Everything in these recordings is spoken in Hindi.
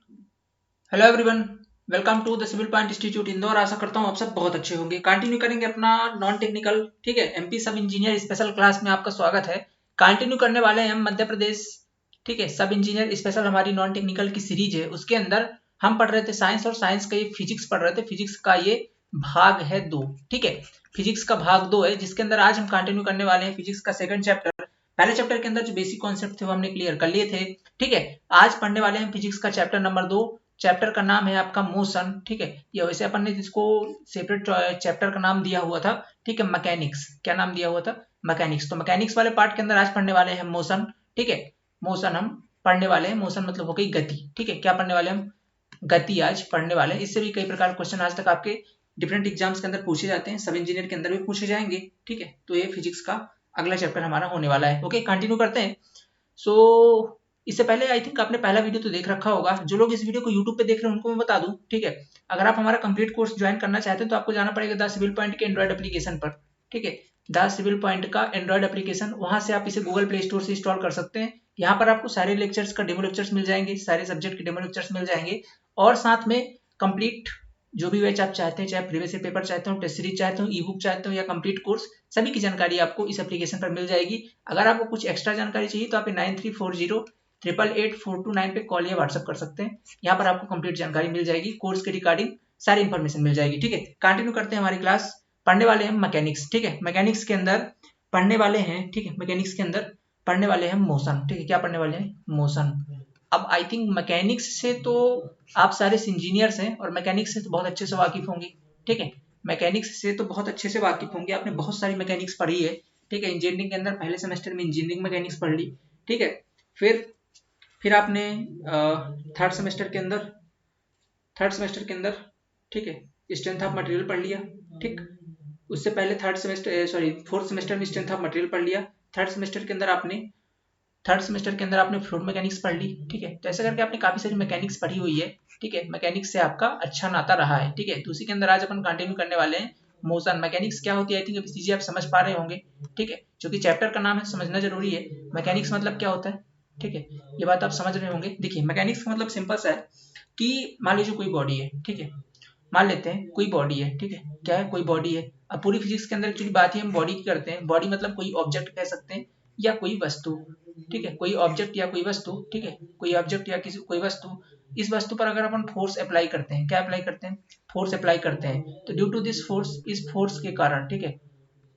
Hello everyone, welcome to the civil point institute Indore. आशा करता हूँ आप सब बहुत अच्छे होंगे। कंटिन्यू करेंगे अपना नॉन टेक्निकल, ठीक है, एमपी सब इंजीनियर स्पेशल क्लास में आपका स्वागत है। कंटिन्यू करने वाले हैं हम मध्य प्रदेश, ठीक है, सब इंजीनियर स्पेशल हमारी नॉन टेक्निकल की सीरीज है। उसके अंदर हम पढ़ रहे थे साइंस, और साइंस का ये फिजिक्स पढ़ रहे थे। फिजिक्स का ये भाग है 2, ठीक है, फिजिक्स का भाग 2 है, जिसके अंदर आज हम कंटिन्यू करने वाले हैं फिजिक्स का सेकंड चैप्टर। पहले चैप्टर के अंदर जो बेसिक कॉन्सेप्ट थे वो हमने क्लियर कर लिए थे, ठीक है। आज पढ़ने वाले हैं फिजिक्स का चैप्टर नंबर 2। चैप्टर का नाम है आपका मोशन, ठीक है। ये वैसे अपन ने जिसको सेपरेट चैप्टर का नाम दिया हुआ था, ठीक है, मैकेनिक्स। क्या नाम दिया हुआ था? मैकेनिक्स। तो मैकेनिक्स वाले पार्ट के अंदर आज पढ़ने वाले हैं मोशन, ठीक है। मोशन हम पढ़ने वाले हैं। मोशन मतलब हो गई गति, ठीक है। क्या पढ़ने वाले हम? गति आज पढ़ने वाले हैं। इससे भी कई प्रकार के क्वेश्चन आज तक आपके डिफरेंट एग्जाम्स के अंदर पूछे जाते हैं, सब इंजीनियर के अंदर भी पूछे जाएंगे, ठीक है। तो ये फिजिक्स का अगला चैप्टर हमारा होने वाला है। ओके, कंटिन्यू करते हैं। सो इससे पहले आई थिंक आपने पहला वीडियो तो देख रखा होगा। जो लोग इस वीडियो को यूट्यूब पे देख रहे हैं उनको मैं बता दूं, ठीक है, अगर आप हमारा कंप्लीट कोर्स ज्वाइन करना चाहते हैं तो आपको जाना पड़ेगा द सिविल पॉइंट के एंड्रॉइड एप्लीकेशन पर, ठीक है। द सिविल पॉइंट का एंड्रॉइड एप्लीकेशन, वहां से आप इसे गूगल प्ले स्टोर से इंस्टॉल कर सकते हैं। यहाँ पर आपको सारे लेक्चर्स का डेमो लेक्चर्स मिल जाएंगे, सारे सब्जेक्ट के डेमो लेक्चर्स मिल जाएंगे, और साथ में कंप्लीट जो भी बैच आप चाहते हैं, चाहे प्रीवियस पेपर चाहते हो, टेस्ट सीरीज चाहते हो, ई बुक चाहते हो, या कंप्लीट कोर्स, सभी की जानकारी आपको इस एप्लीकेशन पर मिल जाएगी। अगर आपको कुछ एक्स्ट्रा जानकारी चाहिए तो आप 9340 888 4229 पे कॉल या व्हाट्सअप कर सकते हैं। यहाँ पर आपको कंप्लीट जानकारी मिल जाएगी, कोर्स के रिगार्डिंग सारी इन्फॉर्मेशन मिल जाएगी, ठीक है। कंटिन्यू करते हैं हमारी क्लास। पढ़ने वाले हैं मैकेनिक्स, ठीक है। मैकेनिक्स के अंदर पढ़ने वाले हैं, ठीक है, मैकेनिक्स के अंदर पढ़ने वाले हैं मोशन, ठीक है। क्या पढ़ने वाले हैं? मोशन। अब आई थिंक मैकेनिक्स से तो आप सारे इंजीनियर्स हैं, और मैकेनिक्स से तो बहुत अच्छे से वाकिफ होंगे, ठीक है। मैकेनिक्स से तो बहुत अच्छे से वाकिफ होंगे, आपने बहुत सारी मैकेनिक्स पढ़ी है, ठीक है। इंजीनियरिंग के अंदर पहले सेमेस्टर में इंजीनियरिंग मैकेनिक्स पढ़ ली, ठीक है। फिर फिर आपने थर्ड सेमेस्टर के अंदर थर्ड सेमेस्टर के अंदर ठीक है, स्ट्रेंथ ऑफ मटेरियल पढ़ लिया, ठीक। उससे पहले third semester, sorry, fourth semester में स्ट्रेंथ ऑफ मटेरियल पढ़ लिया। थर्ड सेमेस्टर के अंदर आपने थर्ड सेमेस्टर के अंदर आपने फ्लूइड मैकेनिक्स पढ़ ली, ठीक है। तो ऐसे करके आपने काफी सारी मैकेनिक्स पढ़ी हुई है, ठीक है। मैकेनिक्स से आपका अच्छा नाता रहा है, ठीक है। तो उसी के अंदर आज अपन कंटिन्यू करने वाले हैं मोशन। मैकेनिक्स क्या होती है, आई थिंक अभी चीजें आप समझ पा रहे होंगे, ठीक है, क्योंकि चैप्टर का नाम है, समझना जरूरी है। मैकेनिक्स मतलब क्या होता है, ठीक है, ये बात आप समझ रहे होंगे। देखिए, मैकेनिक्स का मतलब सिंपल सा है कि मान लीजिए कोई बॉडी है, ठीक है। मान लेते हैं कोई बॉडी है, ठीक है। क्या है? कोई बॉडी है। अब पूरी फिजिक्स के अंदर एक्चुअली बात ही हम बॉडी की करते हैं। बॉडी मतलब कोई ऑब्जेक्ट कह सकते हैं, या कोई वस्तु, ठीक है। कोई ऑब्जेक्ट या कोई वस्तु, ठीक है, कोई ऑब्जेक्ट या किसी कोई वस्तु। इस वस्तु पर अगर अपन फोर्स अप्लाई करते हैं, क्या अप्लाई करते हैं? फोर्स अप्लाई करते हैं, तो ड्यू टू दिस फोर्स, इस फोर्स के कारण, ठीक है,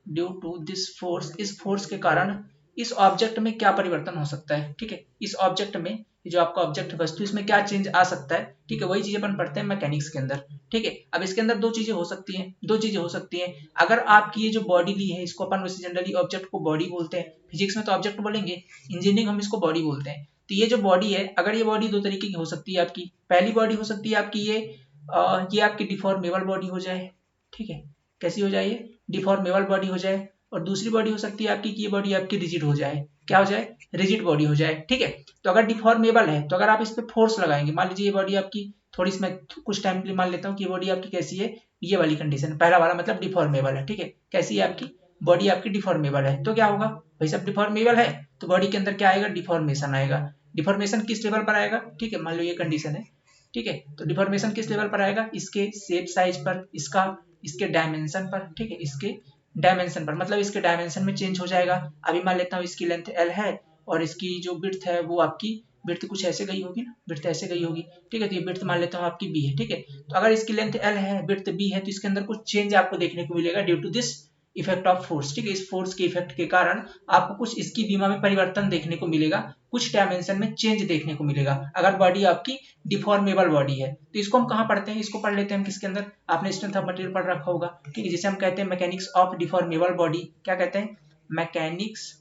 ड्यू टू दिस फोर्स, इस फोर्स के कारण इस ऑब्जेक्ट में क्या परिवर्तन हो सकता है, ठीक है। इस ऑब्जेक्ट में, जो आपका ऑब्जेक्ट वस्तु, इसमें क्या चेंज आ सकता है, ठीक है। वही चीज अपन पढ़ते हैं मैकेनिक्स के अंदर, ठीक है। अब इसके अंदर दो चीजें हो सकती हैं, दो चीजें हो सकती हैं। अगर आपकी ये जो बॉडी ली है, इसको अपन वैसे जनरली ऑब्जेक्ट को बॉडी बोलते हैं, फिजिक्स में तो ऑब्जेक्ट बोलेंगे, इंजीनियरिंग हम इसको बॉडी बोलते हैं। तो ये जो बॉडी है, अगर ये बॉडी दो तरीके की हो सकती है आपकी। पहली बॉडी हो सकती है आपकी ये आपकी डिफॉर्मेबल बॉडी हो जाए, ठीक है। कैसी हो जाए? ये डिफॉर्मेबल बॉडी हो जाए। और दूसरी बॉडी हो सकती है आपकी कि ये बॉडी आपकी रिजिड हो जाए। क्या हो जाए? रिजिड बॉडी हो जाए, ठीक है। तो अगर डिफॉर्मेबल है, तो अगर आप इस पे फोर्स लगाएंगे, मान लीजिए ये बॉडी आपकी थोड़ी, इसमें कुछ टाइम के लिए मान लेता हूँ कि ये बॉडी आपकी कैसी है, ये वाली कंडीशन, पहला वाला मतलब डिफॉर्मेबल है, ठीक है। कैसी है आपकी बॉडी? आपकी डिफॉर्मेबल है। तो क्या होगा भाई साहब? डिफॉर्मेबल है तो बॉडी के अंदर क्या आएगा? डिफॉर्मेशन आएगा। डिफॉर्मेशन किस लेवल पर आएगा, ठीक है, मान लो ये कंडीशन है, ठीक है। तो डिफॉर्मेशन किस लेवल पर आएगा? इसके शेप साइज पर, इसके डायमेंशन पर, ठीक है, इसके डायमेंशन पर, मतलब इसके डायमेंशन में चेंज हो जाएगा। अभी मान लेता हूँ इसकी लेंथ एल है, और इसकी जो विड्थ है वो आपकी विड्थ कुछ ऐसे गई होगी ना, विड्थ ऐसे गई होगी, ठीक है। तो ये विड्थ मान लेता हूँ आपकी बी है, ठीक है। तो अगर इसकी लेंथ एल है, विड्थ बी है, तो इसके अंदर कुछ चेंज आपको देखने को मिलेगा due to this effect of force, ठीक है। इस फोर्स के इफेक्ट के कारण आपको कुछ इसकी बीमा में परिवर्तन देखने को मिलेगा, कुछ डायमेंशन में चेंज देखने को मिलेगा, अगर बॉडी आपकी डिफॉर्मेबल बॉडी है। तो इसको हम कहाँ पढ़ते हैं? इसको पढ़ लेते हैं हम किसके अंदर? आपने स्ट्रेंथ ऑफ मटेरियल पढ़ रखा होगा, ठीक है, जिसे हम कहते हैं मैकेनिक्स ऑफ डिफॉर्मेबल बॉडी। क्या कहते हैं? Mechanics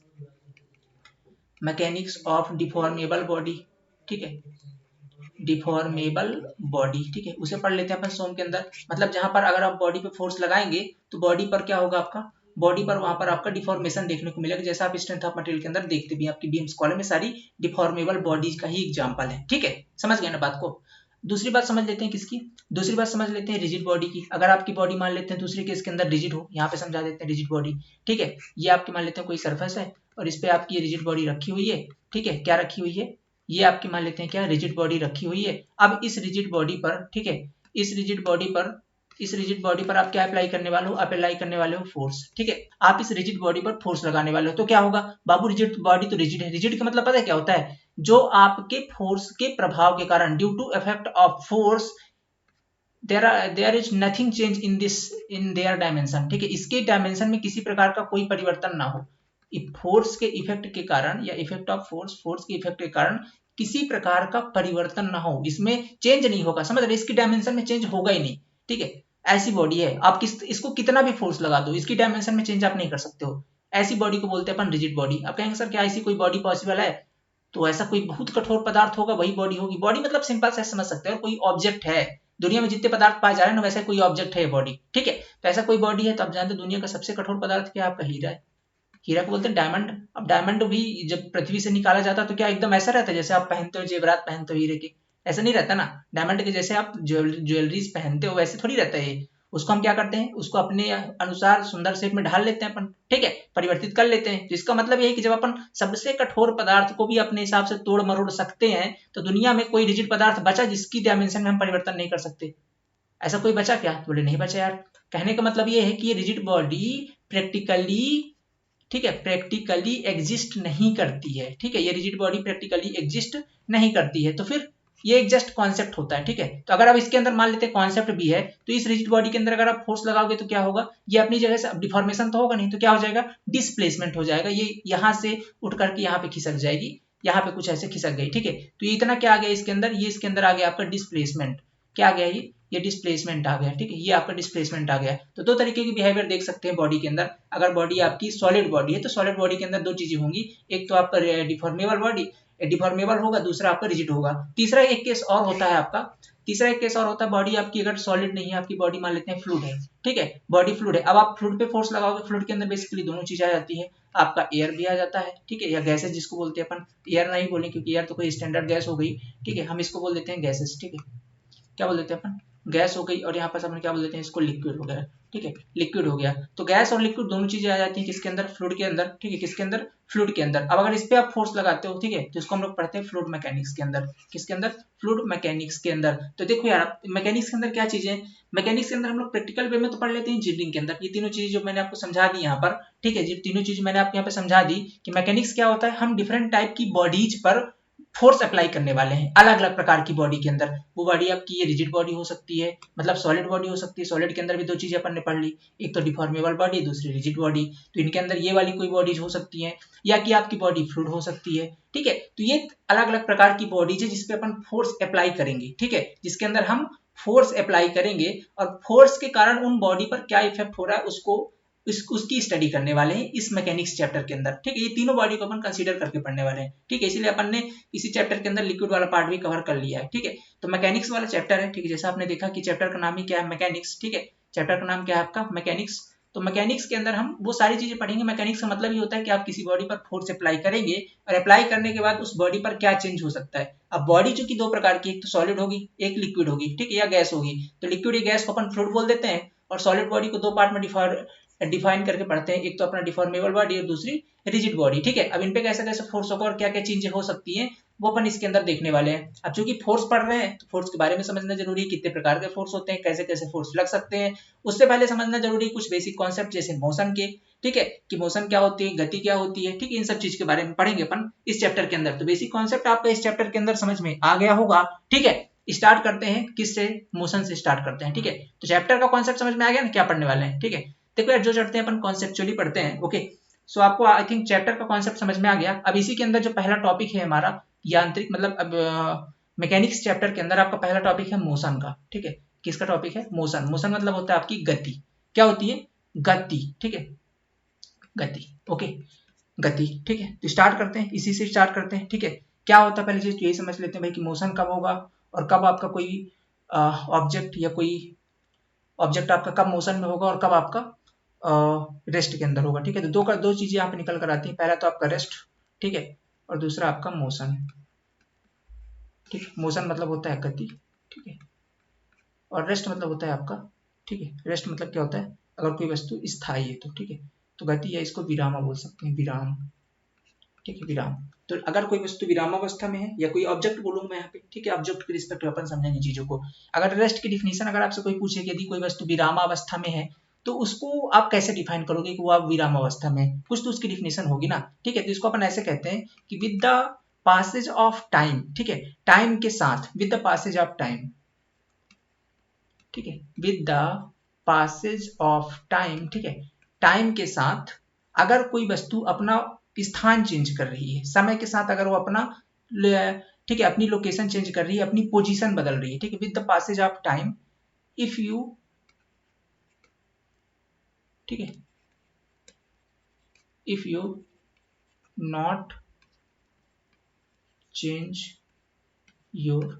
mechanics of deformable body, ठीक है, डिफॉर्मेबल बॉडी, ठीक है, उसे पढ़ लेते हैं अपन सोम के अंदर। मतलब जहां पर अगर आप बॉडी पे फोर्स लगाएंगे तो बॉडी पर क्या होगा आपका? बॉडी पर वहां पर आपका डिफॉर्मेशन देखने को मिलेगा, जैसा आप स्ट्रेंथ ऑफ मटेरियल के अंदर देखते भी हैं। आपकी बीम्स कॉलम में सारी डिफॉर्मेबल बॉडीज का ही एग्जांपल है, ठीक है। समझ गए ना बात को? दूसरी बात समझ लेते हैं किसकी? दूसरी बात समझ लेते हैं रिजिड बॉडी की। अगर आपकी बॉडी मान लेते हैं दूसरे केस के अंदर रिजिड हो, यहाँ पे समझा देते हैं रिजिड बॉडी, ठीक है। ये आपकी मान लेते हैं कोई सरफेस है, और इस पे आपकी रिजिड बॉडी रखी हुई है, ठीक है। क्या रखी हुई है? ये आपकी मान लेते हैं क्या, रिजिड बॉडी रखी हुई है। अब इस रिजिड बॉडी पर, ठीक है, इस रिजिड बॉडी पर आप क्या अप्लाई करने वाले हो, आप अप्लाई करने वाले हो फोर्स, ठीक है। आप इस रिजिड बॉडी पर फोर्स लगाने वाले हो, तो क्या होगा बाबू, रिजिड बॉडी तो रिजिड है, रिजिड का मतलब पता है क्या होता है, जो आपके फोर्स के प्रभाव के कारण, due to effect of force, there is nothing change in this, in their dimension, ठीक है, इसके डायमेंशन में किसी प्रकार का कोई परिवर्तन ना हो। फोर्स के इफेक्ट के कारण, या इफेक्ट ऑफ फोर्स के इफेक्ट के कारण किसी प्रकार का परिवर्तन ना हो, इसमें चेंज नहीं होगा, समझ रहे, इसकी डायमेंशन में चेंज होगा ही नहीं, ठीक है। ऐसी बॉडी है, आप इसको कितना भी फोर्स लगा दो, इसकी डायमेंशन में चेंज आप नहीं कर सकते हो। ऐसी बॉडी को बोलते हैं अपन रिजिड बॉडी। आप कहेंगे सर क्या ऐसी कोई बॉडी पॉसिबल है, तो ऐसा कोई बहुत कठोर पदार्थ होगा वही बॉडी होगी। बॉडी मतलब सिंपल से समझ सकते हो, कोई ऑब्जेक्ट है, दुनिया में जितने पदार्थ पाए जा रहे हैं ना, वैसे कोई ऑब्जेक्ट है बॉडी, ठीक है। तो ऐसा कोई बॉडी है, तो आप जानते हैं दुनिया का सबसे कठोर पदार्थ क्या है, आपका हीरा है। हीरा को बोलते हैं डायमंड। अब डायमंड भी जब पृथ्वी से निकाला जाता है तो क्या एकदम ऐसा रहता है जैसे आप पहनते हो जेवरात पहनते हो हीरे के, ऐसा नहीं रहता ना। डायमंड के जैसे आप ज्वेलरीज पहनते हो वैसे थोड़ी रहता है ये। उसको हम क्या करते हैं, उसको अपने अनुसार सुंदर शेप में ढाल लेते हैं अपन, ठीक है, परिवर्तित कर लेते हैं। तो इसका मतलब ये है कि जब अपन सबसे कठोर पदार्थ को भी अपने हिसाब से तोड़ मरोड़ सकते हैं, तो दुनिया में कोई रिजिड पदार्थ बचा जिसकी डायमेंशन में हम परिवर्तन नहीं कर सकते? ऐसा कोई बचा क्या? बोले नहीं बचा यार। कहने का मतलब ये है कि ये रिजिड बॉडी प्रैक्टिकली, ठीक है, प्रैक्टिकली एग्जिस्ट नहीं करती है, ठीक है, ये रिजिड बॉडी प्रैक्टिकली एग्जिस्ट नहीं करती है। तो फिर ये एक जस्ट कॉन्सेप्ट होता है, ठीक है। तो अगर आप इसके अंदर मान लेते हैं कॉन्सेप्ट भी है, तो इस रिजिड बॉडी के अंदर अगर आप फोर्स लगाओगे तो क्या होगा, ये अपनी जगह से, अब डिफॉर्मेशन तो होगा नहीं, तो क्या हो जाएगा, डिस्प्लेसमेंट हो जाएगा। ये यहाँ से उठ करके यहाँ पे खिसक जाएगी, यहाँ पे कुछ ऐसे खिसक गई, ठीक है। तो ये इतना क्या आ गया इसके अंदर, ये इसके अंदर आ गया आपका डिस्प्लेसमेंट। क्या आ गया ये डिस्प्लेसमेंट आ गया, ठीक है, ये आपका डिस्प्लेसमेंट आ गया। तो दो तरीके की बिहेवियर देख सकते हैं बॉडी के अंदर। अगर बॉडी आपकी सॉलिड बॉडी है, तो सॉलिड बॉडी के अंदर दो चीजें होंगी, एक तो आपका डिफॉर्मेबल बॉडी, डिफॉर्मेबल होगा, दूसरा आपका रिजिड होगा। तीसरा एक केस और होता है आपका, तीसरा एक केस और होता है, बॉडी आपकी अगर सॉलिड नहीं है, आपकी बॉडी मान लेते हैं फ्लूइड है, ठीक है, बॉडी फ्लूइड है। अब आप फ्लूइड पे फोर्स लगाओगे, फ्लूइड के अंदर बेसिकली दोनों चीजें आ जाती है, आपका एयर भी आ जाता है, ठीक है, या गैसेस जिसको बोलते हैं अपन, एयर नहीं बोले क्योंकि एयर तो कोई स्टैंडर्ड गैस हो गई, ठीक है, हम इसको बोल देते हैं गैसेस, ठीक है, क्या बोल देते हैं अपन, गैस हो गई। और यहाँ पर अपन क्या बोल देते हैं इसको, लिक्विड हो गया, ठीक है, लिक्विड हो गया। तो गैस और लिक्विड दोनों चीजें आ जाती हैं किसके अंदर, फ्लूइड के अंदर, ठीक है, किसके अंदर, फ्लूइड के अंदर। अब अगर इस पे आप फोर्स लगाते हो, ठीक है, तो इसको हम लोग पढ़ते हैं फ्लूइड मैकेनिक्स के अंदर, किसके अंदर, फ्लूइड मैकेनिक्स के अंदर। तो देखो यार मैकेनिक्स के अंदर क्या चीजें, मैकेनिक्स के अंदर हम लोग प्रैक्टिकल वे में तो पढ़ लेते हैं इंजीनियरिंग के अंदर, ये तीनों चीजें जो मैंने आपको समझा दी यहाँ पर, ठीक है, ये तीनों चीज मैंने आपको यहाँ पे समझा दी कि मैकेनिक्स क्या होता है। हम डिफरेंट टाइप की बॉडीज पर फोर्स अप्लाई करने वाले हैं, अलग अलग प्रकार की बॉडी के अंदर। वो बॉडी आपकी ये रिजिड बॉडी हो सकती है, मतलब सॉलिड बॉडी हो सकती है, सॉलिड के अंदर भी दो चीजें अपन ने पढ़ ली, एक तो डिफॉर्मेबल बॉडी, दूसरी रिजिड बॉडी। तो इनके अंदर ये वाली कोई बॉडीज हो सकती है, या कि आपकी बॉडी फ्लूइड हो सकती है, ठीक है। तो ये अलग अलग प्रकार की बॉडीज है जिसपे अपन फोर्स अप्लाई करेंगे, ठीक है, जिसके अंदर हम फोर्स अप्लाई करेंगे, और फोर्स के कारण उन बॉडी पर क्या इफेक्ट हो रहा है उसको उसकी स्टडी करने वाले हैं इस मैकेनिक्स चैप्टर के अंदर, ठीक है। ये तीनों बॉडी को अपन कंसीडर करके पढ़ने वाले हैं, ठीक है, इसीलिए अपन ने इसी चैप्टर के अंदर लिक्विड वाला पार्ट भी कवर कर लिया है, ठीक है। तो मैकेनिक्स वाला चैप्टर है, ठीक है, जैसा आपने देखा कि चैप्टर का नाम ही क्या है, मैकेनिक्स, ठीक है, चैप्टर का नाम क्या है आपका, मैकेनिक्स। तो मैकेनिक्स के अंदर हम वो सारी चीजें पढ़ेंगे। मैकेनिक्स का मतलब ये होता है कि आप किसी बॉडी पर फोर्स अप्लाई करेंगे, और अप्लाई करने के बाद उस बॉडी पर क्या चेंज हो सकता है। अब बॉडी चूंकि दो प्रकार की, एक तो सॉलिड होगी, एक लिक्विड होगी, ठीक है, या गैस होगी। तो लिक्विड या गैस को अपन फ्लूइड बोल देते हैं, और सॉलिड बॉडी को दो पार्ट में डिफाइन करके पढ़ते हैं, एक तो अपना डिफॉर्मेबल बॉडी और दूसरी रिजिड बॉडी, ठीक है। अब इन पे कैसे कैसे फोर्स होगा और क्या क्या चीजें हो सकती हैं वो अपन इसके अंदर देखने वाले हैं। अब चूंकि फोर्स पढ़ रहे हैं तो फोर्स के बारे में समझना जरूरी है, कितने प्रकार के फोर्स होते हैं, कैसे कैसे फोर्स लग सकते हैं। उससे पहले समझना जरूरी है कुछ बेसिक कॉन्सेप्ट जैसे मोशन के, ठीक है, कि मोशन क्या होती है, गति क्या होती है, ठीक है, इन सब चीज के बारे में पढ़ेंगे अपन इस चैप्टर के अंदर। तो बेसिक कॉन्सेप्ट आपका इस चैप्टर के अंदर समझ में आ गया होगा, ठीक है। स्टार्ट करते हैं किससे, मोशन से स्टार्ट करते हैं, ठीक है। तो चैप्टर का कॉन्सेप्ट समझ में आ गया ना, क्या पढ़ने वाले हैं, ठीक है। देखो यार जो चढ़ते हैं अपन कॉन्सेप्चुअली पढ़ते हैं, ओके। सो आपको आई थिंक चैप्टर का कॉन्सेप्ट समझ में आ गया। अब इसी के अंदर जो पहला टॉपिक है हमारा यांत्रिक, मतलब अब मैकेनिक्स चैप्टर के अंदर आपका पहला टॉपिक है मोशन का, ठीक है। किसका टॉपिक है, मोशन। मोशन मतलब होता है आपकी गति। क्या होती है, गति, ठीक है, गति, ओके, गति, ठीक है। तो स्टार्ट करते हैं, इसी से स्टार्ट करते हैं, ठीक है। क्या होता है पहले चीज यही समझ लेते हैं भाई कि मोशन कब होगा और कब आपका कोई ऑब्जेक्ट या कोई ऑब्जेक्ट आपका कब मोशन में होगा और कब आपका रेस्ट के अंदर होगा, ठीक है। तो दो चीजें यहाँ पे निकल कर आती हैं, पहला तो आपका रेस्ट, ठीक है, और दूसरा आपका मोशन, ठीक है। मोशन मतलब होता है गति, ठीक है, और रेस्ट मतलब होता है आपका, ठीक है, रेस्ट मतलब क्या होता है, अगर कोई वस्तु स्थायी है तो, ठीक है। तो गति या इसको विराम बोल सकते हैं, विराम, ठीक है, विराम। तो अगर कोई वस्तु विरामावस्था में है या कोई ऑब्जेक्ट बोलूंगा मैं यहाँ पे, ठीक है, ऑब्जेक्ट के रिस्पेक्ट में अपन समझेंगे चीजों को। अगर रेस्ट की डिफिनेशन अगर आपसे कोई पूछे कि यदि कोई वस्तु विरामावस्था में है तो उसको आप कैसे डिफाइन करोगे कि वो आप विरामावस्था में है, कुछ तो उसकी डिफिनेशन होगी ना। ठीक है, तो इसको अपन ऐसे कहते हैं कि with the passage of time, ठीक है, टाइम के साथ, with the passage of time, ठीक है, with the passage of time, ठीक है, टाइम के साथ अगर कोई वस्तु अपना स्थान चेंज कर रही है, समय के साथ अगर वो अपना, ठीक है, अपनी लोकेशन चेंज कर रही है, अपनी पोजीशन बदल रही है, ठीक है, with the passage of time, if you, ठीक है, if you not change your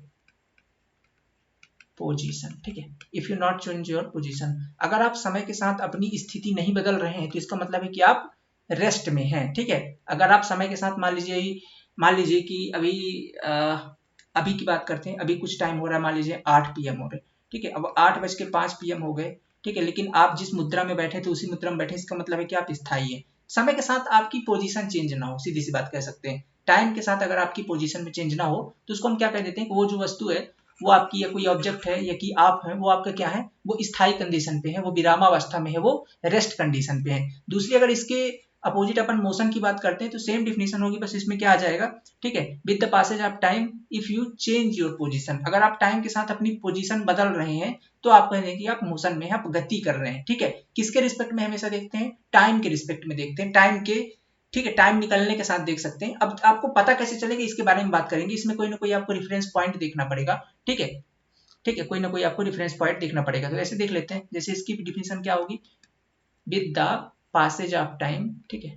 position, ठीक है, if you not change your position, अगर आप समय के साथ अपनी स्थिति नहीं बदल रहे हैं तो इसका मतलब है कि आप रेस्ट में हैं। ठीक है, अगर आप समय के साथ मान लीजिए कि अभी की बात करते हैं, अभी कुछ टाइम हो रहा है, मान लीजिए 8 PM हो रहे, ठीक है, अब 8:05 PM हो गए, ठीक है, लेकिन आप जिस मुद्रा में बैठे थे उसी मुद्रा में बैठे, इसका मतलब है कि आप स्थायी हैं। समय के साथ आपकी पोजीशन चेंज ना हो, सीधी सी बात कह सकते हैं। टाइम के साथ अगर आपकी पोजीशन में चेंज ना हो तो उसको हम क्या कह देते हैं कि वो जो वस्तु है वो आपकी, या कोई ऑब्जेक्ट है या कि आप है, वो आपका क्या है, वो स्थायी कंडीशन पे है, वो विरामावस्था में है, वो रेस्ट कंडीशन पे है। दूसरी अगर इसके अपोजिट अपन मोशन की बात करते हैं तो सेम डिफिनेशन होगी, बस इसमें क्या आ जाएगा, ठीक है, with the passage of time if you change your position, अगर आप टाइम के साथ अपनी पोजीशन बदल रहे हैं तो आप कहेंगे कि आप मोशन में, आप गति कर रहे हैं। ठीक है, किसके रिस्पेक्ट में हमेशा देखते हैं, टाइम के रिस्पेक्ट में देखते हैं, टाइम के, ठीक है, टाइम निकलने के साथ देख सकते हैं। अब आपको पता कैसे चलेगा इसके बारे में बात करेंगे, इसमें कोई ना कोई आपको रेफरेंस पॉइंट देखना पड़ेगा। ठीक है, ठीक है, कोई ना कोई आपको रेफरेंस पॉइंट देखना पड़ेगा। तो ऐसे देख लेते हैं, जैसे इसकी डिफिनेशन क्या होगी, with the passage of time, ठीक है,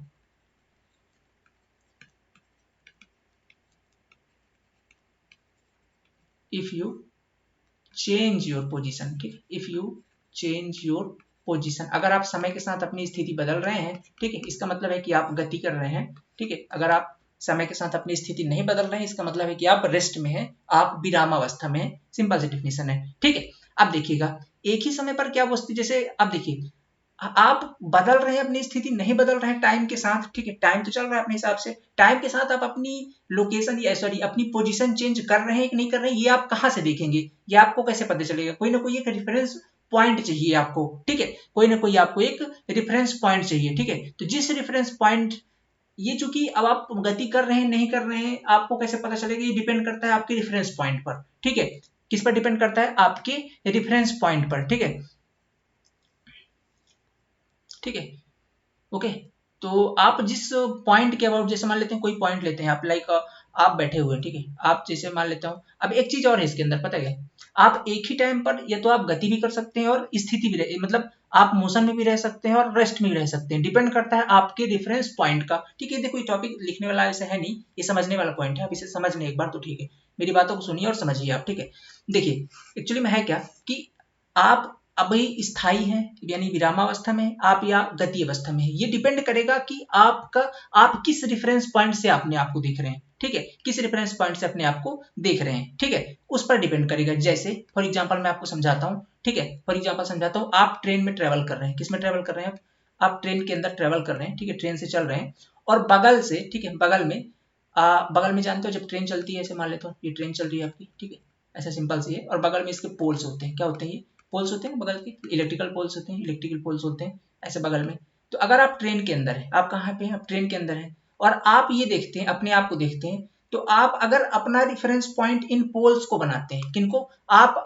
if you change your position, ठीक है, if you change your position, अगर आप समय के साथ अपनी स्थिति बदल रहे हैं, ठीक है, इसका मतलब है कि आप गति कर रहे हैं। ठीक है, अगर आप समय के साथ अपनी स्थिति नहीं बदल रहे हैं इसका मतलब है कि आप रेस्ट में हैं, आप विरामावस्था में हैं। सिंपल सी डिफिनेशन है। ठीक है, अब देखिएगा एक ही समय पर क्या वस्तु, जैसे अब देखिए आप बदल रहे हैं अपनी स्थिति, नहीं बदल रहे हैं टाइम के साथ, ठीक है, टाइम तो चल रहा है अपने हिसाब से, टाइम के साथ आप अपनी लोकेशन या सॉरी अपनी पोजीशन चेंज कर रहे हैं कि नहीं कर रहे हैं, ये आप कहां से देखेंगे, ये आपको कैसे पता चलेगा, कोई ना कोई एक रेफरेंस पॉइंट चाहिए आपको। ठीक है, कोई ना कोई आपको एक रेफरेंस पॉइंट चाहिए। ठीक है, तो जिस रेफरेंस पॉइंट, ये चूंकि अब आप गति कर रहे हैं नहीं कर रहे हैं आपको कैसे पता चलेगा, ये डिपेंड करता है आपके रेफरेंस पॉइंट पर। ठीक है, किस पर डिपेंड करता है, आपके रेफरेंस पॉइंट पर। ठीक है, ठीक है, ओके, तो आप जिस पॉइंट के अबाउट, जैसे मान लेते हैं कोई पॉइंट लेते हैं आप, लाइक आप बैठे हुए हैं, ठीक है, आप जैसे मान लेता हूं, अब एक चीज और है इसके अंदर, पता है, आप एक ही टाइम पर या तो आप गति भी कर सकते हैं और स्थिति भी मतलब आप मोशन में भी रह सकते हैं और रेस्ट में भी रह सकते हैं, डिपेंड करता है आपके रेफरेंस पॉइंट का। ठीक है, देखो टॉपिक लिखने वाला ऐसा है नहीं, ये समझने वाला पॉइंट है, आप इसे समझ लें एक बार तो ठीक है, मेरी बातों को सुनिए और समझिए आप। ठीक है, देखिए एक्चुअली में है क्या कि आप अभी स्थायी हैं यानी विरामावस्था में आप या गति अवस्था में है, ये डिपेंड करेगा कि आप किस रेफरेंस पॉइंट से अपने आप को देख रहे हैं। ठीक है, किस रेफरेंस पॉइंट से अपने आप को देख रहे हैं, ठीक है, उस पर डिपेंड करेगा। जैसे फॉर एग्जांपल मैं आपको समझाता हूं, ठीक है, फॉर एग्जांपल समझाता हूं, आप ट्रेन में ट्रेवल कर रहे हैं, किस में ट्रेवल कर रहे हैं आप ट्रेन के अंदर ट्रेवल कर रहे हैं, ठीक है, ट्रेन से चल रहे हैं और बगल से, ठीक है, बगल में जानते हो जब ट्रेन चलती है, ऐसे मान लेते हो ये ट्रेन चल रही है आपकी, ठीक है, ऐसा सिंपल सी है, और बगल में इसके पोल्स होते हैं, क्या होते हैं, ये पोल्स होते हैं बगल के, इलेक्ट्रिकल पोल्स होते हैं, इलेक्ट्रिकल पोल्स होते हैं ऐसे बगल में। तो अगर आप ट्रेन के अंदर है, आप कहाँ पे हैं, आप ट्रेन के अंदर हैं और आप ये देखते हैं, अपने आप को देखते हैं, तो आप अगर अपना रेफरेंस पॉइंट इन पोल्स को बनाते हैं, किनको आप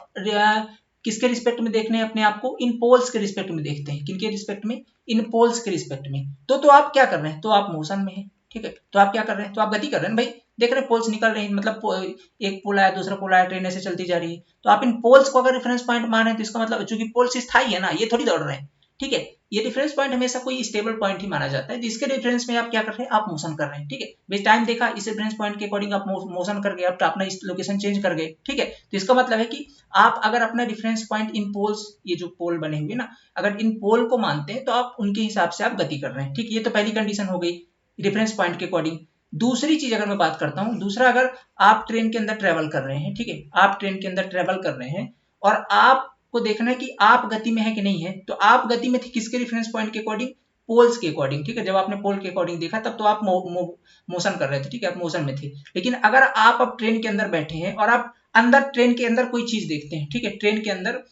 किसके रिस्पेक्ट में देखने हैं अपने आप को, इन पोल्स के रिस्पेक्ट में देखते हैं, किनके रिस्पेक्ट में, इन पोल्स के रिस्पेक्ट में, तो आप क्या कर रहे हैं, तो आप मोशन में हैं। ठीक है, तो आप क्या कर रहे हैं, तो आप गति कर रहे हैं भाई, देख रहे हैं पोल्स निकल रहे हैं, मतलब एक पोल आया दूसरा पोल आया, ट्रेन ऐसे चलती जा रही है, तो आप इन पोल्स को अगर रेफरेंस पॉइंट माने तो इसका मतलब चूंकि पोल्स स्थायी है ना, ये थोड़ी दौड़ रहे हैं। ठीक है, ये रेफरेंस पॉइंट हमेशा कोई स्टेबल पॉइंट ही माना जाता है, जिसके रेफरेंस में आप क्या कर रहे हैं, आप मोशन कर रहे हैं। ठीक है, बेस टाइम देखा, इस रेफरेंस पॉइंट के अकॉर्डिंग आप मोशन कर गए, आप अपना इस लोकेशन चेंज कर गए। ठीक है, तो इसका मतलब है कि आप अगर अपना रेफरेंस पॉइंट इन पोल्स, ये जो पोल बने हुए ना, अगर इन पोल को मानते हैं तो आप उनके हिसाब से आप गति कर रहे हैं। ठीक है, ये तो पहली कंडीशन हो गई रेफरेंस पॉइंट के अकॉर्डिंग। दूसरी चीज अगर मैं बात करता हूं, दूसरा, अगर आप ट्रेन के अंदर ट्रेवल कर रहे हैं, ठीक है, आप ट्रेन के अंदर ट्रेवल कर रहे हैं और आपको देखना है कि आप गति में है कि नहीं है, तो आप गति में थे किसके रेफरेंस पॉइंट के अकॉर्डिंग, पोल्स के अकॉर्डिंग, ठीक है। जब आपने पोल के अकॉर्डिंग देखा तब तो आप मोशन कर रहे थे, ठीक है, आप मोशन में थे। लेकिन अगर आप अब ट्रेन के अंदर बैठे हैं और आप अंदर ट्रेन के अंदर कोई चीज देखते हैं, ठीक है, ट्रेन के अंदर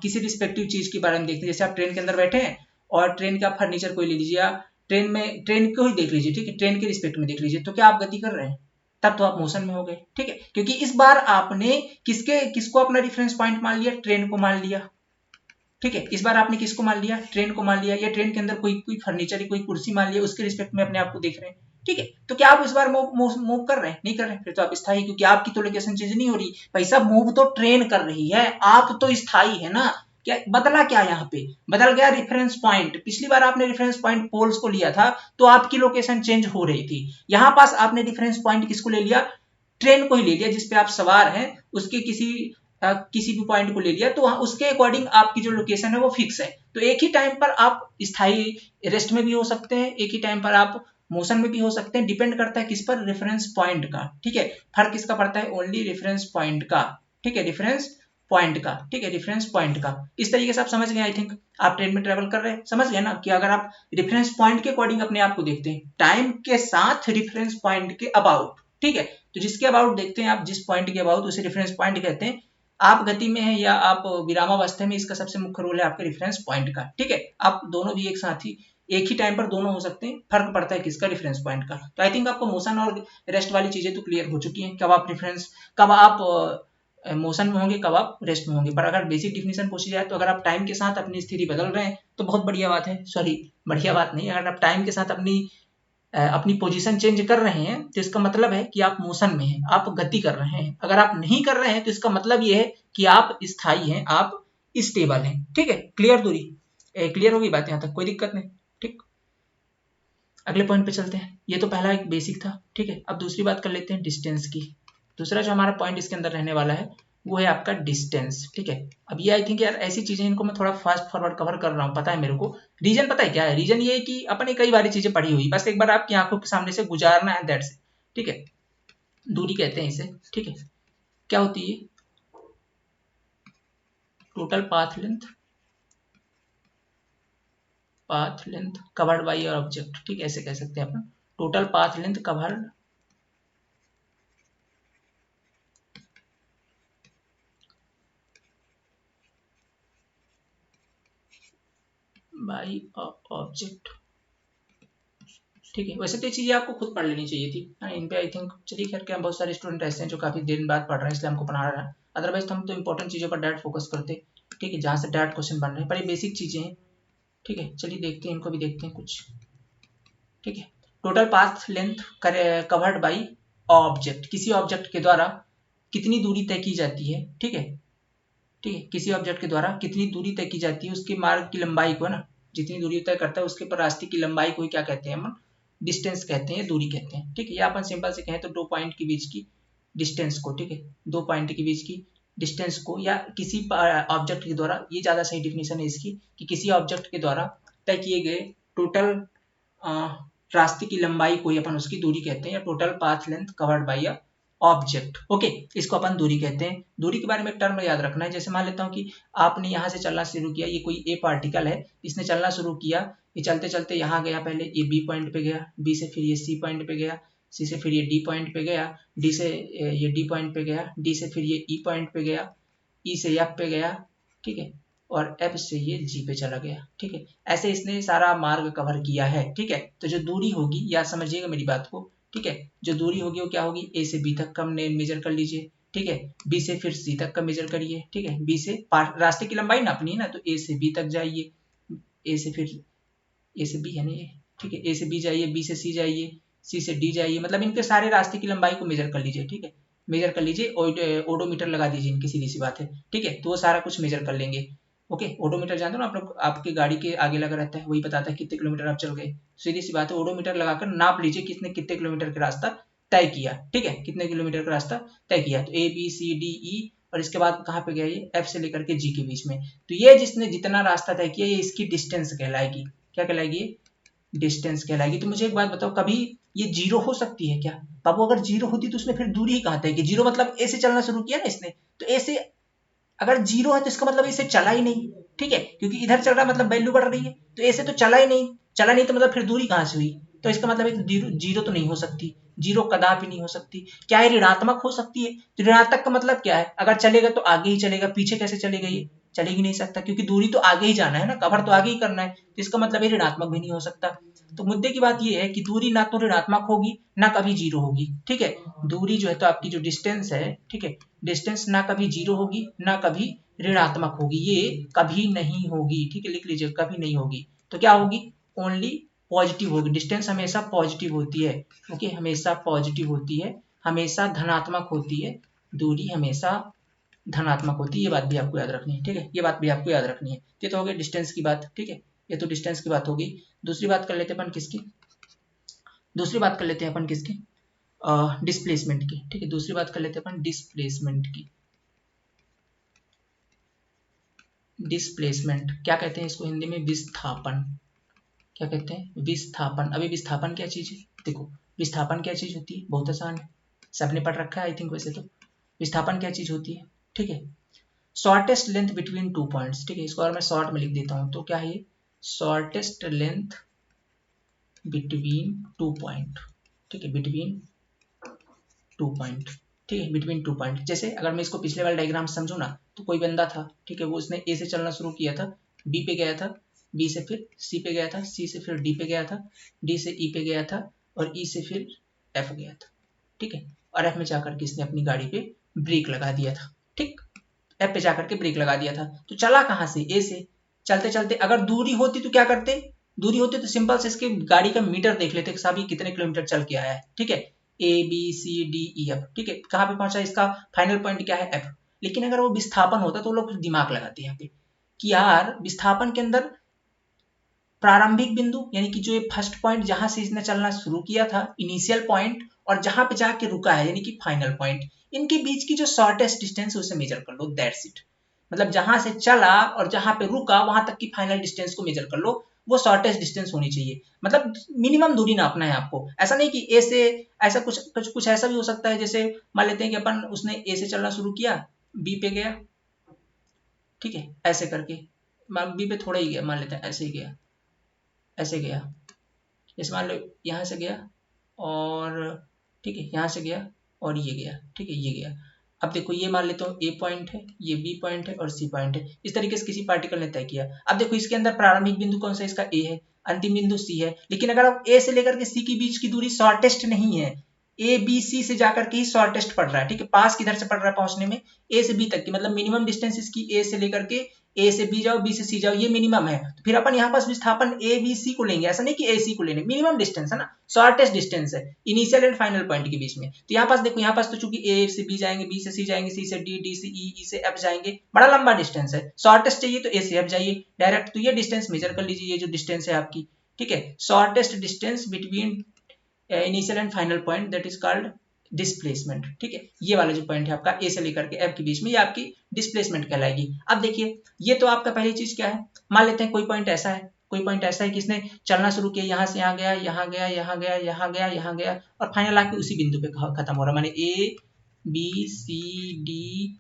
किसी रिस्पेक्टिव चीज के बारे में देखते हैं, जैसे आप ट्रेन के अंदर बैठे हैं और ट्रेन का फर्नीचर कोई ले लीजिए, या ट्रेन को ही देख लीजिए, ठीक है, ट्रेन के रिस्पेक्ट में देख लीजिए, तो क्या आप गति कर रहे हैं? तब तो आप मोशन में हो गए, ठीक है, क्योंकि इस बार आपने किसको अपना रेफरेंस पॉइंट मान लिया? ट्रेन को मान लिया, ठीक है। इस बार आपने किसको मान लिया? ट्रेन को मान लिया, या ट्रेन के अंदर कोई फर्नीचर, कोई कुर्सी मान लिया, उसके रिस्पेक्ट में अपने आप को देख रहे हैं, ठीक है। तो क्या आप इस बार मूव कर रहे हैं? नहीं कर रहे हैं, फिर तो आप स्थायी, क्योंकि आपकी तो लोकेशन चेंज नहीं हो रही भाई साहब, मूव तो ट्रेन कर रही है, आप तो स्थायी है ना। क्या बदला? क्या यहाँ पे बदल गया? Reference point. पिछली बार आपने रेफरेंस पॉइंट पोल्स को लिया था तो आपकी लोकेशन चेंज हो रही थी, यहाँ पास आपने रेफरेंस पॉइंट किसको ले लिया? ट्रेन को ही ले लिया, जिसपे आप सवार हैं, उसके किसी भी पॉइंट को ले लिया, तो उसके अकॉर्डिंग आपकी जो लोकेशन है वो फिक्स है। तो एक ही टाइम पर आप स्थायी रेस्ट में भी हो सकते हैं, एक ही टाइम पर आप मोशन में भी हो सकते हैं, डिपेंड करता है किस पर? रेफरेंस पॉइंट का, ठीक है। फर्क किसका पड़ता है? ओनली रेफरेंस पॉइंट का, ठीक है, रेफरेंस पॉइंट का, ठीक है, रेफरेंस पॉइंट का। इस तरीके से आप समझ गए, आई थिंक आप ट्रेन में ट्रेवल कर रहे हैं, समझ गए ना, कि अगर आप रेफरेंस पॉइंट के अकॉर्डिंग अपने आप को देखते हैं, टाइम के साथ रेफरेंस पॉइंट के अबाउट, ठीक है, तो जिसके अबाउट देखते हैं आप, जिस पॉइंट के अबाउट, उसे रेफरेंस पॉइंट कहते हैं। आप गति में हैं या आप विरामावस्था में, इसका सबसे मुख्य रोल है आपके रेफरेंस पॉइंट का, ठीक है। आप दोनों भी एक साथ ही एक ही टाइम पर दोनों हो सकते हैं, फर्क पड़ता है किसका? रेफरेंस पॉइंट का। तो आई थिंक आपको मोशन और रेस्ट वाली चीजें तो क्लियर हो चुकी हैं, कब आप मोशन में होंगे, कब आप रेस्ट में होंगे। पर अगर बेसिक डिफिनेशन पूछी जाए तो अगर आप टाइम के साथ अपनी स्थिति बदल रहे हैं तो बहुत बढ़िया बात है, सॉरी बढ़िया बात नहीं, अगर आप टाइम के साथ अपनी पोजीशन चेंज कर रहे हैं तो इसका मतलब है कि आप मोशन में हैं, आप गति कर रहे हैं। अगर आप नहीं कर रहे हैं तो इसका मतलब ये है कि आप स्थायी हैं, आप स्टेबल हैं, ठीक है। क्लियर दूरी क्लियर होगी बात यहाँ तक? कोई दिक्कत नहीं, ठीक। अगले पॉइंट पे चलते हैं। ये तो पहला एक बेसिक था, ठीक है। अब दूसरी बात कर लेते हैं डिस्टेंस की। दूसरा जो हमारा पॉइंट इसके अंदर रहने वाला है वो है आपका डिस्टेंस, ठीक है। अब ये आई थिंक यार ऐसी चीजें, इनको मैं थोड़ा फास्ट फॉरवर्ड कवर कर रहा हूँ, पता है मेरे को। रीजन पता है क्या है? रीजन ये है कि अपने कई बारी चीजें पढ़ी हुई, बस एक बार आपकी आंखों के सामने से गुजारना है, दैट्स इट, ठीक है। दूरी कहते हैं इसे, ठीक है। क्या होती है? Total path length covered by your object, ठीक है, ऐसे कह सकते हैं अपन, total path length covered by object, ठीक है। वैसे तो ये चीजें आपको खुद पढ़ लेनी चाहिए थी, इन पे आई थिंक, चलिए खैर, क्या बहुत सारे स्टूडेंट ऐसे हैं जो काफी दिन बाद पढ़ रहे हैं, इसलिए हमको पढ़ा रहा है, अदरवाइज तो हम तो इंपॉर्टेंट चीजों पर डायरेक्ट फोकस करते, ठीक है, जहाँ से डायरेक्ट क्वेश्चन बन रहे हैं। पर ये बेसिक चीजें हैं, ठीक है। चलिए देखते हैं, इनको भी देखते हैं कुछ, ठीक है। Total path length covered by object, किसी ऑब्जेक्ट के द्वारा कितनी दूरी तय की जाती है, ठीक है, ठीक है, किसी ऑब्जेक्ट के द्वारा कितनी दूरी तय की जाती है, उसके मार्ग की लंबाई को, ना, जितनी दूरी तय करता है उसके पर रास्ते की लंबाई को ही क्या कहते हैं? हम डिस्टेंस कहते हैं, दूरी कहते हैं, ठीक है। या अपन सिंपल से कहें तो दो पॉइंट के बीच की डिस्टेंस को, ठीक है, दो पॉइंट के बीच की डिस्टेंस को, या किसी ऑब्जेक्ट के द्वारा, ये ज्यादा सही डिफिनेशन है इसकी, कि किसी ऑब्जेक्ट के द्वारा तय किए गए टोटल रास्ते की लंबाई को ही अपन उसकी दूरी कहते हैं, या total path length covered by a object, okay, इसको अपन दूरी कहते हैं। दूरी के बारे में एक टर्म याद रखना है, जैसे मान लेता हूँ कि आपने यहाँ से चलना शुरू किया, ये कोई ए पार्टिकल है, इसने चलना शुरू किया, ये चलते चलते यहाँ गया, पहले ये बी पॉइंट पे गया, बी से फिर ये सी पॉइंट पे गया, सी से फिर ये डी पॉइंट पे गया, डी से ये डी पॉइंट पे गया, डी से फिर ये ई पॉइंट पे गया, ई से एफ पे गया, ठीक है, और एफ से ये जी पे चला गया, ठीक है। ऐसे इसने सारा मार्ग कवर किया है, ठीक है। तो जो दूरी होगी, या समझिएगा मेरी बात को, ठीक है, जो दूरी होगी वो क्या होगी? ए से बी तक का मेजर कर लीजिए, ठीक है, बी से फिर सी तक का मेजर करिए, ठीक है, बी से रास्ते की लंबाई नापनी है ना, तो ए से बी तक जाइए, ए से फिर ए से बी है ना ये, ठीक है, ए से बी जाइए, बी से सी जाइए, सी से डी जाइए, मतलब इनके सारे रास्ते की लंबाई को मेजर कर लीजिए, ठीक है, मेजर कर लीजिए, ओडोमीटर लगा दीजिए इनकी, सीधी सी बात है, ठीक है। तो वो सारा कुछ मेजर कर लेंगे, ओके। ओडोमीटर जानते हो ना आप लोग, आपकी गाड़ी के आगे लगा रहता है, वही बताता है कितने किलोमीटर आप चल गए, सीधी सी बात है, ओडोमीटर लगाकर नाप लीजिए कितने किलोमीटर का रास्ता तय किया, ठीक है, कितने किलोमीटर का रास्ता तय किया। तो ए बी सी डी ई, और इसके बाद कहाँ पे गया? ये एफ से लेकर के जी के बीच में। तो ये जिसने जितना रास्ता तय किया, ये इसकी डिस्टेंस कहलाएगी, क्या कहलाएगी? डिस्टेंस कहलाएगी। तो मुझे एक बात बताओ, कभी ये जीरो हो सकती है क्या? बाबू अगर जीरो होती तो उसने फिर दूरी ही कहाँ तय की? जीरो मतलब ए से चलना शुरू किया ना इसने, तो ए से अगर जीरो है तो इसका मतलब इसे चला ही नहीं, ठीक है, क्योंकि इधर चल रहा मतलब वैल्यू बढ़ रही है, तो ऐसे तो चला ही नहीं, चला नहीं तो मतलब फिर दूरी कहाँ से हुई? तो इसका मतलब है जीरो जीरो तो नहीं हो सकती, जीरो कदापि नहीं हो सकती। क्या है, ऋणात्मक हो सकती है। तो ऋणात्मक का मतलब क्या है, अगर चलेगा तो आगे ही चलेगा, पीछे कैसे चलेगा, ये चल ही नहीं सकता, क्योंकि दूरी तो आगे ही जाना है ना, कवर तो आगे ही करना है, तो इसका मतलब है ऋणात्मक भी नहीं हो सकता। तो मुद्दे की बात ये है कि दूरी ना तो ऋणात्मक होगी ना कभी जीरो होगी, ठीक है। दूरी जो है तो आपकी जो डिस्टेंस है, ठीक है, डिस्टेंस ना कभी जीरो होगी ना कभी ऋणात्मक होगी, ये कभी नहीं होगी, ठीक है, लिख लीजिए, कभी नहीं होगी। तो क्या होगी, ओनली पॉजिटिव होगी। डिस्टेंस हमेशा पॉजिटिव होती है, क्योंकि हमेशा पॉजिटिव होती है, हमेशा धनात्मक होती है, दूरी हमेशा धनात्मक होती है। ये बात भी आपको याद रखनी है, ठीक है, ये बात भी आपको याद रखनी है। ये तो हो गई डिस्टेंस की बात, ठीक है, ये तो डिस्टेंस की बात होगी। दूसरी बात कर लेते हैं अपन किसकी, दूसरी बात कर लेते हैं अपन किसकी, डिस्प्लेसमेंट की, ठीक है। दूसरी बात कर लेते हैं अपन डिस्प्लेसमेंट की। डिस्प्लेसमेंट क्या कहते हैं इसको हिंदी में, विस्थापन। क्या कहते हैं, विस्थापन। अभी विस्थापन क्या चीज है, देखो विस्थापन क्या चीज होती है, बहुत आसान है, सबने पढ़ रखा है आई थिंक वैसे तो। विस्थापन क्या चीज होती है, ठीक है, shortest length between two points, ठीक है, इसको और मैं शॉर्ट में लिख देता हूं, तो क्या है ये, shortest length between two point, ठीक है, बिटवीन टू पॉइंट, ठीक है, बिटवीन टू पॉइंट। जैसे अगर मैं इसको पिछले वाले डायग्राम समझू ना, तो कोई बंदा था, ठीक है, वो उसने ए से चलना शुरू किया था, बी पे गया था, बी से फिर सी पे गया था, सी से फिर डी पे गया था, डी से ई पे गया था, और ई से फिर एफ गया था, ठीक है, और एफ में जाकर के इसने अपनी गाड़ी पे ब्रेक लगा दिया था, ठीक, एफ पे जाकर के ब्रेक लगा दिया था। तो चला कहाँ से, ए से। चलते चलते अगर दूरी होती तो क्या करते, दूरी होती तो सिंपल से इसके गाड़ी का मीटर देख लेते, साहब ये कितने किलोमीटर चल के आया है, ठीक है, A B C D E F, ठीक है, कहाँ पे पहुंचा, इसका फाइनल पॉइंट क्या है, एफ। लेकिन अगर वो विस्थापन होता तो लोग दिमाग लगाते यहाँ पे कि यार विस्थापन के अंदर प्रारंभिक बिंदु यानी कि जो ये फर्स्ट पॉइंट जहां से इसने चलना शुरू किया था, इनिशियल पॉइंट, और जहां पे जाके रुका है यानी कि फाइनल पॉइंट, इनके बीच की जो शॉर्टेस्ट डिस्टेंस है उसे मेजर कर लो, दैट्स इट। मतलब जहां से चला और जहां पे रुका वहां तक की फाइनल डिस्टेंस को मेजर कर लो, वो शॉर्टेस्ट डिस्टेंस होनी चाहिए। मतलब मिनिमम दूरी नापना है आपको, ऐसा नहीं कि ए से, ऐसा कुछ ऐसा भी हो सकता है, जैसे मान लेते हैं कि अपन उसने ए से चलना शुरू किया, बी पे गया, ठीक है, ऐसे करके, बी पे थोड़ा ही गया, मान लेते हैं ऐसे ही गया, ऐसे गया, जैसे मान लो यहाँ से गया और, ठीक है, यहाँ से गया और ये गया, ठीक है, ये गया। अब देखो ये मान लेता हूँ ए पॉइंट है, ये बी पॉइंट है और सी पॉइंट है, इस तरीके से किसी पार्टिकल ने तय किया। अब देखो इसके अंदर प्रारंभिक बिंदु कौन सा है, इसका ए है, अंतिम बिंदु सी है, लेकिन अगर आप ए से लेकर के सी के बीच की दूरी शॉर्टेस्ट नहीं है, ए बी सी से जाकर के ही शॉर्टेस्ट पड़ रहा है, ठीक है, पास किधर से पड़ रहा है पहुंचने में, ए से बी तक की, मतलब मिनिमम डिस्टेंस इसकी ए से लेकर के, ए से बी जाओ बी से सी जाओ, ये मिनिमम है, तो फिर अपन यहाँ पास विस्थापन ए बी सी को लेंगे, ऐसा नहीं कि ए सी को लेंगे, मिनिमम डिस्टेंस है ना, शॉर्टेस्ट डिस्टेंस है इनिशियल एंड फाइनल पॉइंट के बीच में। तो यहाँ पास देखो, यहाँ पास तो चूंकि ए से बी जाएंगे, बी से सी जाएंगे, सी से डी, डी से ई, ई से एफ जाएंगे, बड़ा लंबा डिस्टेंस है, शॉर्टेस्ट चाहिए तो ए से एफ जाइए डायरेक्ट, तो ये डिस्टेंस मेजर कर लीजिए, ये जो डिस्टेंस है आपकी, ठीक है, shortest distance between initial and final point, that is called displacement, ठीक है, ये वाला जो पॉइंट है आपका ए से लेकर के एफ के बीच में, ये आपकी डिस्प्लेसमेंट कहलाएगी। अब देखिए ये तो आपका पहली चीज क्या है, मान लेते हैं कोई पॉइंट ऐसा है, कोई पॉइंट ऐसा है कि इसने चलना शुरू किया, यहाँ से यहाँ गया, यहाँ गया, यहाँ गया, यहाँ गया, यहाँ गया, और फाइनल आके उसी बिंदु पे खत्म हो रहा है, माने ए बी सी डी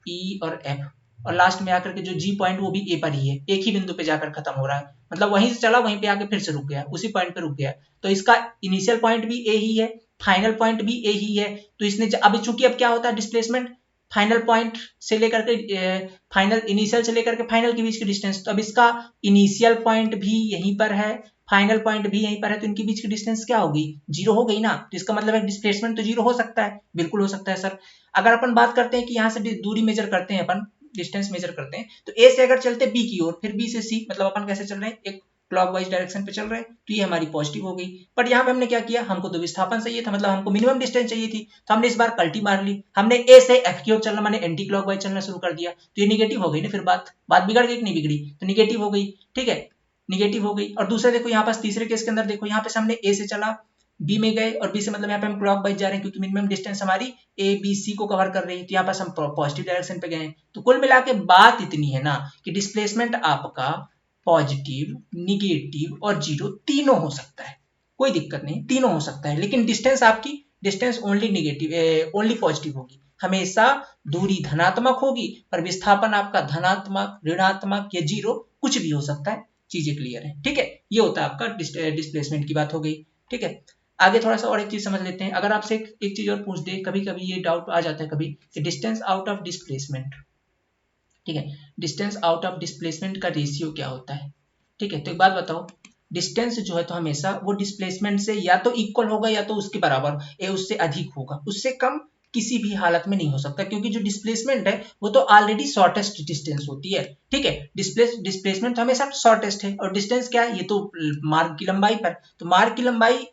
ई और एफ, और लास्ट में आकर के जो जी पॉइंट वो भी ए पर ही है, एक ही बिंदु पे जाकर खत्म हो रहा है, मतलब वहीं से चला वहीं पे आके फिर से रुक गया, उसी पॉइंट पे रुक गया। तो इसका इनिशियल पॉइंट भी ए ही है, फाइनल पॉइंट भी ए ही है, तो इसने अभी चूंकि अब क्या होता है डिस्प्लेसमेंट, फाइनल पॉइंट से लेकर के फाइनल, इनिशियल से लेकर के फाइनल के बीच की डिस्टेंस, तो अब इसका इनिशियल पॉइंट भी यहीं पर है, फाइनल पॉइंट भी यहीं पर है, तो इनके बीच की डिस्टेंस क्या होगी, जीरो हो गई ना, तो इसका मतलब है डिस्प्लेसमेंट तो जीरो हो सकता है, बिल्कुल हो सकता है सर। अगर अपन बात करते हैं कि यहाँ से दूरी मेजर करते हैं अपन, डिस्टेंस मेजर करते हैं, तो ए से अगर चलते बी की ओर, फिर बी से सी, मतलब अपन कैसे चल रहे हैं, एक क्लॉकवाइज डायरेक्शन पे चल रहे हैं, तो ये हमारी पॉजिटिव हो गई। बट यहाँ पे हमने क्या किया, हमको तो विस्थापन चाहिए था, मतलब हमको मिनिमम डिस्टेंस चाहिए थी, तो हमने इस बार पलटी मार ली, हमने ए से एफ की ओर चलना, मैंने एंटी क्लॉकवाइज चलना शुरू कर दिया, तो ये निगेटिव हो गई ना, फिर बात बिगड़ गई कि नहीं बिगड़ी, तो निगेटिव हो गई, ठीक है, निगेटिव हो गई। और दूसरे देखो यहाँ पास तीसरे केस के अंदर देखो, यहाँ पे हमने ए से चला, बी में गए, और बी से मतलब यहाँ पे हम क्लॉकवाइज जा रहे हैं, क्योंकि मिनिमम डिस्टेंस हमारी ए बी सी को कवर कर रही है, तो यहाँ पास हम पॉजिटिव डायरेक्शन पे गए। तो कुल मिला के बात इतनी है ना कि डिस्प्लेसमेंट आपका पॉजिटिव, निगेटिव और जीरो तीनों हो सकता है, कोई दिक्कत नहीं, तीनों हो सकता है, लेकिन डिस्टेंस आपकी distance only negative, only positive होगी, हमेशा दूरी धनात्मक होगी, पर विस्थापन आपका धनात्मक, ऋणात्मक या जीरो कुछ भी हो सकता है, चीजें क्लियर है, ठीक है। ये होता है आपका डिस्प्लेसमेंट की बात हो गई, ठीक है। आगे थोड़ा सा और एक चीज समझ लेते हैं। अगर आपसे एक चीज और पूछ दे, कभी कभी ये डाउट आ जाता है कभी, कि डिस्टेंस आउट ऑफ डिस्प्लेसमेंट, ठीक है, डिस्टेंस आउट ऑफ डिस्प्लेसमेंट का रेशियो क्या होता है, ठीक है। तो एक बात बताओ, डिस्टेंस जो है तो हमेशा वो डिस्प्लेसमेंट से या तो इक्वल होगा या तो उसके बराबर या उससे अधिक होगा, उससे कम किसी भी हालत में नहीं हो सकता, क्योंकि जो डिस्प्लेसमेंट है वो तो ऑलरेडी शॉर्टेस्ट डिस्टेंस होती है, ठीक है। डिस्प्लेसमेंट तो हमेशा शॉर्टेस्ट है, और डिस्टेंस क्या है, ये तो मार्ग की लंबाई पर, तो मार्ग की लंबाई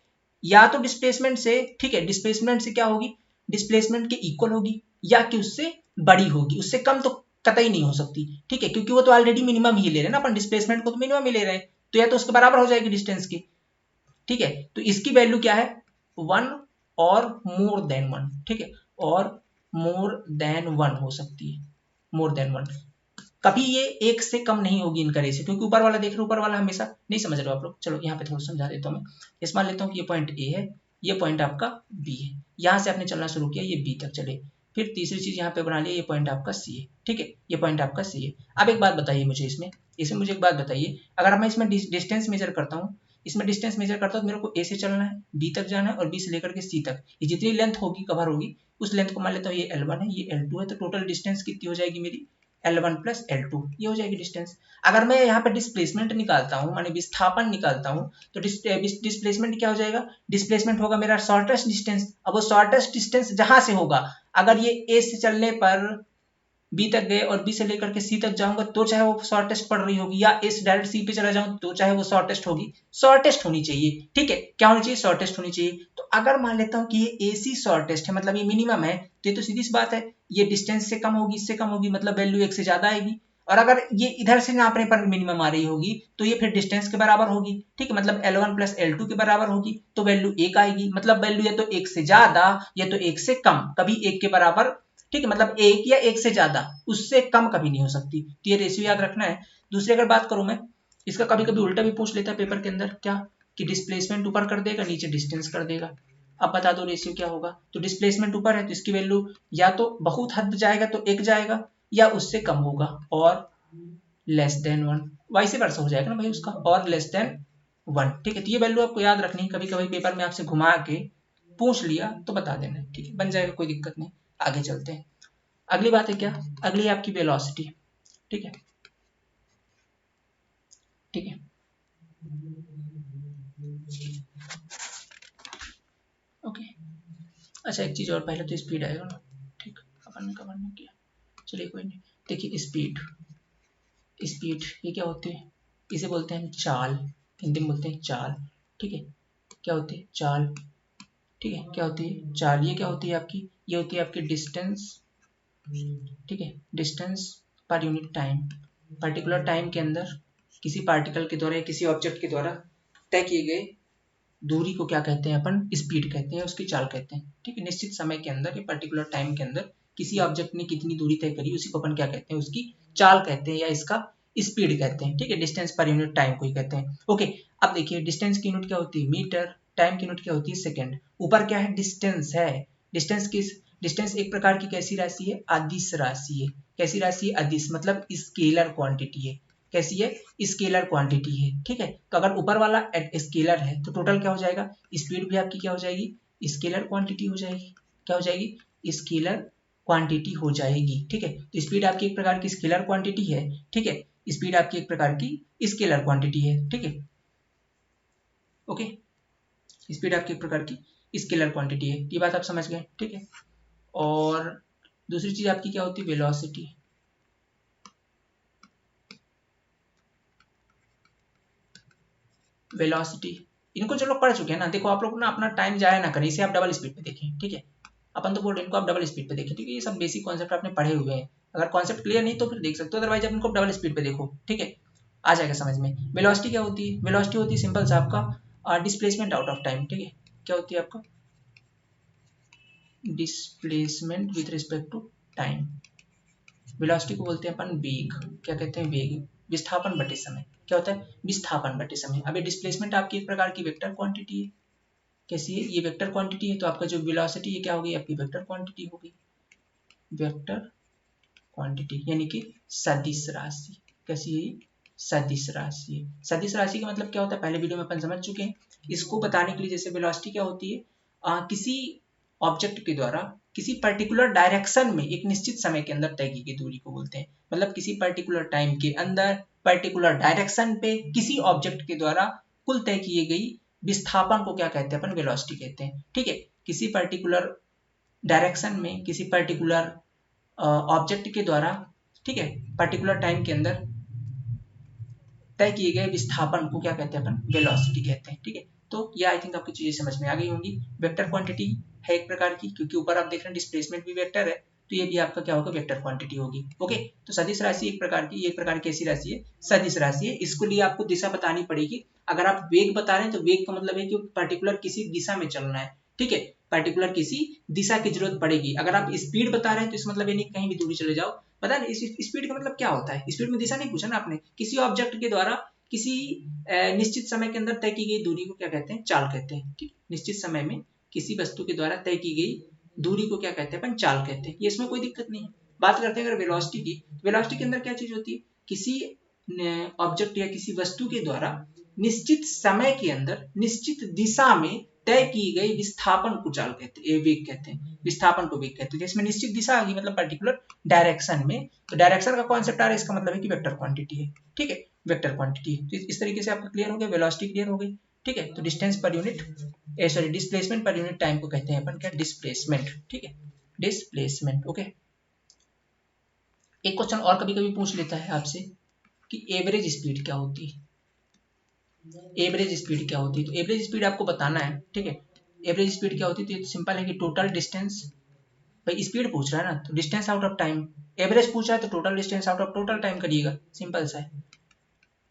या तो डिस्प्लेसमेंट से, ठीक है, डिस्प्लेसमेंट से क्या होगी, डिस्प्लेसमेंट के इक्वल होगी या कि उससे बड़ी होगी, उससे कम तो कतई नहीं हो सकती, ठीक है, क्योंकि वो तो ऑलरेडी मिनिमम ही ले रहे हैं ना, अपन डिस्प्लेसमेंट को तो मिनिमम ही ले रहे हैं, तो या तो उसके बराबर हो जाएगी डिस्टेंस की, ठीक है। तो इसकी वैल्यू क्या है, 1 और मोर देन 1, ठीक है, और मोर देन 1 हो सकती है, मोर देन 1। कभी ये एक से कम नहीं होगी इनका रेशियो, क्योंकि ऊपर वाला देख रहे हो, ऊपर वाला हमेशा नहीं समझ रहे हो आप लोग, चलो यहाँ पे थोड़ा समझा देता हूँ मैं। इस मान लेता हूँ कि ये पॉइंट ए है, ये पॉइंट आपका बी है, यहाँ से आपने चलना शुरू किया, ये बी तक चले, फिर तीसरी चीज यहाँ पे बना लिया, ये पॉइंट आपका सी है, ठीक है, ये पॉइंट आपका सी है। अब एक बात बताइए मुझे, इसमें मुझे एक बात बताइए, अगर मैं इसमें डिस्टेंस मेजर करता हूँ, इसमें डिस्टेंस मेजर करता हूँ, तो मेरे को ए से चलना है, बी तक जाना है, और बी से लेकर के सी तक, ये जितनी लेंथ होगी कवर होगी, उस लेंथ को मान लेता हूँ ये L1 है, ये L2 है, तो टोटल डिस्टेंस कितनी हो जाएगी मेरी, L1 प्लस L2, ये हो जाएगी डिस्टेंस। अगर मैं यहाँ पे डिस्प्लेसमेंट निकालता हूँ, माने विस्थापन निकालता हूँ, तो डिस्प्लेसमेंट क्या हो जाएगा, डिस्प्लेसमेंट होगा मेरा शॉर्टेस्ट डिस्टेंस। अब वो शॉर्टेस्ट डिस्टेंस जहां से होगा, अगर ये ए से चलने पर बी तक गए और बी से लेकर के सी तक जाऊंगा, तो चाहे वो शॉर्टेस्ट पड़ रही होगी, या इस डायरेक्ट सी पे चला जाऊं तो चाहे वो शॉर्टेस्ट होगी, शॉर्टेस्ट होनी चाहिए, ठीक है, क्या होनी चाहिए, शॉर्टेस्ट होनी चाहिए। तो अगर मान लेता हूं कि ये एसी शॉर्टेस्ट है, मतलब ये मिनिमम है, तो ये तो सीधी सी बात है, ये डिस्टेंस से कम होगी, इससे कम होगी, मतलब वैल्यू एक से ज्यादा आएगी। और अगर ये इधर से नापने पर मिनिमम आ रही होगी, तो ये फिर डिस्टेंस के बराबर होगी, ठीक है, मतलब L1 प्लस L2 के बराबर होगी, तो वैल्यू एक आएगी, मतलब वैल्यू या तो एक से ज्यादा या तो एक से कम, कभी एक के बराबर, ठीक है, मतलब एक या एक से ज्यादा, उससे कम कभी नहीं हो सकती, तो ये रेशियो याद रखना है। दूसरी अगर बात करूं मैं, इसका कभी कभी उल्टा भी पूछ लेता है पेपर के अंदर, क्या कि डिस्प्लेसमेंट ऊपर कर देगा, नीचे डिस्टेंस कर देगा। अब बता दो रेशियो क्या होगा, तो डिस्प्लेसमेंट ऊपर है तो इसकी वैल्यू या तो बहुत हद जाएगा तो एक जाएगा, या उससे कम होगा और लेस देन 1, वाइस वर्सा हो जाएगा ना भाई उसका, और लेस देन 1, ठीक है। तो ये वैल्यू आपको याद रखनी है, कभी कभी पेपर में आपसे घुमा के पूछ लिया तो बता देना, ठीक है, बन जाएगा, कोई दिक्कत नहीं। आगे चलते हैं, अगली बात है क्या, अगली है आपकी वेलोसिटी, ठीक है, ठीक है, ओके। अच्छा एक चीज और, पहले तो स्पीड आएगा ना, ठीक, अपन ने कवर नहीं किया, चलिए कोई नहीं। देखिए स्पीड, स्पीड ये क्या होती है, इसे बोलते हैं चाल, हिंदी में बोलते हैं चाल, ठीक है, क्या होती है चाल, ठीक है, क्या होती है चाल, ये क्या होती है आपकी, ये होती है आपकी डिस्टेंस, ठीक है, distance per unit time, particular time के अंदर किसी पार्टिकल के द्वारा या किसी ऑब्जेक्ट के द्वारा तय किए गए दूरी को क्या कहते हैं, अपन स्पीड कहते हैं, उसकी चाल कहते हैं, ठीक है। निश्चित समय के अंदर या पर्टिकुलर टाइम के अंदर किसी ऑब्जेक्ट ने कितनी दूरी तय करी, उसी को अपन क्या कहते हैं, उसकी चाल कहते हैं, या इसका स्पीड कहते हैं, ठीक है, डिस्टेंस पर यूनिट टाइम को ही कहते हैं, ओके। अब देखिए डिस्टेंस की यूनिट क्या होती है मीटर, टाइम की यूनिट क्या होती है सेकंड, ऊपर क्या है डिस्टेंस है, डिस्टेंस किस, डिस्टेंस एक प्रकार की कैसी राशि है, अदिश राशि है, कैसी राशि है, अदिश मतलब स्केलर क्वांटिटी है, कैसी है, स्केलर क्वांटिटी है, ठीक है। तो अगर ऊपर वाला स्केलर है तो टोटल क्या हो जाएगा, स्पीड भी आपकी क्या हो जाएगी, स्केलर क्वांटिटी हो जाएगी, क्या हो जाएगी, स्केलर क्वांटिटी हो जाएगी, ठीक है। तो स्पीड आपकी एक प्रकार की स्केलर क्वांटिटी है, ठीक है, स्पीड आपकी एक प्रकार की स्केलर क्वांटिटी है, ठीक है, ओके, स्पीड आपकी एक प्रकार की स्केलर क्वांटिटी है, ये बात आप समझ गए, ठीक है। और दूसरी चीज आपकी क्या होती है, वेलोसिटी, वेलोसिटी, इनको जो लोग पढ़ चुके हैं ना, देखो आप लोग ना अपना टाइम जाया ना करें, इसे आप डबल स्पीड पे देखें, ठीक है, अपन तो बोल रहे हैं इनको आप डबल स्पीड पे देखें, ठीक है, ये सब बेसिक कॉन्सेप्ट आपने पढ़े हुए हैं, अगर कॉन्सेप्ट क्लियर नहीं तो फिर देख सकते हो, अदरवाइज आप इनको डबल स्पीड पे देखो, ठीक है, आ जाएगा समझ में। वेलोसिटी क्या होती है, वेलोसिटी होती है सिंपल सा आपका डिस्प्लेसमेंट आउट ऑफ टाइम, ठीक है, क्या होती है आपका displacement with respect to time, velocity को बोलते हैं अपन वेग, क्या कहते हैं वेग, विस्थापन बटे समय, क्या होता है विस्थापन बटे समय। अब ये डिस्प्लेसमेंट आपकी एक प्रकार की वेक्टर क्वांटिटी है, कैसी है, ये वेक्टर क्वांटिटी है, तो आपका जो वेलोसिटी है क्या होगी, आपकी वेक्टर क्वांटिटी होगी, वेक्टर क्वांटिटी यानी कि सदिश राशि, कैसी है, सदिश राशि। सदिश राशि का मतलब क्या होता है पहले वीडियो में अपन समझ चुके हैं। इसको बताने के लिए जैसे वेलोसिटी क्या होती है, किसी ऑब्जेक्ट के द्वारा किसी पर्टिकुलर डायरेक्शन में एक निश्चित समय के अंदर तय की गई दूरी को बोलते हैं। मतलब किसी पर्टिकुलर टाइम के अंदर पर्टिकुलर डायरेक्शन पे किसी ऑब्जेक्ट के द्वारा कुल तय की गई विस्थापन को क्या कहते हैं अपन, वेलोसिटी कहते हैं। ठीक है, किसी पर्टिकुलर डायरेक्शन में किसी पर्टिकुलर ऑब्जेक्ट के द्वारा, ठीक है, पर्टिकुलर टाइम के अंदर तय किए गए विस्थापन को क्या कहते हैं अपन, वेलोसिटी कहते हैं। ठीक है, तो ये आई थिंक आपकी चीजें समझ में आ गई होंगी। वेक्टर क्वांटिटी है एक प्रकार की, क्योंकि ऊपर आप देख रहे हैं डिस्प्लेसमेंट भी वेक्टर है, तो ये भी आपका क्या होगा, वेक्टर क्वांटिटी होगी। ओके, तो सदिश राशि एक प्रकार की, एक प्रकार की ऐसी राशि है, सदिश राशि है। इसको लिए आपको दिशा बतानी पड़ेगी। अगर आप वेग बता रहे हैं तो वेग का मतलब है कि पर्टिकुलर किसी दिशा में चलना है। ठीक है, पर्टिकुलर किसी दिशा की जरूरत पड़ेगी। अगर आप स्पीड बता रहे हैं तो इस मतलब ये नहीं कहीं भी दूरी चले जाओ। पता है इस स्पीड का मतलब क्या होता है, स्पीड में दिशा नहीं पूछा ना आपने। किसी ऑब्जेक्ट के द्वारा किसी निश्चित समय के अंदर तय की गई दूरी को क्या कहते हैं, चाल कहते हैं। ठीक, निश्चित समय में किसी वस्तु के द्वारा तय की गई दूरी को क्या कहते हैं अपन, चाल कहते हैं। ये इसमें कोई दिक्कत नहीं है। बात करते हैं अगर वेलोसिटी की, वेलोसिटी के अंदर क्या चीज होती है, किसी ऑब्जेक्ट या किसी वस्तु के द्वारा निश्चित समय के अंदर निश्चित दिशा में तय की गई विस्थापन को चाल कहते हैं, वेग कहते हैं। विस्थापन को वेग कहते हैं। जिसमें निश्चित दिशा आ गई मतलब पर्टिकुलर डायरेक्शन में, तो डायरेक्शन का कॉन्सेप्ट आ रहा है, इसका मतलब है कि वेक्टर क्वांटिटी है। ठीक है, वेक्टर क्वांटिटी। तो इस तरीके से आपका क्लियर हो गया, वेलोसिटी क्लियर हो गई। ठीक है, तो distance per unit, sorry displacement per unit time को कहते हैं अपन क्या, डिस्प्लेसमेंट। ठीक है, डिस्प्लेसमेंट। ओके, एक क्वेश्चन और कभी कभी पूछ लेता है आपसे कि एवरेज स्पीड क्या होती है। एवरेज स्पीड क्या होती है, तो एवरेज स्पीड आपको बताना है। ठीक है, एवरेज स्पीड क्या होती है, तो ये सिंपल है कि टोटल डिस्टेंस, भाई स्पीड पूछ रहा है ना, तो distance out of time. Average पूछ रहा है तो total distance out of total time करिएगा, सिंपल सा है।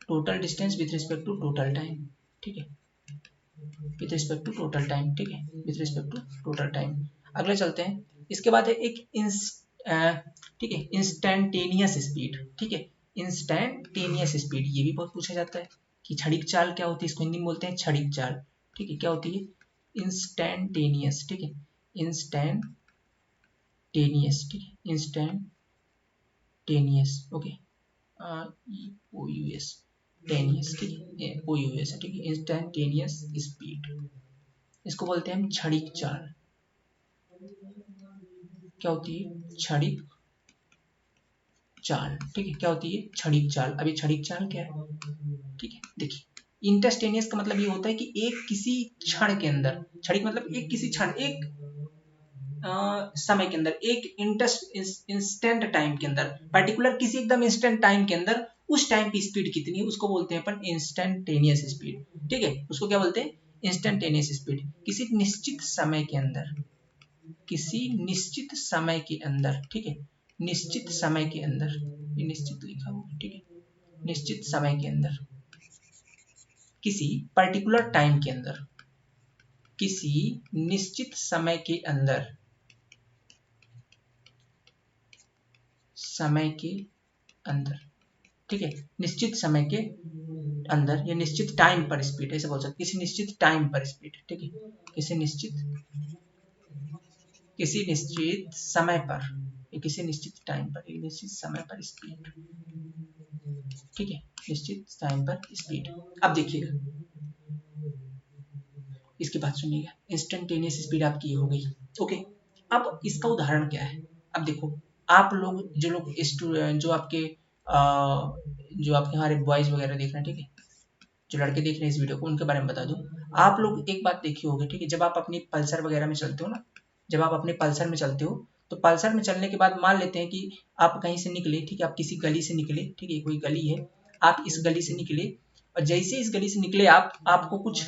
Total distance with respect to total time. ठीक है, with respect to total time. ठीक है, with respect to total time. अगले चलते हैं, इसके बाद है एक ठीक है, इंस्टेंटेनियस स्पीड। ठीक है, इंस्टेंटेनियस स्पीड, ये भी बहुत पूछा जाता है कि क्षणिक चाल क्या होती है, इसको हिंदी में बोलते हैं क्षणिक चाल। ठीक है, क्या होती है, इंस्टेंटेनियस। ठीक है, इंस्टेंटेनियस। ठीक है, इंस्टेंटेनियस। ओके, ओ यू एस, टेनियस। ठीक है, ओ यू एस। ठीक है, इंस्टेंटेनियस स्पीड, इसको बोलते हैं हम क्षणिक चाल। क्या होती है, क्षणिक चाल। ठीक है, क्या होती है, क्षणिक चाल। अभी क्षणिक चाल क्या है, ठीक है, देखिए इंस्टेंटेनियस का मतलब ये होता है कि एक किसी क्षण के अंदर, क्षणिक मतलब एक किसी क्षण, एक समय के अंदर, एक इंस्टेंट टाइम के अंदर, पर्टिकुलर किसी एकदम इंस्टेंट टाइम के अंदर उस टाइम की स्पीड कितनी है, उसको बोलते हैं अपन इंस्टेंटेनियस स्पीड। ठीक है, उसको क्या बोलते हैं, इंस्टेंटेनियस स्पीड। किसी निश्चित समय के अंदर, किसी निश्चित समय के अंदर, ठीक है, निश्चित समय के अंदर, ये निश्चित लिखा हुआ, ठीक है, निश्चित समय के अंदर, किसी पर्टिकुलर टाइम के अंदर, किसी निश्चित समय के अंदर, समय के अंदर, ठीक है, निश्चित समय के अंदर या निश्चित टाइम पर स्पीड, ऐसे बोल सकते, किसी निश्चित टाइम पर स्पीड। ठीक है, किसी निश्चित समय पर, किसी निश्चित टाइम पर, एक निश्चित समय पर स्पीड। ठीक है, निश्चित टाइम पर स्पीड। अब देखिएगा, इसकी बात सुनिएगा, इंस्टेंटेनियस स्पीड आपकी हो गई। ओके, अब इसका उदाहरण क्या है। अब देखो, आप लोग जो लोग जो आपके जो आपके हमारे बॉयज वगैरह देख रहे हैं, ठीक है, जो लड़के देख रहे हैं इस वीडियो को, उनके बारे में बता दूं। आप लोग एक बात देखी होगी, ठीक है, जब आप अपनी पल्सर वगैरह में चलते हो ना, जब आप अपने पल्सर में चलते हो, तो पल्सर में चलने के बाद मान लेते हैं कि आप कहीं से निकले, ठीक है, आप किसी गली से निकले, ठीक है, कोई गली है, आप इस गली से निकले, और जैसे इस गली से निकले आपको कुछ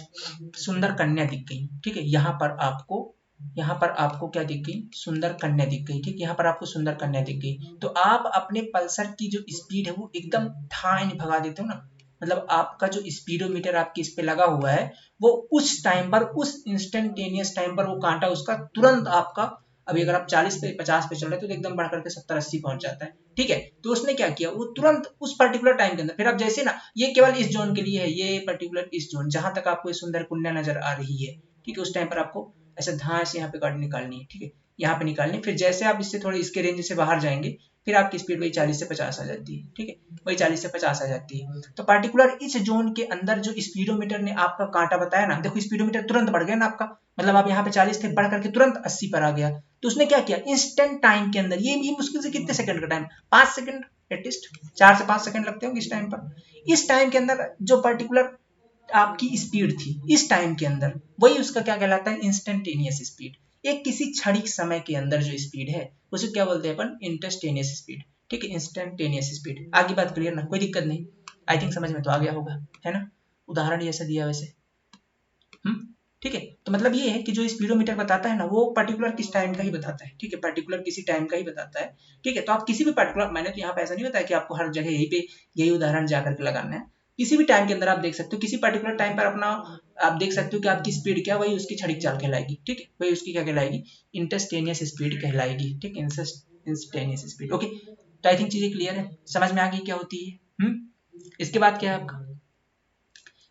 सुंदर कन्या दिख गई। ठीक है, यहाँ पर आपको क्या दिख गई, सुंदर कन्या दिख गई। ठीक, यहाँ पर आपको सुंदर कन्या दिख गई, तो आप अपने पल्सर की जो स्पीड है वो एकदम ठान भगा देते हो ना। मतलब आपका जो स्पीडोमीटर आपके इस पे लगा हुआ है, वो उस टाइम पर, उस इंस्टेंटेनियस टाइम पर वो कांटा उसका तुरंत आपका, अभी अगर आप 40 पे 50 पे चल रहे हैं तो एकदम बढ़ करके 70-80 पहुंच जाता है। ठीक है, तो उसने क्या किया, वो तुरंत उस पर्टिकुलर टाइम के अंदर, फिर आप जैसे ना, ये केवल इस जोन के लिए है, ये पर्टिकुलर इस जोन जहां तक आपको सुंदर कन्या नजर आ रही है, ठीक है, उस टाइम पर आपको ऐसे धार से यहाँ पे गाड़ी निकालनी है। ठीक है, यहाँ पे निकालनी, फिर जैसे आप इससे थोड़े इसके रेंज से बाहर जाएंगे, फिर आपकी स्पीड वही 40 से 50 आ जाती है, ठीक है, वही 40 से 50 आ जाती है। तो पर्टिकुलर इस जोन के अंदर जो स्पीडोमीटर ने आपका कांटा बताया ना, देखो स्पीडोमीटर तुरंत बढ़ गया ना आपका, मतलब आप यहाँ पे 40 थे, बढ़ करके तुरंत 80 पर आ गया। तो उसने क्या किया, इंस्टेंट टाइम के अंदर, ये मुश्किल से कितने सेकंड का टाइम, 5 सेकंड, एटलीस्ट 4 से 5 सेकंड लगते होंगे इस टाइम पर। इस टाइम के अंदर जो पर्टिकुलर आपकी स्पीड थी इस टाइम के अंदर, वही उसका क्या कहलाता है, इंस्टेंटेनियस स्पीड। एक किसी क्षणिक समय के अंदर जो स्पीड है उसे क्या बोलते हैं अपन, इंस्टेंटेनियस स्पीड, ठीक है, इंस्टेंटेनियस स्पीड। आगे बात क्लियर ना, कोई दिक्कत नहीं, आई थिंक समझ में तो आ गया होगा, है ना, उदाहरण जैसा दिया वैसे, ठीक है। तो मतलब ये है कि जो स्पीडोमीटर बताता है ना, वो पर्टिकुलर किस टाइम का ही बताता है, ठीक है, पर्टिकुलर किसी टाइम का ही बताता है, ठीक है। तो आप किसी भी पर्टिकुलर, मैंने तो यहाँ पे ऐसा नहीं बताया कि आपको हर जगह यही पे यही उदाहरण जाकर के लगाना है, किसी भी टाइम के अंदर आप देख सकते हो, किसी पर्टिकुलर टाइम पर अपना आप देख सकते हो कि आपकी स्पीड क्या, वही उसकी क्षणिक चाल कहलाएगी, ठीक है, वही उसकी क्या कहलाएगी, इंस्टेंटेनियस स्पीड कहलाएगी, ठीक है, इंस्टेंटेनियस स्पीड। ओके, तो आई थिंक चीजें क्लियर है, समझ में आ गई क्या होती है। इसके बाद क्या है आपका,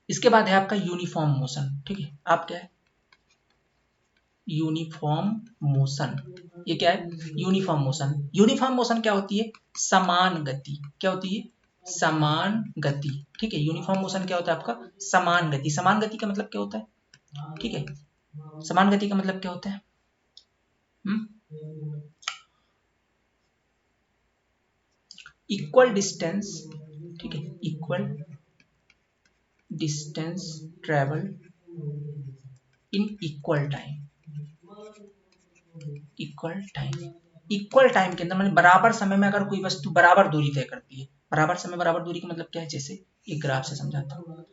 इसके बाद है आपका यूनिफॉर्म मोशन, ठीक है, आप क्या है, यूनिफॉर्म मोशन, ये क्या है, यूनिफॉर्म मोशन। यूनिफॉर्म मोशन क्या होती है, समान गति, क्या होती है, समान गति, ठीक है। यूनिफॉर्म मोशन क्या होता है आपका, समान गति। समान गति का मतलब क्या होता है, ठीक है, समान गति का मतलब क्या होता है, इक्वल डिस्टेंस, ठीक है, equal distance travel in equal time, equal time, equal time के अंदर मतलब बराबर समय में अगर कोई वस्तु बराबर दूरी तय करती है, बराबर समय बराबर दूरी का मतलब क्या है, जैसे एक ग्राफ से समझाता हूँ,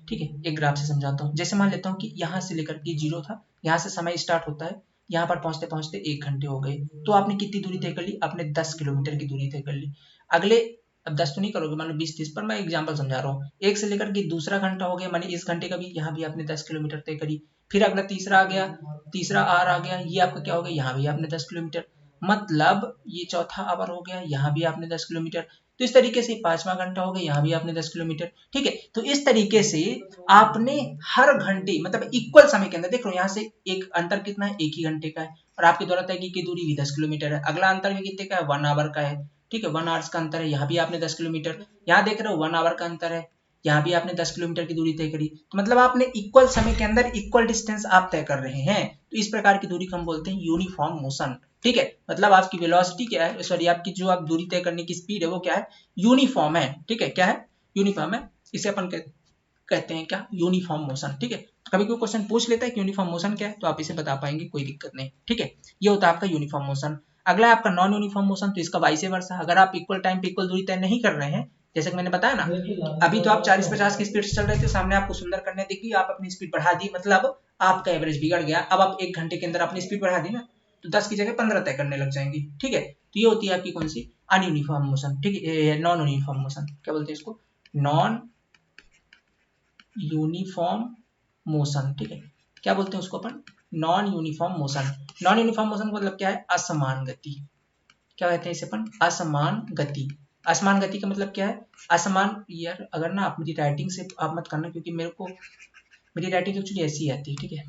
ठीक है, एक ग्राफ से समझाता हूँ। जैसे मान लेता हूँ कि यहाँ से लेकर के 0 था, यहाँ से समय स्टार्ट होता है, यहाँ पर पहुंचते पहुंचते 1 घंटे हो गए, तो आपने कितनी दूरी तय कर ली, आपने 10 किलोमीटर की दूरी तय कर ली। अगले, अब 10 तो नहीं करोगे, मान लो 20-30 पर, मैं एग्जांपल समझा रहा हूँ। एक से लेकर के दूसरा घंटा हो गया, माने इस घंटे का भी, यहाँ भी आपने 10 किलोमीटर तय करी। फिर अगला तीसरा आ गया, तीसरा आर आ गया, ये आपका क्या हो गया, यहाँ भी आपने 10 किलोमीटर, मतलब ये चौथा आवर हो गया, यहाँ भी आपने 10 किलोमीटर। तो इस तरीके से 5वां घंटा हो गया, यहाँ भी आपने 10 किलोमीटर, ठीक है। तो इस तरीके से आपने हर घंटे मतलब इक्वल समय के अंदर, देख लो यहाँ से एक अंतर कितना है, 1 ही घंटे का है, और आपके द्वारा तय की दूरी भी 10 किलोमीटर है। अगला अंतर भी कितने का है, 1 आवर का है, ठीक है, 1 आवर्स का अंतर है, यहाँ भी आपने 10 किलोमीटर, यहाँ देख रहे हो 1 आवर का अंतर है, यहाँ भी आपने 10 किलोमीटर की दूरी तय करी। तो मतलब आपने इक्वल समय के अंदर इक्वल डिस्टेंस आप तय कर रहे हैं, तो इस प्रकार की दूरी को हम बोलते हैं यूनिफॉर्म मोशन, ठीक है। मतलब आपकी वेलोसिटी क्या है, सॉरी आपकी जो आप दूरी तय करने की स्पीड है वो क्या है, यूनिफॉर्म है, ठीक है, क्या है, यूनिफॉर्म है। इसे अपन कहते हैं क्या, यूनिफॉर्म मोशन, ठीक है। कभी कोई क्वेश्चन पूछ लेता है कि यूनिफॉर्म मोशन क्या है, तो आप इसे बता पाएंगे, कोई दिक्कत नहीं, ठीक है। ये होता है आपका यूनिफॉर्म मोशन। अगला है आपका नॉन यूनिफॉर्म मोशन, तो इसका वाइस वर्सा, अगर आप इक्वल टाइम पे इक्वल दूरी तय नहीं कर रहे हैं, जैसे कि मैंने बताया ना, अभी तो आप 40-50 की स्पीड से चल रहे थे, सामने आपको सुंदर करने दिखी, आप अपनी स्पीड बढ़ा दी, मतलब आपका एवरेज बिगड़ गया। अब आप 1 घंटे के अंदर अपनी स्पीड बढ़ा दी ना, तो 10 की जगह 15 तय करने लग जाएंगी, ठीक है। तो ये होती है आपकी कौन सी, अनयूनिफॉर्म मोशन, ठीक है, नॉन यूनिफॉर्म मोशन, क्या बोलते हैं इसको, नॉन यूनिफॉर्म मोशन, ठीक है, क्या बोलते हैं उसको अपन, non uniform motion. Non uniform motion का मतलब क्या है, असमान गति, क्या कहते हैं इसे अपन, असमान गति। असमान गति का मतलब क्या है, असमान, यार अगर ना आप मेरी राइटिंग से आप मत करना, क्योंकि मेरी राइटिंग एक्चुअली ऐसी ही आती है, ठीक है,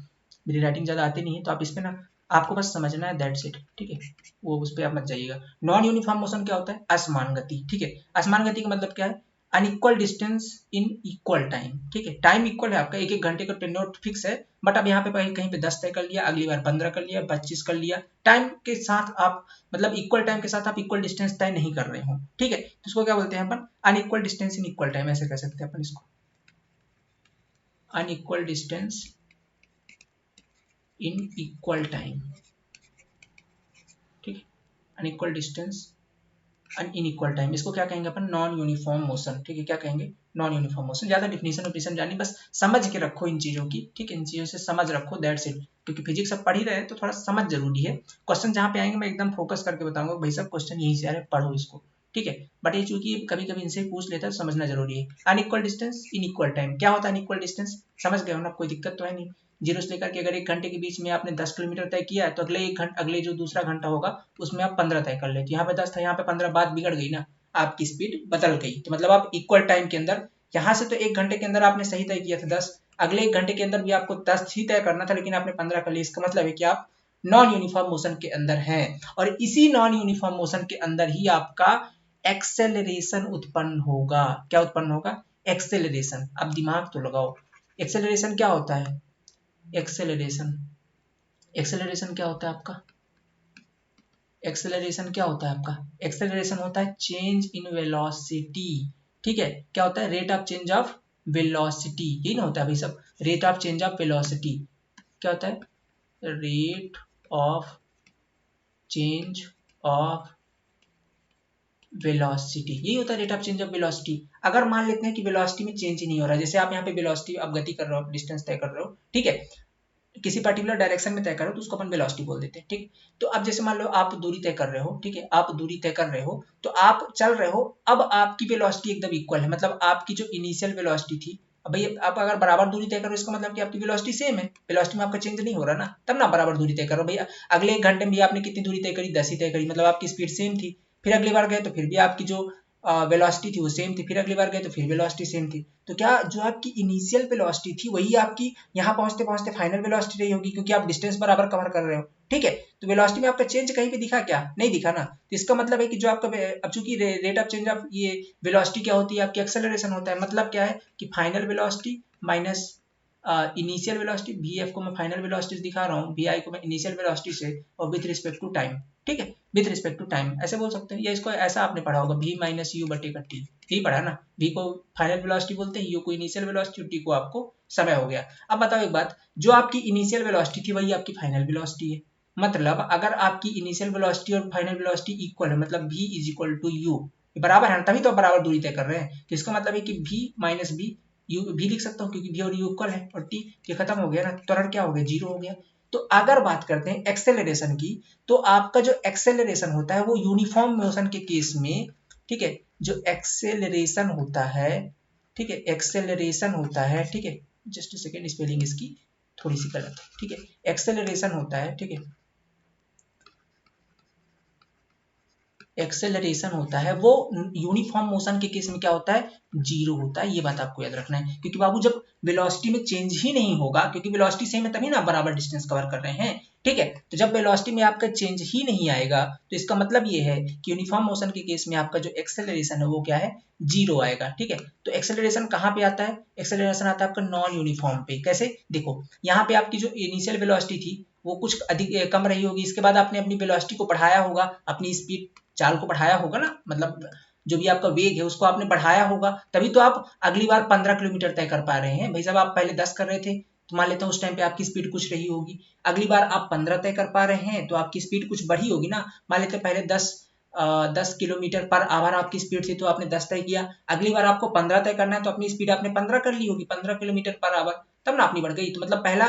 मेरी राइटिंग ज्यादा आती नहीं है, तो आप इस पे ना, आपको बस समझना है, दैट्स इट, ठीक है, वो उस पर आप मत जाइएगा। नॉन यूनिफॉर्म मोशन क्या होता है, असमान गति, ठीक है। असमान गति का मतलब क्या है, unequal distance in equal time, ठीक है, टाइम इक्वल है आपका, 1-1 घंटे का नोट फिक्स है, बट अब यहाँ पे कहीं पे 10 तय कर लिया, अगली बार 15 कर लिया, 25 कर लिया, टाइम के साथ आप मतलब इक्वल टाइम के साथ आप इक्वल डिस्टेंस तय नहीं कर रहे हो, ठीक है। तो इसको क्या बोलते हैं अपन, unequal distance in equal time, ऐसे कह सकते हैं अपन इसको, unequal distance in equal time, ठीक है, unequal distance in equal time, इसको क्या कहेंगे अपन, नॉन यूनिफॉर्म मोशन, ठीक है, क्या कहेंगे, नॉन यूनिफॉर्म मोशन। ज्यादा डिफिनेशन ऑफिनेशन जानी, बस समझ के रखो इन चीजों की, ठीक है, इन चीजों से समझ रखो, दैट्स इट। क्योंकि फिजिक्स अब पढ़ ही रहे हैं तो थोड़ा समझ जरूरी है। क्वेश्चन जहाँ पे आएंगे मैं एकदम फोकस करके बताऊंगा, भाई सब क्वेश्चन यहीं से आ रहे, पढ़ो इसको, ठीक है। बट ये चूंकि कभी कभी इनसे पूछ लेता है, समझना जरूरी है। Unequal distance in equal time, क्या होता है अनइक्वल डिस्टेंस, समझ गए हो ना, कोई दिक्कत तो है नहीं। 0 से लेकर के अगर 1 घंटे के बीच में आपने 10 किलोमीटर तय किया है, तो अगले जो दूसरा घंटा होगा उसमें आप 15 तय कर लेते, यहाँ पे 10 था, यहाँ पे 15, बात बिगड़ गई ना, आपकी स्पीड बदल गई। तो मतलब आप इक्वल टाइम के अंदर, यहाँ से तो 1 घंटे के अंदर आपने सही तय किया था 10, अगले 1 घंटे के अंदर भी आपको 10 ही तय करना था, लेकिन आपने 15 कर लिया, इसका मतलब है कि आप नॉन यूनिफॉर्म मोशन के अंदर हैं, और इसी नॉन यूनिफॉर्म मोशन के अंदर ही आपका एक्सेलरेशन उत्पन्न होगा। क्या उत्पन्न होगा? एक्सेलरेशन। अब दिमाग तो लगाओ, एक्सेलरेशन क्या होता है? एक्सेलरेशन, एक्सेलरेशन क्या होता है आपका? एक्सेलरेशन क्या होता है आपका? एक्सेलरेशन होता है चेंज इन वेलोसिटी। ठीक है, क्या होता है? Rate of change of velocity, यही ना होता है भाई सब, rate of change of velocity. क्या होता है? Rate of change of velocity, यही होता है rate of change of velocity. अगर मान लेते हैं कि वेलोसिटी में चेंज ही नहीं हो रहा है, जैसे आप यहाँ पे वेलोसिटी, आप गति कर रहे हो, डिस्टेंस तय कर रहे हो, ठीक है, किसी पर्टिकुलर डायरेक्शन में तय करो तो उसको अपन वेलोसिटी बोल देते हैं, ठीक। तो अब जैसे मान लो आप दूरी तय कर रहे हो, ठीक है, आप दूरी तय कर रहे हो, तो आप चल रहे हो, अब आपकी वेलोसिटी एकदम इक्वल है, मतलब आपकी जो इनिशियल वेलोसिटी थी, अब भाई आप अगर बराबर दूरी तय करो, इसका मतलब कि आपकी वेलोसिटी सेम है, वेलोसिटी में आपका चेंज नहीं हो रहा ना, तब ना बराबर दूरी तय करो भैया। अगले 1 घंटे में भी आपने कितनी दूरी तय करी? 10 ही तय करी, मतलब आपकी स्पीड सेम थी। फिर अगली बार गए तो फिर भी आपकी जो वेलोसिटी थी वो सेम थी, फिर अगली बार गए तो फिर वेलोसिटी सेम थी। तो क्या जो आपकी इनिशियल वेलोसिटी थी वही आपकी यहाँ पहुंचते पहुंचते फाइनल वेलोसिटी रही होगी, क्योंकि आप डिस्टेंस बराबर कवर कर रहे हो, ठीक है। तो वेलोसिटी में आपका चेंज कहीं पे दिखा क्या? नहीं दिखा ना। तो इसका मतलब है कि जो आपका अब चूंकि रेट ऑफ चेंज ऑफ ये वेलोसिटी क्या होती है? आपकी एक्सेलरेशन होता है। मतलब क्या है कि final velocity minus initial velocity, V F को मैं फाइनल वेलोसिटी दिखा रहा हूँ, वी आई को मैं इनिशियल वेलोसिटी से, और विथ रिस्पेक्ट टू टाइम, ठीक है, विथ रिस्पेक्ट टू टाइम ऐसे बोल सकते हैं। या इसको ऐसा आपने पढ़ा होगा, v माइनस यू बटे का टी, यही पढ़ा ना। v को फाइनल वेलोसिटी बोलते हैं, u को इनिशियल वेलोसिटी, टी को आपको समय हो गया। अब बताओ एक बात, जो आपकी इनिशियल वेलोसिटी थी वही आपकी फाइनल वेलोसिटी है। मतलब अगर आपकी इनिशियल वेलोसिटी और फाइनल वेलोसिटी इक्वल है, मतलब v is equal to u, बराबर है, तभी तो बराबर दूरी तय कर रहे हैं। तो इसका मतलब है कि v माइनस बी, यू भी लिख सकता हूँ क्योंकि v और u इक्वल है, और t ये खत्म हो गया ना, त्वरण क्या हो गया? 0 हो गया। तो अगर बात करते हैं एक्सेलरेशन की, तो आपका जो एक्सेलरेशन होता है वो यूनिफॉर्म मोशन के केस में, ठीक है, जो एक्सेलरेशन होता है, ठीक है, एक्सेलरेशन होता है, ठीक है, जस्ट सेकेंड, स्पेलिंग इसकी थोड़ी सी गलत है, ठीक है, एक्सेलरेशन होता है, ठीक है, एक्सेलरेशन होता है वो यूनिफॉर्म मोशन के केस में क्या होता है? 0 होता है। ये बात आपको याद रखना है, क्योंकि बाबू जब वेलोसिटी में चेंज ही नहीं होगा, क्योंकि वेलोसिटी सेम है तभी ना बराबर डिस्टेंस कवर कर रहे हैं, ठीक है। तो जब वेलोसिटी में आपका चेंज ही नहीं आएगा, तो इसका मतलब ये है कि यूनिफॉर्म मोशन के केस में आपका जो एक्सेलरेशन है वो क्या है? 0 आएगा, ठीक है। तो एक्सेलरेशन कहाँ पे आता है? एक्सेलरेशन आता है आपका नॉन यूनिफॉर्म पे। कैसे? देखो, यहाँ पे आपकी जो इनिशियल वेलोसिटी थी वो कुछ अधिक कम रही होगी, इसके बाद आपने अपनी वेलोसिटी को बढ़ाया होगा, अपनी स्पीड चाल को बढ़ाया होगा ना, मतलब जो भी आपका वेग है उसको आपने बढ़ाया होगा, तभी तो आप अगली बार 15 किलोमीटर तय कर पा रहे हैं। भाई साहब आप पहले 10 कर रहे थे, तो मान लेता हूँ उस टाइम पे आपकी स्पीड कुछ रही होगी, अगली बार आप 15 तय कर पा रहे हैं तो आपकी स्पीड कुछ बढ़ी होगी ना। मान लेते हैं पहले 10 किलोमीटर पर आवर आपकी स्पीड थी तो आपने 10 तय किया, अगली बार आपको 15 तय करना है तो अपनी स्पीड आपने 15 कर ली होगी, 15 किलोमीटर पर आवर, तब ना अपनी बढ़ गई। तो मतलब पहला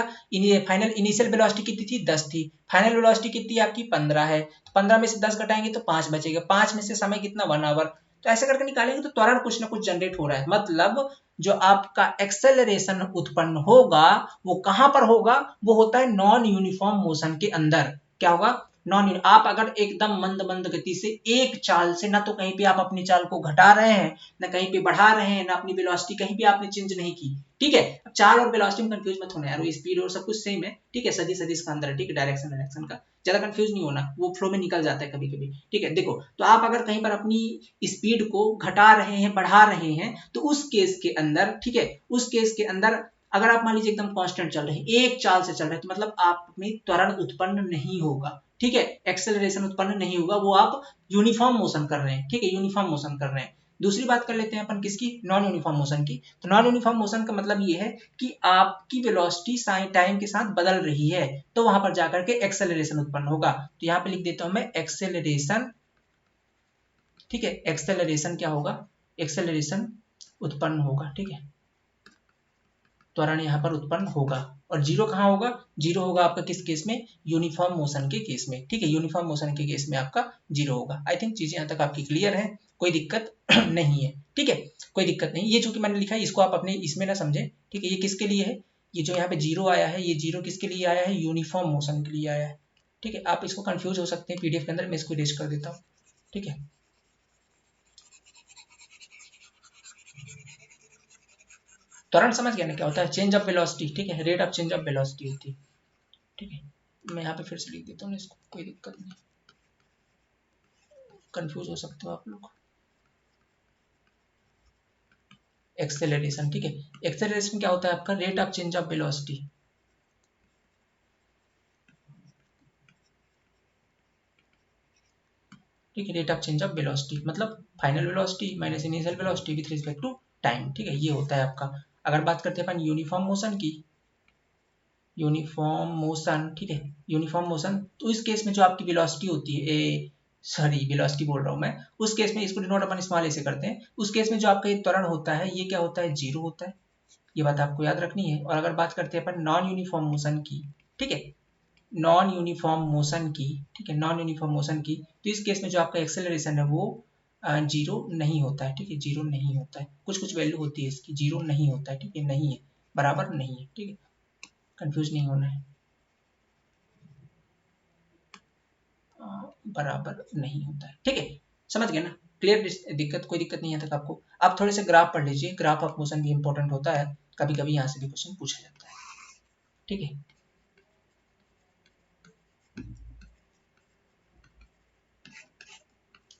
फाइनल इनिशियल वेलोसिटी कितनी थी? 10 थी, फाइनल वेलोसिटी कितनी आपकी? 15 है, तो 15 में से 10 घटाएंगे तो 5 बचेगा, 5 में से समय कितना? 1 आवर। तो ऐसे करके निकालेंगे तो त्वरण कुछ ना कुछ जनरेट हो रहा है। मतलब जो आपका एक्सेलरेशन उत्पन्न होगा वो कहां पर होगा? वो होता है नॉन यूनिफॉर्म मोशन के अंदर। क्या होगा? नॉन, आप अगर एकदम मंद मंद गति से एक चाल से, ना तो कहीं पे आप अपनी चाल को घटा रहे हैं, ना कहीं पे बढ़ा रहे हैं, ना अपनी वेलोसिटी कहीं पे आपने चेंज नहीं की, ठीक है। अब चाल और वेलोसिटी में कंफ्यूज मत होना यार, वो स्पीड और सब कुछ सेम है, ठीक है, सदिश सदिश का अंदर है, ठीक है, डायरेक्शन डायरेक्शन का ज्यादा कंफ्यूज नहीं होना, वो फ्लो में निकल जाता है कभी कभी, ठीक है। देखो, तो आप अगर कहीं पर अपनी स्पीड को घटा रहे हैं, बढ़ा रहे हैं, तो उस केस के अंदर, ठीक है, उस केस के अंदर अगर आप मान लीजिए एकदम कांस्टेंट चल रहे हैं, एक चाल से चल रहे हैं, तो मतलब आप में त्वरण उत्पन्न नहीं होगा, ठीक है, एक्सेलरेशन उत्पन्न नहीं होगा, वो आप यूनिफॉर्म मोशन कर रहे हैं, ठीक है, यूनिफॉर्म मोशन कर रहे हैं। दूसरी बात कर लेते हैं अपन किसकी? नॉन यूनिफॉर्म मोशन की। तो नॉन यूनिफॉर्म मोशन का मतलब ये है कि आपकी वेलोसिटी टाइम के साथ बदल रही है, तो वहां पर जाकर के एक्सेलरेशन उत्पन्न होगा। तो यहाँ पे लिख देता हूं मैं एक्सेलरेशन, ठीक है, एक्सेलरेशन क्या होगा? एक्सेलरेशन उत्पन्न होगा, ठीक है, त्वरण यहाँ पर उत्पन्न होगा। और जीरो कहाँ होगा? जीरो होगा आपका किस केस में? यूनिफॉर्म मोशन के केस में, ठीक है, यूनिफॉर्म मोशन के केस में आपका जीरो होगा। आई थिंक चीजें यहाँ तक आपकी क्लियर है, कोई दिक्कत नहीं है, ठीक है, कोई दिक्कत नहीं। ये जो कि मैंने लिखा है इसको आप अपने इसमें ना समझे, ठीक है, ये किसके लिए है? ये जो यहाँ पे जीरो आया है, ये जीरो किसके लिए आया है? यूनिफॉर्म मोशन के लिए आया है, ठीक है। आप इसको कंफ्यूज हो सकते हैं, पीडीएफ के अंदर मैं इसको इरेज कर देता हूँ, ठीक है। त्वरण समझ गया ना क्या होता है? चेंज ऑफ वेलोसिटी, ठीक है, rate of change of velocity होती है, ठीक है। मैं यहाँ पे फिर से लिख देता हूँ इसको, कोई दिक्कत नहीं, कंफ्यूज हो सकते हो आप लोग। एक्सेलरेशन, ठीक है, एक्सेलरेशन क्या होता है आपका, rate of change of velocity. ठीक है, rate of change of velocity मतलब final velocity minus initial velocity with respect to time. ठीक है, ये होता है आपका। अगर बात करते हैं अपन यूनिफॉर्म मोशन की, यूनिफॉर्म मोशन, ठीक है, यूनिफॉर्म मोशन, तो इस केस में जो आपकी वेलोसिटी होती है, सॉरी वेलोसिटी बोल रहा हूँ मैं, उस केस में इसको डिनोट अपन स्मॉल ए से करते हैं, उस केस में जो आपका ये त्वरण होता है ये क्या होता है, जीरो होता है। ये बात आपको याद रखनी है। और अगर बात करते हैं अपन नॉन यूनिफॉर्म मोशन की, ठीक है, नॉन यूनिफॉर्म मोशन की, ठीक है, नॉन यूनिफॉर्म मोशन की, तो इस केस में जो आपका एक्सेलरेशन है वो जीरो नहीं होता है। ठीक है, जीरो नहीं होता है, कुछ कुछ वैल्यू होती है इसकी, जीरो नहीं होता है। ठीक है, नहीं है, बराबर नहीं है। ठीक है, कंफ्यूज नहीं होना है, बराबर नहीं होता है। ठीक है, समझ गए ना, क्लियर, दिक्कत कोई दिक्कत नहीं है तक आपको। आप थोड़े से ग्राफ पढ़ लीजिए, ग्राफ ऑफ मोशन भी इंपॉर्टेंट होता है, कभी कभी यहाँ से भी क्वेश्चन पूछा जाता है। ठीक है,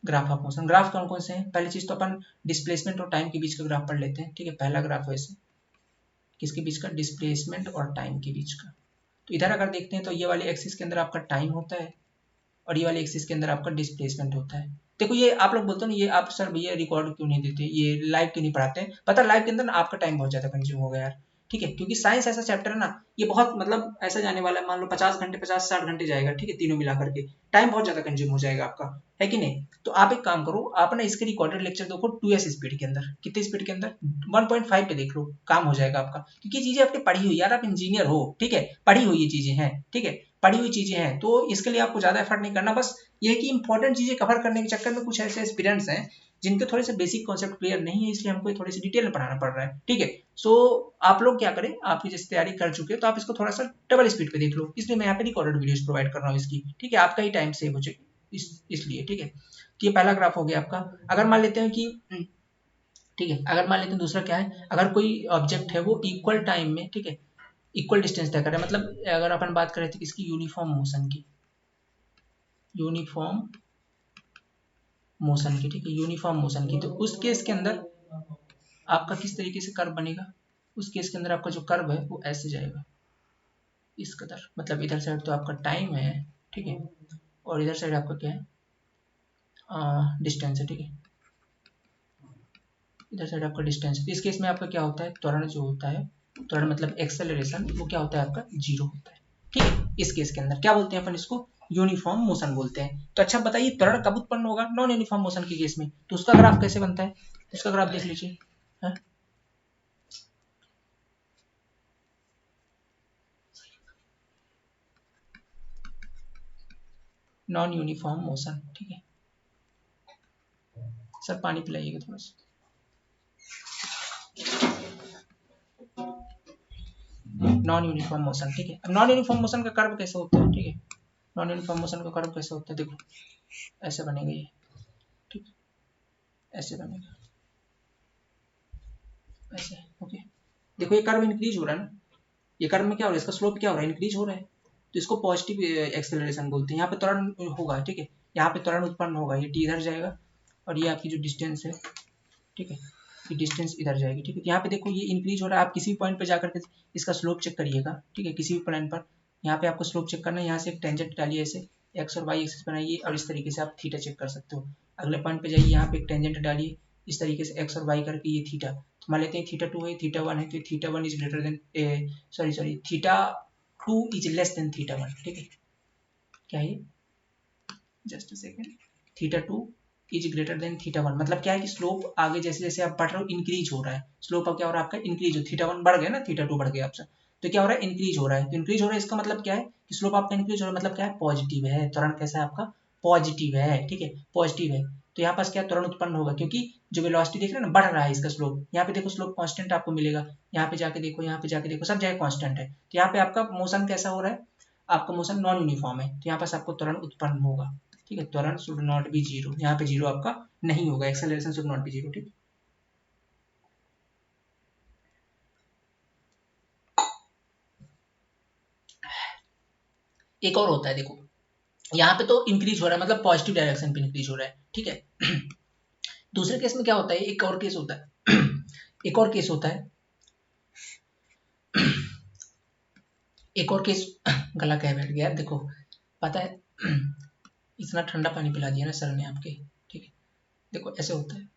ग्राफ ऑफ मोशन, ग्राफ कौन कौन से हैं, पहली चीज तो अपन डिस्प्लेसमेंट और टाइम के बीच का ग्राफ पढ़ लेते हैं। ठीक है, पहला ग्राफ वैसे किसके बीच का, डिस्प्लेसमेंट और टाइम के बीच का। तो इधर अगर देखते हैं तो ये वाले एक्सिस के अंदर आपका टाइम होता है और ये वाले एक्सिस के अंदर आपका डिस्प्लेसमेंट होता है। देखो ये आप लोग बोलते हो ना, ये आप सर भैया रिकॉर्ड क्यों नहीं देते, ये लाइव क्यों नहीं पढ़ाते हैं, पता लाइव के अंदर ना आपका टाइम बहुत ज्यादा कंज्यूम हो गया यार। ठीक है, क्योंकि साइंस ऐसा चैप्टर है ना, ये बहुत मतलब ऐसा जाने वाला है, मान लो 50 घंटे 50-60 घंटे जाएगा। ठीक है, तीनों मिला करके टाइम बहुत ज्यादा कंज्यूम हो जाएगा आपका, है कि नहीं। तो आप एक काम करो, आप ना इसके रिकॉर्डेड लेक्चर देखो 2s स्पीड के अंदर, कितने स्पीड के अंदर, 1.5 पे देख लो, काम हो जाएगा आपका, क्योंकि चीजें आपने पढ़ी हुई, यार आप इंजीनियर हो, ठीक है, पढ़ी हुई ये चीजें हैं। ठीक है, पढ़ी हुई चीजें हैं, तो इसके लिए आपको ज्यादा एफर्ट नहीं करना, बस ये कि इंपॉर्टेंट चीजें कवर करने के चक्कर में कुछ ऐसे एस्पिरेंट्स हैं जिनके थोड़े से बेसिक कॉन्सेप्ट क्लियर नहीं है, इसलिए हमको थोड़ी सी डिटेल में पढ़ाना पड़ रहा है। ठीक है, सो आप लोग क्या करें, आपकी जैसे तैयारी कर चुके हैं तो आप इसको थोड़ा सा डबल स्पीड पे देख लो, इसलिए मैं यहाँ पे रिकॉर्डेड वीडियोस प्रोवाइड कर रहा हूँ इसकी। ठीक है, आपका ही टाइम सेव हो जाए इसलिए। ठीक है, तो ये पहला ग्राफ हो गया आपका। अगर मान लेते हैं कि ठीक है, अगर मान लेते हैं दूसरा क्या है, अगर कोई ऑब्जेक्ट है वो इक्वल टाइम में, ठीक है, इक्वल डिस्टेंस तय कर रहा है, मतलब अगर अपन बात करें तो किसकी, यूनिफॉर्म मोशन की, यूनिफॉर्म मोशन की, ठीक है, यूनिफॉर्म मोशन की, तो उस केस के अंदर आपका किस तरीके से कर्व बनेगा, उस केस के अंदर आपका जो कर्व है वो ऐसे जाएगा, इस कदर, मतलब इधर साइड तो आपका टाइम है, ठीक है, और इधर साइड आपका क्या है, डिस्टेंस है। ठीक है, इधर साइड आपका डिस्टेंस, इस केस में आपका क्या होता है, त्वरण जो होता है, त्वरण मतलब एक्सेलरेशन, वो क्या होता है आपका, जीरो होता है। ठीक है, इस केस के अंदर क्या बोलते हैं अपन इसको, यूनिफॉर्म मोशन बोलते हैं। तो अच्छा बताइए, त्वरण कब उत्पन्न होगा, नॉन यूनिफॉर्म मोशन के केस में, तो उसका ग्राफ कैसे बनता है, उसका ग्राफ देख लीजिए। नॉन यूनिफॉर्म मोशन, ठीक है, सर पानी पिलाइएगा थोड़ा सा। नॉन यूनिफॉर्म मोशन, ठीक है, अब नॉन यूनिफॉर्म मोशन का कर्व कैसे होता है, ठीक है, नॉन यूनिफॉर्म मोशन का कर्व कैसे होता है, देखो ऐसे बनेगा ये, ठीक, ऐसे बनेगा, ऐसे, ओके। देखो ये कर्व इंक्रीज हो रहा है ना, ये कर्व में क्या हो रहा है, इसका स्लोप क्या हो रहा है, इंक्रीज हो रहा है, तो इसको पॉजिटिव एक्सेलरेशन बोलते हैं। यहाँ पे त्वरण होगा, ठीक है, यहाँ पे त्वरण उत्पन्न होगा, ये टी इधर जाएगा और ये आपकी जो डिस्टेंस है, ठीक है, ये डिस्टेंस इधर जाएगी। ठीक है, यहाँ पे देखो ये इंक्रीज हो रहा है, आप किसी भी पॉइंट पे जाकर के इसका स्लोप चेक करिएगा। ठीक है, किसी भी प्लान पर यहाँ पे आपको स्लोप चेक करना है, यहाँ से एक टेंजेंट डालिए, ऐसे एक्स और वाई एक्सिस बनाइए और इस तरीके से आप थीटा चेक कर सकते हो। अगले पॉइंट पे जाइए, यहाँ पे एक टेंजेंट डालिए, इस तरीके से एक्स और वाई करके ये थीटा, तो मान लेते हैं थीटा 2 है, थीटा 1 है, तो theta 1 is greater than, sorry theta 2 is less than theta 1। ठीक है, क्या है, just a second, theta 2 is greater than theta 1, मतलब क्या है कि स्लोप आगे जैसे जैसे आप बढ़ रहे हो इंक्रीज हो रहा है, स्लोप अब क्या हो रहा है आपका, इंक्रीज हो, थीटा 1 बढ़ गया ना, थीटा 2 बढ़ गया आपसे, तो क्या हो रहा है, इंक्रीज हो रहा है, तो इंक्रीज हो रहा है इसका मतलब क्या है कि स्लोप आपका इंक्रीज हो रहा है, मतलब क्या है, पॉजिटिव है, त्वरण कैसा है आपका, पॉजिटिव है। ठीक है, पॉजिटिव है, तो यहाँ पास क्या त्वरण उत्पन्न होगा, क्योंकि जो वेलोसिटी देख रहे हैं ना, बढ़ रहा है इसका स्लोप, यहाँ पे देखो स्लोप कांस्टेंट आपको मिलेगा, यहाँ पे जाके देखो, यहाँ पे जाके देखो, सब जगह कांस्टेंट है, तो यहाँ पे आपका मोशन कैसा हो रहा है, आपका मोशन नॉन यूनिफॉर्म है, तो यहाँ पास आपको त्वरण उत्पन्न होगा। ठीक है, त्वरण शुड नॉट बी जीरो, यहाँ पे जीरो आपका नहीं होगा, acceleration should not B zero. ठीक, एक और होता है, देखो यहाँ पे तो इंक्रीज हो रहा है, मतलब पॉजिटिव डायरेक्शन पे इंक्रीज हो रहा है, ठीक है। दूसरे केस में क्या होता है, एक और केस होता है एक और केस होता है, एक और केस गला कह बैठ गया देखो, पता है इतना ठंडा पानी पिला दिया ना सर ने आपके, ठीक है। देखो ऐसे होता है,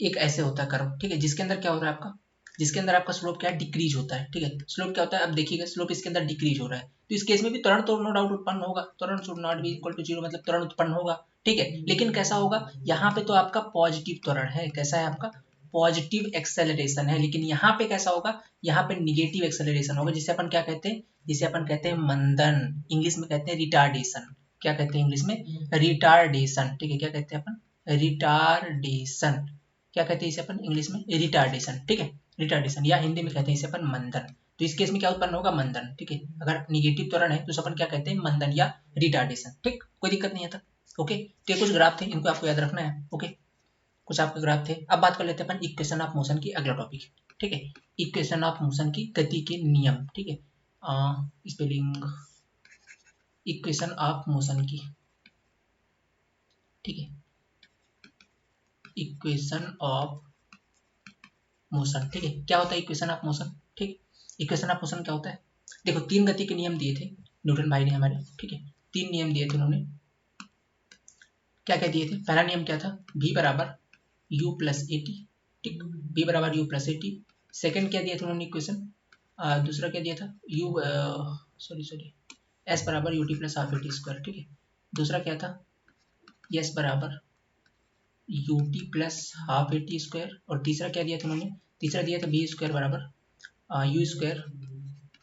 एक ऐसे होता है कर्व, ठीक है, जिसके अंदर क्या हो रहा है आपका, जिसके अंदर आपका स्लोप क्या है, डिक्रीज होता है, ठीक है। स्लोप क्या होता है, अब देखिएगा स्लोप इसके अंदर डिक्रीज हो रहा है, तो इस केस में भी त्वरण तो नो डाउट उत्पन्न होगा, त्वरण should not be equal to zero, मतलब त्वरण उत्पन्न होगा, ठीक है। लेकिन कैसा होगा, यहाँ पे तो आपका पॉजिटिव त्वरण है, कैसा है आपका पॉजिटिव एक्सेलरेशन है, लेकिन यहाँ पे कैसा होगा, यहाँ पे निगेटिव एक्सेलरेशन होगा, जिसे अपन क्या कहते हैं, जिसे अपन कहते हैं मंदन, इंग्लिश में कहते हैं रिटार्डेशन, क्या कहते हैं इंग्लिश में, रिटार्डेशन, ठीक है, क्या कहते हैं अपन, रिटार्डेशन, क्या कहते हैं इसे अपन इंग्लिश में, रिटार्डेशन, ठीक है, रिटार्डेशन, या हिंदी में कहते हैं इसे अपन मंदन। तो इस केस में क्या उत्पन्न होगा, मंदन, ठीक है। अगर निगेटिव त्वरण है तो अपन क्या कहते हैं, मंदन या रिटार्डेशन, ठीक, कोई दिक्कत नहीं है तक, ओके। तो ये कुछ ग्राफ थे, इनको आपको याद रखना है, ओके, कुछ आपके ग्राफ थे। अब बात कर लेते हैं अपन इक्वेशन ऑफ मोशन की, अगला टॉपिक, ठीक है, इक्वेशन ऑफ मोशन की गति के नियम, ठीक है, स्पेलिंग इक्वेशन ऑफ मोशन की, ठीक है, इक्वेशन ऑफ मोशन, ठीक है, क्या होता है इक्वेशन ऑफ मोशन, ठीक, इक्वेशन ऑफ मोशन क्या होता है, देखो तीन गति के नियम दिए थे न्यूटन भाई ने हमारे, ठीक है, तीन नियम दिए थे उन्होंने, क्या क्या दिए थे, पहला नियम क्या था, v बराबर u प्लस ए टी, ठीक, v बराबर u plus A T. Second क्या दिया था उन्होंने इक्वेशन, दूसरा क्या दिया था, u सॉरी s बराबर U T plus half A T square, ठीक है। दूसरा क्या था, s बराबर U T plus half A T square, और तीसरा क्या दिया था उन्होंने, तीसरा दिया था बी स्क्वायर बराबर you square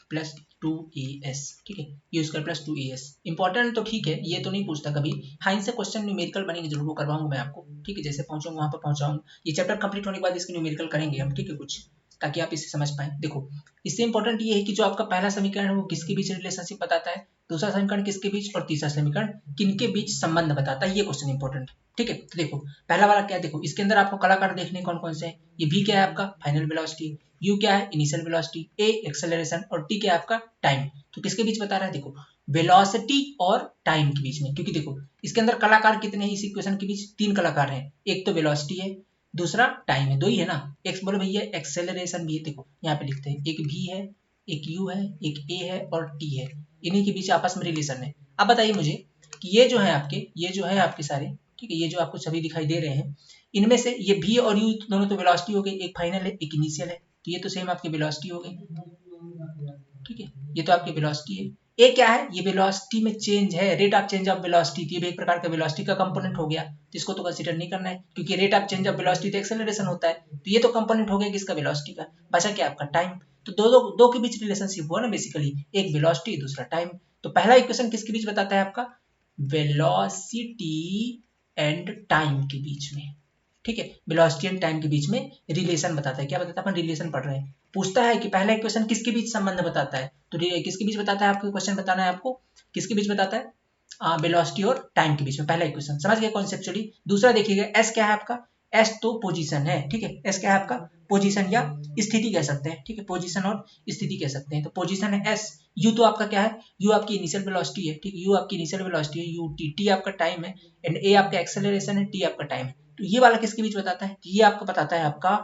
plus two A S, ठीक है, you square plus two A S. Important तो ठीक है, ये तो नहीं पूछता कभी, हाँ इनसे क्वेश्चन न्यूमेरिकल बनेंगे जरूर, वो करवाऊंगा मैं आपको, ठीक है, जैसे पहुंचूंगा वहां पर पहुंचाऊंगा, ये चैप्टर कंप्लीट होने के बाद इसके न्यूमेरिकल करेंगे हम, ठीक है, कुछ ताकि आप इसे समझ पाए। देखो इससे इंपॉर्टेंट ये है कि जो आपका पहला समीकरण है वो किसके बीच रिलेशनशिप बताता है, दूसरा समीकरण किसके बीच, और तीसरा समीकरण किनके बीच संबंध बताता है, ये क्वेश्चन इंपॉर्टेंट है, ठीक है। तो देखो पहला वाला क्या, देखो इसके अंदर आपको कलाकार देखने कौन कौन से हैं, ये भी क्या है आपका फाइनल वेलोसिटी, यू क्या है इनिशियल वेलोसिटी, ए एक्सेलरेशन, और टी क्या है आपका टाइम। तो किसके बीच बता रहा है, देखो वेलोसिटी और टाइम के बीच में, क्योंकि देखो इसके अंदर कलाकार कितने हैं इस इक्वेशन के बीच, तीन कलाकार हैं, एक तो वेलोसिटी है, दूसरा टाइम है, दो ही है ना, एक्स बोलो भैया एक्सेलरेशन भी है, देखो यहाँ पे लिखते हैं, एक भी है, एक यू है, एक ए है और टी है, इन्हीं के बीच आपस में रिलेशन है। अब बताइए मुझे कि ये जो है आपके, ये जो है आपके सारे, ठीक है, ये जो आपको सभी दिखाई दे रहे हैं, इनमें से ये भी और यू दोनों तो वेलोसिटी हो गई, एक फाइनल है एक इनिशियल है, तो ये तो सेम आपकी वेलोसिटी हो गई, ठीक है, ये तो आपकी वेलोसिटी है। ए क्या है, ये वेलोसिटी में चेंज है, rate of change of velocity, ये भी एक प्रकार का वेलोसिटी का कंपोनेंट हो गया, तो इसको तो कंसीडर नहीं करना है, क्योंकि rate of change of velocity तो एक्सेलरेशन होता है, तो ये तो कंपोनेंट हो गया किसका, वेलोसिटी का। बचा क्या आपका टाइम, तो दो के बीच रिलेशनशिप हुआ ना बेसिकली, एक वेलोसिटी दूसरा टाइम। तो पहला इक्वेशन किसके बीच बताता है आपका, वेलोसिटी एंड टाइम के बीच में, ठीक है, वेलोसिटी एंड टाइम के बीच में रिलेशन बताता है, क्या बताता है, अपन रिलेशन पढ़ रहे हैं, पूछता है कि पहला इक्वेशन किसके बीच संबंध बताता है, तो किसके बीच बताता है, आपको क्वेश्चन बताना है आपको, किसके बीच बताता है, वेलोसिटी और टाइम के बीच में, पहला इक्वेशन समझ गए कॉन्सेप्चुअली। दूसरा देखिएगा एस क्या है आपका, एस तो पोजीशन है, ठीक है, एस क्या है आपका पोजीशन या स्थिति कह सकते हैं, ठीक है, पोजीशन और स्थिति कह सकते हैं, तो पोजीशन है एस। यू तो आपका क्या है, यू आपकी इनिशियल वेलोसिटी है, ठीक है, यू आपकी इनिशियल वेलोसिटी है, यू टी, टी आपका टाइम है, एंड ए आपका एक्सेलरेशन है, टी आपका टाइम है। तो ये वाला किसके बीच बताता है, ये आपको बताता है आपका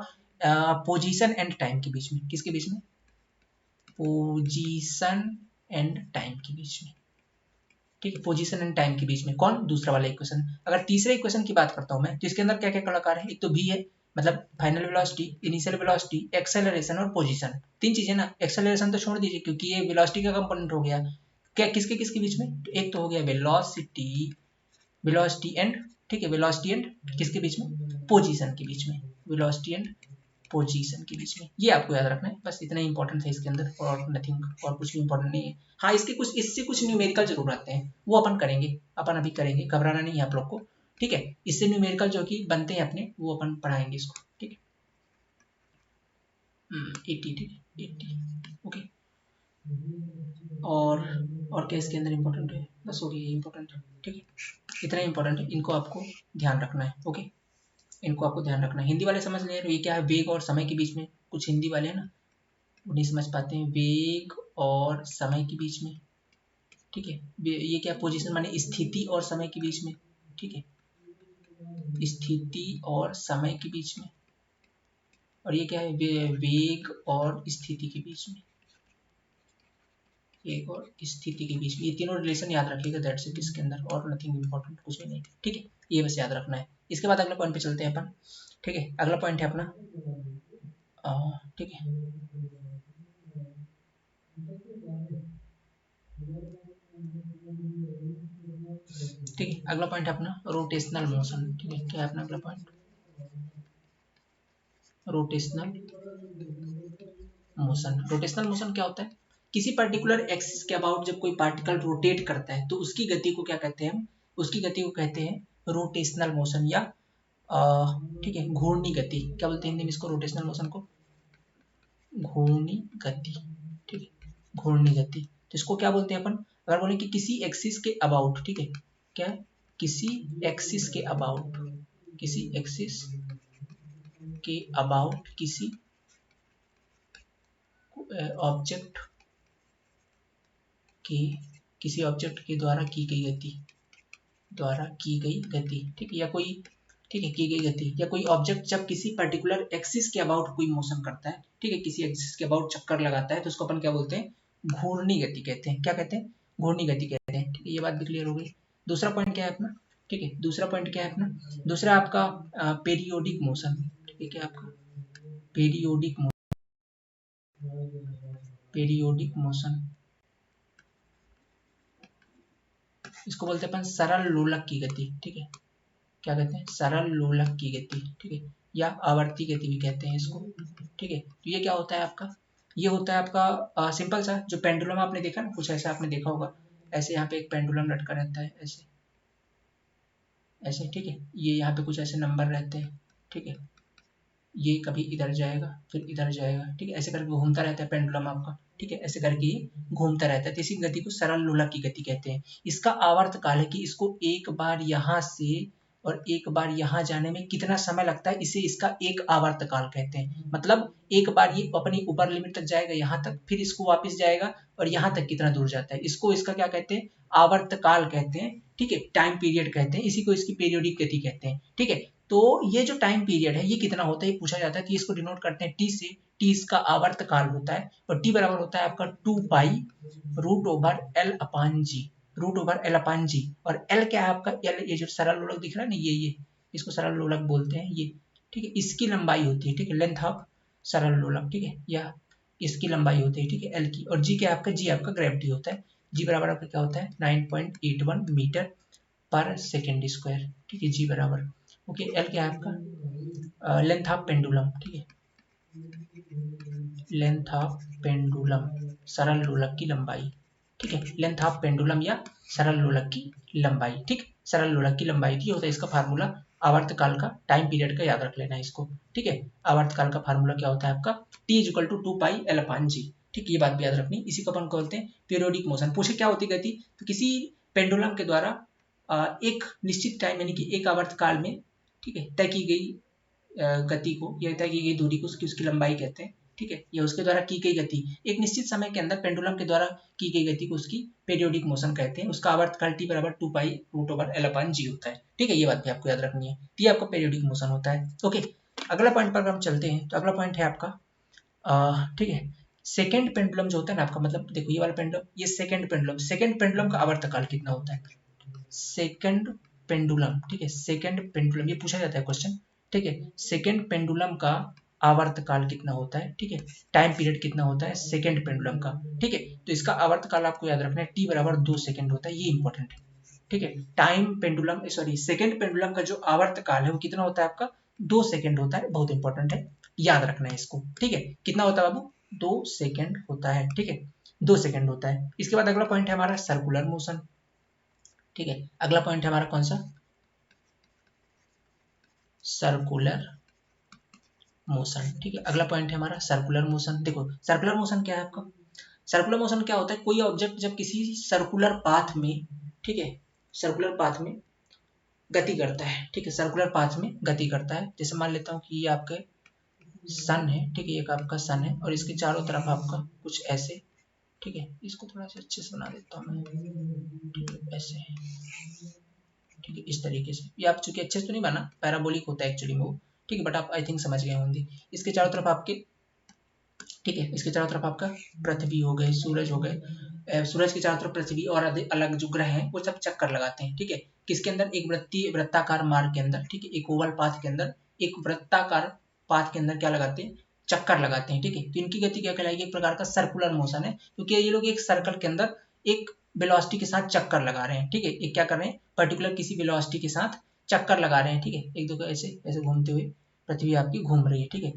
पोजीशन एंड टाइम के बीच में, किसके बीच में, पोजीशन एंड टाइम के बीच में, ठीक है, पोजीशन एंड टाइम के बीच में, कौन, दूसरा वाला इक्वेशन। अगर तीसरे इक्वेशन की बात करता हूं मैं, तो इसके अंदर क्या क्या कलाकार है, एक तो भी है, मतलब final velocity, initial velocity, acceleration और पोजीशन, तीन चीजें ना, एक्सेलरेशन तो छोड़ दीजिए क्योंकि ये वेलोसिटी का कंपोनेंट हो गया, क्या किसके किसके बीच में, तो एक तो हो गया वेलोसिटी, वेलोसिटी एंड, ठीक है, वेलोसिटी एंड किसके बीच में, पोजीशन के बीच में, वेलोसिटी एंड पोजीशन के बीच में, ये आपको याद रखना है, बस इतना ही इंपॉर्टेंट है इसके अंदर, और नथिंग, और कुछ भी इंपॉर्टेंट नहीं है। हाँ इसके कुछ, इससे कुछ न्यूमेरिकल जरूर आते हैं, वो अपन करेंगे, अपन अभी करेंगे, घबराना नहीं है आप लोग को, ठीक है, इससे न्यूमेरिकल जो कि बनते हैं अपने, वो अपन पढ़ाएंगे इसको, ठीक है, 80, ठीक है 80, ओके। और और क्या इसके अंदर इंपॉर्टेंट है, बस हो गया इंपॉर्टेंट, ठीक है, इतना इंपॉर्टेंट है, इनको आपको ध्यान रखना है, ओके, इनको आपको ध्यान रखना है। हिंदी वाले समझ ले, ये क्या है, वेग और समय के बीच में, कुछ हिंदी वाले हैं ना वो नहीं समझ पाते हैं, वेग और समय के बीच में, ठीक है। ये क्या पोजीशन माने स्थिति और समय के बीच में, ठीक है, स्थिति और समय के बीच में। और ये क्या है, वेग और स्थिति के बीच में, वेग और स्थिति के बीच में। ये तीनों रिलेशन याद रखिएगा, दैट्स इट इसके अंदर, और नथिंग इम्पोर्टेंट, कुछ भी नहीं, ठीक है, ये बस याद रखना है। इसके बाद अगला पॉइंट पे चलते हैं अपन, ठीक है। अगला पॉइंट है अपना, ठीक है, ठीक है, अगला पॉइंट है अपना रोटेशनल मोशन, ठीक है। क्या है अपना अगला point, rotational motion. Rotational motion क्या होता है, किसी पर्टिकुलर एक्सिस के अबाउट जब कोई पार्टिकल रोटेट करता है तो उसकी गति को क्या कहते हैं हम, उसकी गति को कहते हैं रोटेशनल मोशन, या ठीक है, घूर्णी गति। क्या बोलते हैं हिंदी में इसको, रोटेशनल मोशन को घूर्णी गति, ठीक है, घूर्णी गति। तो इसको क्या बोलते हैं अपन, अगर बोले कि किसी एक्सिस के अबाउट, ठीक है, क्या है, किसी एक्सिस के अबाउट, किसी एक्सिस के अबाउट किसी ऑब्जेक्ट के, किसी ऑब्जेक्ट के द्वारा की गई गति, द्वारा की गई गति, ठीक है, या कोई, ठीक है, की गई गति, या कोई ऑब्जेक्ट जब किसी पर्टिकुलर एक्सिस के अबाउट कोई मोशन करता है, ठीक है, किसी एक्सिस के अबाउट चक्कर लगाता है, तो उसको अपन क्या बोलते हैं, घूर्णी गति कहते हैं। क्या कहते हैं, घूर्णी गति कहते हैं, ठीक है। ये बात भी क्लियर हो गई। दूसरा पॉइंट क्या है अपना, ठीक है, दूसरा पॉइंट क्या है अपना, दूसरा आपका पेरियोडिक मोशन, ठीक है, क्या आपका पेरियोडिक मोशन, पेरियोडिक मोशन, इसको बोलते हैं अपन सरल लोलक की गति, ठीक है। क्या कहते हैं, सरल लोलक की गति, ठीक है, या आवर्ती गति भी कहते हैं इसको, ठीक है। तो ये क्या होता है आपका, ये होता है आपका सिंपल सा, जो पेंडुलम आपने देखा ना, कुछ ऐसा आपने देखा होगा, ऐसे यहाँ पे एक पेंडुलम लटका रहता है, ऐसे ऐसे, ठीक है, ये यहाँ पे कुछ ऐसे नंबर रहते हैं, ठीक है, ये कभी इधर जाएगा फिर इधर जाएगा, ठीक है, ऐसे करके घूमता रहता है पेंडुलम आपका, ठीक है, ऐसे करके ये घूमता रहता है। तो इसी गति को सरल लोलक की गति कहते हैं। इसका आवर्त काल है कि इसको एक बार यहाँ से और एक बार यहाँ जाने में कितना समय लगता है, इसे इसका एक आवर्त काल कहते हैं। मतलब एक बार ये अपनी ऊपर लिमिट तक जाएगा यहाँ तक, फिर इसको वापस जाएगा और यहाँ तक कितना दूर जाता है, इसको इसका क्या कहते हैं, आवर्त काल कहते हैं, ठीक है, टाइम पीरियड कहते हैं, इसी को इसकी पीरियोडिक गति कहते हैं, ठीक है। तो ये जो टाइम पीरियड है ये कितना होता है, ये पूछा जाता है, तो इसको डिनोट करते हैं टी से, टी इसका आवर्त काल होता है, और टी बराबर होता है आपका 2 pi root over L upon जी, रूट ओवर एल अपान जी। और एल क्या है आपका, एल ये जो सरल लोलक दिख रहा है ना, ये इसको सरल लोलक बोलते हैं ये, ठीक है, इसकी लंबाई होती है, ठीक है, लेंथ ऑफ सरल लोलक, ठीक है, या इसकी लंबाई होती है, ठीक है, एल की। और जी क्या आपका, जी आपका ग्रेविटी होता है, जी बराबर आपका क्या होता है 9.81 मीटर पर सेकेंड स्क्वायर, ठीक है, जी बराबर, ओके। एल क्या है आपका लेंथ ऑफ पेंडुलम, ठीक है, लेंथ ऑफ पेंडुलम, सरल लोलक की लंबाई, ठीक है, लेंथ ऑफ पेंडुलम या सरल लोलक की लंबाई, ठीक, सरल लोलक की लंबाई, ये होता है इसका फार्मूला आवर्त काल का, टाइम पीरियड का याद रख लेना है इसको, ठीक है। आवर्त काल का फार्मूला क्या होता है आपका, T is equal to 2 pi L upon g, ठीक, ये बात भी याद रखनी। इसी को अपन बोलते हैं पीरियोडिक मोशन। पूछे क्या होती गति, तो किसी पेंडुलम के द्वारा एक निश्चित टाइम यानी कि एक आवर्त काल में, ठीक है, तय की गई गति को या तय की गई दूरी को उसकी लंबाई कहते हैं, ठीक है, या उसके द्वारा की गई गति एक निश्चित समय के अंदर पेंडुलम के द्वारा की गई गति को उसकी पीरियोडिक मोशन कहते हैं। उसका आवर्त काल टी बराबर 2 pi root over L upon जी होता है, ठीक है, ये बात भी आपको याद रखनी है। तो ये आपका पीरियोडिक मोशन होता है, ओके। अगला पॉइंट पर हम चलते हैं, तो अगला पॉइंट है आपका ठीक है, सेकेंड पेंडुलम जो होता है ना आपका, मतलब देखो ये वाला पेंडुलम, ये सेकेंड पेंडुलम, सेकेंड पेंडुलम का आवर्त काल कितना होता है, सेकेंड पेंडुलम, ठीक है, सेकेंड पेंडुलम, ये पूछा जाता है क्वेश्चन, ठीक है, सेकेंड पेंडुलम का आवर्त काल कितना होता है, ठीक है, टाइम पीरियड कितना होता है सेकेंड पेंडुलम का, ठीक है। तो इसका आवर्त काल आपको याद रखना है, टी बराबर 2 सेकंड होता है, ये इंपॉर्टेंट है, ठीक है। Time pendulum sorry second pendulum का जो आवर्त काल है वो कितना होता है आपका 2 सेकंड होता है, बहुत इंपॉर्टेंट है, याद रखना है इसको, ठीक है। कितना होता है बाबू, 2 सेकंड होता है, ठीक है, 2 सेकंड होता है। इसके बाद अगला पॉइंट है हमारा सर्कुलर मोशन, ठीक है, अगला पॉइंट है हमारा कौन सा, सर्कुलर मोशन, ठीक है, अगला पॉइंट है हमारा सर्कुलर मोशन। देखो सर्कुलर मोशन क्या है आपका, सर्कुलर मोशन क्या होता है, कोई ऑब्जेक्ट जब किसी सर्कुलर पाथ में, ठीक है, सर्कुलर पाथ में गति करता है, ठीक है, सर्कुलर पाथ में गति करता है। जैसे मान लेता हूँ कि ये आपके सन है, ठीक है, एक आपका सन है और इसके चारों तरफ आपका कुछ ऐसे ठीक है, इसको थोड़ा सा अच्छे से बना देता हूँ मैं, ठीक है, ऐसे, ठीक है, इस तरीके से। ये आप चूंकि अच्छे से तो नहीं बना, पैराबोलिक होता है एक्चुअली में वो, ठीक है, बट आप आई थिंक समझ गए होंगे। इसके चारों तरफ आपके, ठीक है, इसके चारों तरफ आपका पृथ्वी हो गए, सूरज हो गए, सूरज के चारों तरफ पृथ्वी और अलग जो ग्रह हैं वो सब चक्कर लगाते हैं, ठीक है, किसके अंदर, एक वृत्ताकार मार्ग के अंदर, ठीक है, एक ओवल पाथ के अंदर, एक वृत्ताकार पाथ के अंदर क्या लगाते हैं, चक्कर लगाते हैं, ठीक है। तो इनकी गति क्या कहलाएगी, एक प्रकार का सर्कुलर मोशन है, क्योंकि ये लोग एक सर्कल के अंदर एक वेलोसिटी के साथ चक्कर लगा रहे हैं, ठीक है, एक क्या कर रहे हैं, पर्टिकुलर किसी वेलोसिटी के साथ चक्कर लगा रहे हैं, ठीक है, एक दो ऐसे ऐसे घूमते हुए पृथ्वी आपकी घूम रही है, ठीक है।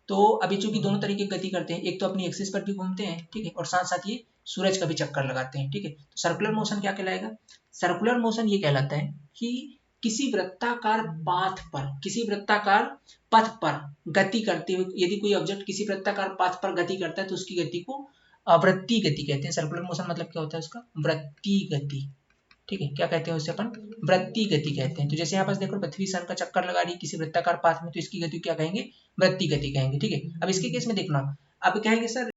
तो अभी चूंकि दोनों तरीके की गति करते हैं, एक तो अपनी एक्सिस पर भी घूमते हैं, ठीक है, और साथ साथ ये सूरज का भी चक्कर लगाते हैं, ठीक है। तो सर्कुलर मोशन क्या कहलाएगा, सर्कुलर मोशन ये कहलाता है कि किसी वृत्ताकार पाथ पर, किसी वृत्ताकार पथ पर गति करते हुए, यदि कोई ऑब्जेक्ट किसी वृत्ताकार पाथ पर गति करता है तो उसकी गति को वृत्तीय गति कहते हैं। सर्कुलर मोशन मतलब क्या होता है उसका, वृत्तीय गति, ठीक है, क्या कहते हैं उसे अपन, वृत्तीय गति कहते हैं। तो जैसे यहाँ पास देखो पृथ्वी सन का चक्कर लगा रही है किसी वृत्ताकार पाथ में, तो इसकी गति क्या कहेंगे, वृत्तीय गति कहेंगे, ठीक है। अब इसके केस में देखना, अब कहेंगे सर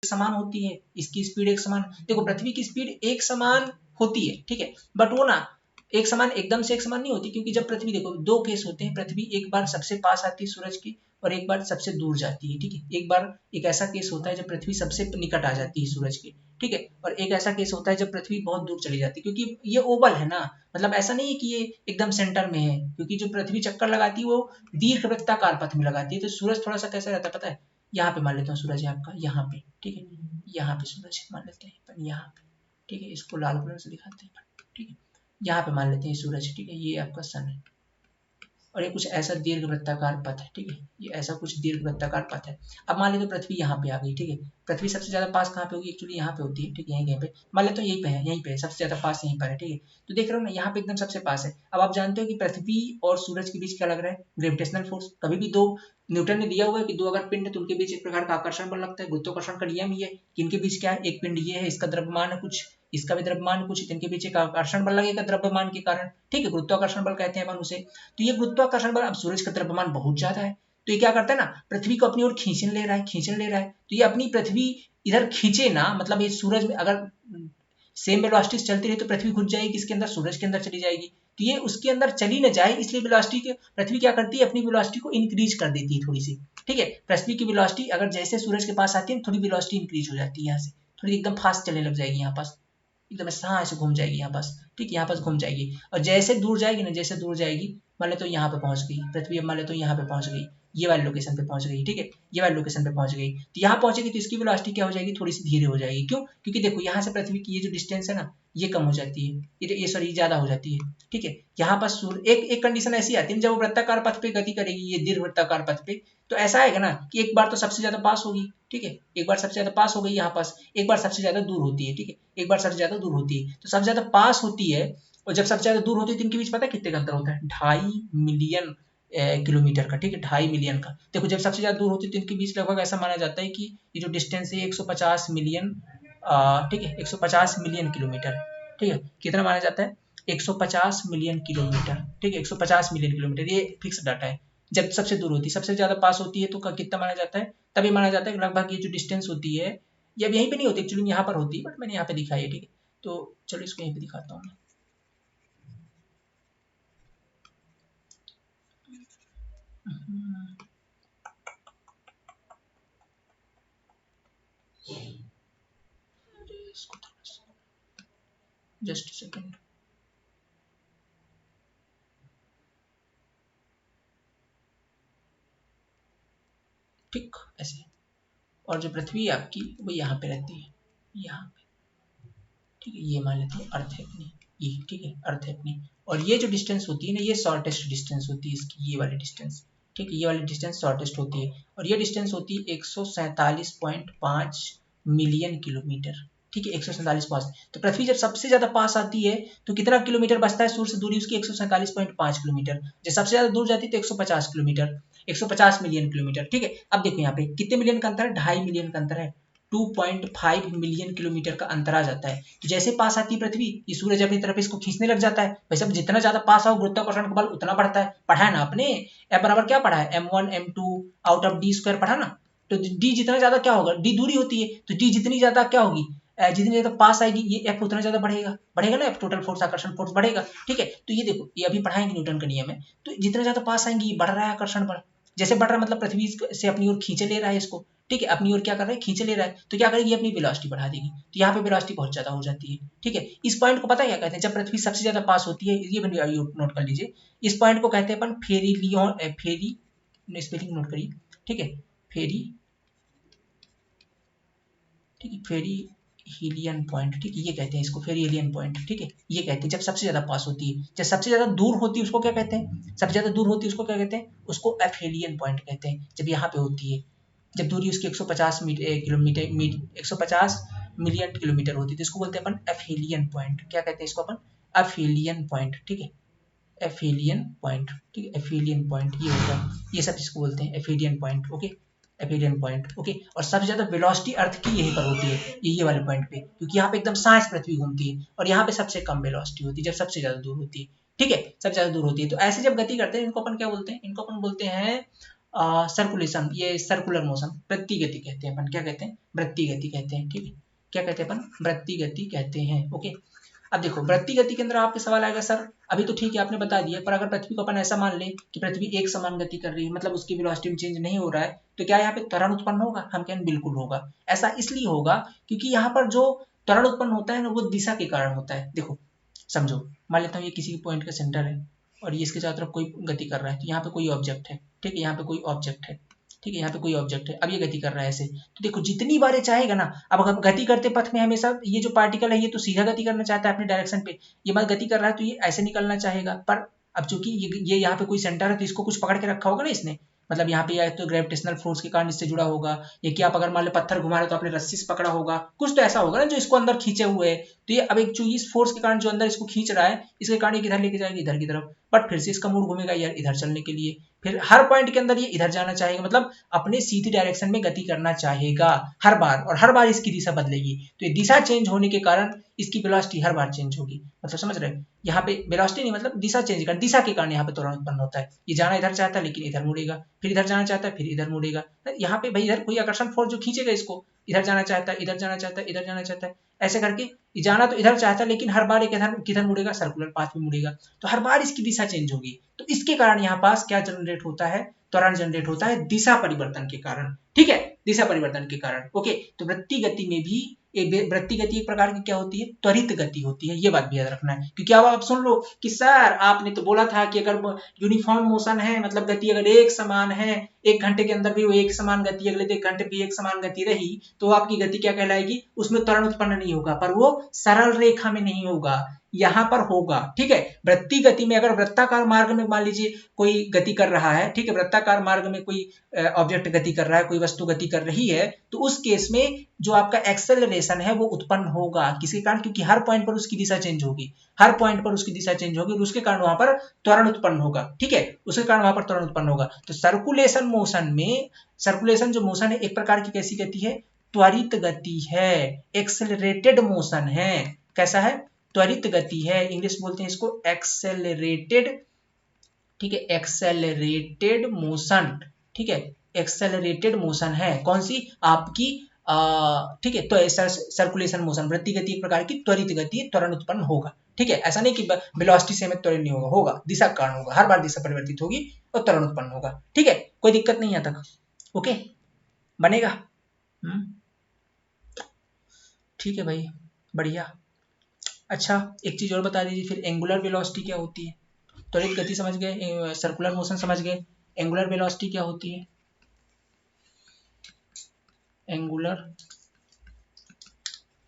समान होती है, इसकी स्पीड एक समान, देखो पृथ्वी की स्पीड एक समान होती है, ठीक है, बट वो ना एक समान, एकदम से एक समान नहीं होती, क्योंकि जब पृथ्वी, देखो दो केस होते हैं, पृथ्वी एक बार सबसे पास आती है सूरज के और एक बार सबसे दूर जाती है, ठीक है। एक बार एक ऐसा केस होता है जब पृथ्वी सबसे निकट आ जाती है सूरज के, ठीक है, और एक ऐसा केस होता है जब पृथ्वी बहुत दूर चली जाती है, क्योंकि ये ओवल है ना, मतलब ऐसा नहीं है कि ये एकदम सेंटर में है, क्योंकि जो पृथ्वी चक्कर लगाती है वो दीर्घ वृत्ताकार पथ में लगाती है। तो सूरज थोड़ा सा कैसा रहता है पता है, यहाँ पे मान लेता हूँ सूरज है आपका, यहाँ पे, ठीक है, यहाँ पे सूरज मान लेते हैं अपन, यहाँ पे, ठीक है, इसको लाल कलर से दिखाते हैं, ठीक है, यहाँ पे मान लेते हैं सूरज, ठीक है, ये आपका सन है, और ये कुछ ऐसा दीर्घ वृत्ताकार पथ है, ठीक है, ये ऐसा कुछ दीर्घ वृत्ताकार पथ है। अब मान लेते पृथ्वी यहाँ पे आ गई, ठीक है, पृथ्वी सबसे ज्यादा पास कहाँ पे होगी, एक्चुअली यहाँ पे होती है, ठीक है, यहीं पे मान लेते यहीं पे है, यहीं पे सबसे ज्यादा पास यहीं पर है, ठीक है। तो देख रहे हो ना यहाँ पे एकदम सबसे पास है। अब आप जानते हो कि पृथ्वी और सूरज के बीच क्या लग रहा है, ग्रेविटेशनल फोर्स। कभी भी दो, न्यूटन ने दिया हुआ है कि दो अगर पिंड है तो उनके बीच एक प्रकार का आकर्षण बल लगता है, गुरुत्वाकर्षण का नियम ये है कि इनके बीच क्या है, एक पिंड ये है, इसका द्रव्यमान है कुछ, इसका भी द्रव्यमान कुछ, इनके पीछे एक आकर्षण बल लगेगा द्रव्यमान के कारण, ठीक है, गुरुत्वाकर्षण बल कहते हैं अपन उसे। तो ये गुरुत्वाकर्षण बल, अब सूरज का द्रव्यमान बहुत ज्यादा है, तो ये क्या करता है ना, पृथ्वी को अपनी ओर खींचने ले रहा है, खींचने ले रहा है, तो ये अपनी पृथ्वी इधर खींचे ना, मतलब ये सूरज में अगर सेम वेलोसिटी से चलती रही तो पृथ्वी घुस जाएगी किसके अंदर, सूरज के अंदर चली जाएगी। तो ये उसके अंदर चली न जाए, इसलिए वेलोसिटी के पृथ्वी क्या करती है, अपनी वेलोसिटी को इंक्रीज कर देती है थोड़ी सी, ठीक है। पृथ्वी की वेलोसिटी अगर जैसे सूरज के पास आती है थोड़ी वेलोसिटी इंक्रीज हो जाती है, यहाँ से थोड़ी एकदम फास्ट चलने लग जाएगी, यहाँ पास एकदम ऐसे घूम जाएगी यहाँ पास, ठीक है, यहाँ पास घूम जाएगी, और जैसे दूर जाएगी ना, जैसे दूर जाएगी, मान ले तो यहाँ पे पहुंच गई पृथ्वी, मान ले तो यहाँ पे पहुंच गई, ये वाली लोकेशन पे पहुंच गई, ठीक है, ये वाली लोकेशन पे पहुंच गई, तो यहाँ पहुंचेगी तो इसकी वेलोसिटी क्या हो जाएगी, थोड़ी सी धीरे हो जाएगी। क्यों, क्योंकि देखो यहाँ से पृथ्वी की ये जो डिस्टेंस है ना, ये कम हो जाती है, ये सॉरी ज्यादा हो जाती है, ठीक है। यहाँ पर सूर्य एक कंडीशन ऐसी आती है जब वो वृत्ताकार पथ पे गति करेगी, ये दीर्घ वृत्ताकार पथ पे, तो ऐसा आएगा ना कि एक बार तो सबसे ज्यादा पास होगी, ठीक है, एक बार सबसे ज्यादा पास हो गई यहाँ पास, एक बार सबसे ज्यादा दूर होती है, ठीक है, एक बार सबसे ज्यादा दूर होती है। तो सबसे ज्यादा पास होती है और जब सबसे ज्यादा दूर होती है तो इनके बीच पता है कितने का अंतर होता है, 2.5 मिलियन किलोमीटर का, ठीक है, 2.5 मिलियन का। देखो जब सबसे ज्यादा दूर होती है तो इनके बीच लगभग ऐसा माना जाता है कि ये जो डिस्टेंस है 150 मिलियन, ठीक है, 150 मिलियन किलोमीटर, ठीक है, कितना माना जाता है, 150 मिलियन किलोमीटर, ठीक है, 150 मिलियन किलोमीटर, ये फिक्स डाटा है। जब सबसे दूर होती है, सबसे ज्यादा पास होती है तो कितना माना जाता है, तभी माना जाता है कि लगभग ये जो डिस्टेंस होती है, ये अब यहीं पे नहीं होती एक्चुअली, यहाँ पर होती है, बट मैंने यहाँ पे दिखाई है, ठीक है। तो चलो इसको यहीं पे दिखाता हूँ मैं। जस्ट सेकेंड, ठीक ऐसे, और जो पृथ्वी है आपकी वो यहाँ पे रहती है, यहाँ पे, ठीक है, ये मान लेते हैं अर्थ है अपनी, ये ठीक है, अर्थ है अपनी, और ये जो डिस्टेंस होती है ना, ये शॉर्टेस्ट डिस्टेंस होती है इसकी, ये वाली डिस्टेंस, ठीक है, ये वाली डिस्टेंस शॉर्टेस्ट होती है, और ये डिस्टेंस होती है 147.5 मिलियन किलोमीटर, ठीक है, 147.5। तो पृथ्वी जब सबसे ज्यादा पास आती है तो कितना किलोमीटर बचता है सूर्य से दूरी उसकी, 147.5 किलोमीटर। जब सबसे ज्यादा दूर जाती है तो 150 किलोमीटर, 150 मिलियन किलोमीटर, ठीक है। अब देखो यहाँ पे कितने मिलियन का अंतर है, 2.5 मिलियन का अंतर है, 2.5 मिलियन किलोमीटर का अंतर आ जाता है। तो जैसे पास आती है पृथ्वी, ये सूरज अपनी तरफ इसको खींचने लग जाता है, भाई सब जितना ज्यादा पास आओ गुरुत्वाकर्षण का बल उतना बढ़ता है, पढ़ा है ना आपने, F बराबर क्या पढ़ा है, m1 m2 out of d square, पढ़ा ना, तो डी जितना ज्यादा क्या होगा, डी दूरी होती है, तो डी जितनी ज्यादा क्या होगी, जितनी ज्यादा पास आएगी ये एफ उतना ज्यादा बढ़ेगा, बढ़ेगा ना, एफ टोटल फोर्स आकर्षण फोर्स बढ़ेगा। ठीक है, तो ये देखो ये अभी पढ़ाएंगे न्यूटन का नियम है, तो जितना ज्यादा पास आएंगे ये बढ़ रहा है आकर्षण बल, जैसे बढ़ रहा है मतलब पृथ्वी से अपनी ओर खींचे ले रहा है इसको। ठीक है, अपनी ओर क्या कर रहा है, खींचे ले रहा है, तो क्या करेगी अपनी वेलोसिटी बढ़ा देगी, तो यहाँ पे वेलोसिटी बहुत ज्यादा हो जाती है। ठीक है, इस पॉइंट को पता है क्या कहते हैं, जब पृथ्वी सबसे ज्यादा पास होती है, ये नोट कर लीजिए, इस पॉइंट को कहते हैं अपन फेरीलियन, फेरी स्पेलिंग नोट करिए। ठीक है, फेरी, ठीक है, फेरी हीलियन पॉइंट, ठीक है, ये कहते हैं इसको फेरी हीलियन पॉइंट। ठीक है, ये कहते हैं जब सबसे ज्यादा पास होती है, जब सबसे ज्यादा दूर होती है उसको क्या कहते हैं, सबसे ज्यादा दूर होती है उसको क्या कहते हैं, उसको एफेलियन पॉइंट कहते हैं, जब यहाँ पे होती है, जब दूरी उसकी 150 किलोमीटर 150 मिलियन किलोमीटर होती है, तो इसको बोलते हैं अपन एफेलियन पॉइंट। क्या कहते हैं इसको अपन, एफेलियन पॉइंट। ठीक है, एफेलियन पॉइंट, ठीक है, एफेलियन पॉइंट ये होगा, ये सब इसको बोलते हैं aphelion point. Okay, aphelion point. Okay, और सबसे ज्यादा वेलोसिटी अर्थ की यहीं पर होती है, ये वाले पॉइंट पे, क्योंकि यहाँ पे एकदम सांस पृथ्वी घूमती है, और यहाँ पे सबसे कम वेलोसिटी होती है जब सबसे ज्यादा दूर होती है। ठीक है, सबसे ज्यादा दूर होती है, तो ऐसे जब गति करते हैं इनको अपन क्या बोलते हैं, इनको अपन बोलते हैं सर्कुलेशन, ये सर्कुलर मोशन, वृत्ति गति कहते हैं अपन, क्या कहते हैं, वृत्ति गति कहते हैं। ठीक है, क्या कहते हैं अपन, वृत्ति गति कहते हैं। ओके, अब देखो वृत्ति गति के अंदर आपके सवाल आएगा सर अभी तो ठीक है आपने बता दिया, पर अगर पृथ्वी को अपन ऐसा मान ले कि पृथ्वी एक समान गति कर रही है, मतलब उसकी वेलोसिटी में चेंज नहीं हो रहा है, तो क्या यहाँ पे त्वरण उत्पन्न होगा, हम कहें बिल्कुल होगा। ऐसा इसलिए होगा क्योंकि यहाँ पर जो त्वरण उत्पन्न होता है ना वो दिशा के कारण होता है। देखो समझो, मान लेता हूँ ये किसी पॉइंट का सेंटर है और ये इसके चारों तरफ कोई गति कर रहा है, तो यहाँ पे कोई ऑब्जेक्ट है। ठीक है, यहाँ पे कोई ऑब्जेक्ट है, ठीक है, यहाँ पे कोई ऑब्जेक्ट है, अब ये गति कर रहा है ऐसे, तो देखो जितनी बार ये चाहेगा ना, अब अगर गति करते पथ में हमेशा ये जो पार्टिकल है ये तो सीधा गति करना चाहता है अपने डायरेक्शन पे, ये बात गति कर रहा है तो ये ऐसे निकलना चाहेगा, पर अब चूंकि ये यहाँ पे कोई सेंटर है तो इसको कुछ पकड़ के रखा होगा ना इसने, मतलब यहाँ पे या तो ग्रेविटेशनल फोर्स के कारण इससे जुड़ा होगा, या कि आप अगर मान लो पत्थर घुमा रहे तो आपने रस्सी से पकड़ा होगा, कुछ तो ऐसा होगा ना जो इसको अंदर खींचे हुए है, तो ये अब एक जो इस फोर्स के कारण जो अंदर इसको खींच रहा है, इसके कारण ये किधर लेके जाएगा, इधर की तरफ, बट फिर से इसका मूड घूमेगा यार इधर चलने के लिए, फिर हर पॉइंट के अंदर ये इधर जाना चाहेगा, मतलब अपने सीधी डायरेक्शन में गति करना चाहेगा हर बार, और हर बार इसकी दिशा बदलेगी, तो ये दिशा चेंज होने के कारण इसकी वेलोसिटी हर बार चेंज होगी, मतलब समझ रहे हैं, यहाँ पे वेलोसिटी नहीं मतलब दिशा चेंज कर, दिशा के कारण यहाँ पे त्वरण उत्पन्न होता है, ये जाना इधर चाहता है लेकिन इधर मुड़ेगा, फिर इधर जाना चाहता है फिर इधर मुड़ेगा, यहाँ पे भाई इधर कोई आकर्षण फोर्स जो खींचेगा इसको, इधर जाना चाहता है इधर जाना चाहता है इधर जाना चाहता है, ऐसे करके जाना तो इधर चाहता है लेकिन हर बार एक इधर किधर मुड़ेगा, सर्कुलर पाथ में मुड़ेगा, तो हर बार इसकी दिशा चेंज होगी, तो इसके कारण यहाँ पास क्या जनरेट होता है, त्वरण जनरेट होता है दिशा परिवर्तन के कारण। ठीक है, दिशा परिवर्तन के कारण। ओके, तो वृत्ति गति में भी वृत्ति गति एक प्रकार की क्या होती है, त्वरित गति होती है, ये बात भी याद रखना है, क्योंकि अब आप सुन लो कि सर आपने तो बोला था कि अगर यूनिफॉर्म मोशन है मतलब गति अगर एक समान है, एक घंटे के अंदर भी वो एक समान गति, अगले एक घंटे भी एक समान गति रही, तो आपकी गति क्या कहलाएगी, उसमें त्वरण उत्पन्न नहीं होगा, पर वो सरल रेखा में नहीं होगा, यहाँ पर होगा। ठीक है, वृत्ति गति में अगर वृत्ताकार मार्ग में मान लीजिए कोई गति कर रहा है, ठीक है, वृत्ताकार मार्ग में कोई ऑब्जेक्ट गति कर रहा है, कोई वस्तु गति कर रही है, तो उस केस में जो आपका एक्सेलरेशन है वो उत्पन्न होगा, किसके कारण, क्योंकि हर पॉइंट पर उसकी दिशा चेंज होगी, हर पॉइंट पर उसकी दिशा चेंज होगी और उसके कारण वहां पर त्वरण उत्पन्न होगा। ठीक है, उसके कारण वहां पर त्वरण उत्पन्न होगा। तो सर्कुलेशन मोशन में, सर्कुलेशन जो मोशन है एक प्रकार की कैसी गति है, त्वरित गति है, एक्सेलरेटेड मोशन है, कैसा है, त्वरित गति है, इंग्लिश बोलते हैं इसको एक्सेलरेटेड। ठीक है, एक्सेलरेटेड मोशन, ठीक है, एक्सेलरेटेड मोशन है कौन सी आपकी, ठीक है, तो सर्कुलेशन मोशन, वृत्ति गति एक प्रकार की त्वरित गति, त्वरण उत्पन्न होगा। ठीक है, ऐसा नहीं कि वेलोसिटी से में त्वरण नहीं होगा, होगा, दिशा के कारण होगा, हर बार दिशा परिवर्तित होगी और त्वरण उत्पन्न होगा। ठीक है, कोई दिक्कत नहीं है तक, ओके बनेगा। ठीक है भाई, बढ़िया। अच्छा एक चीज और बता दीजिए फिर, एंगुलर वेलोसिटी क्या होती है, त्वरित गति समझ गए, सर्कुलर मोशन समझ गए, एंगुलर वेलोसिटी क्या होती है, एंगुलर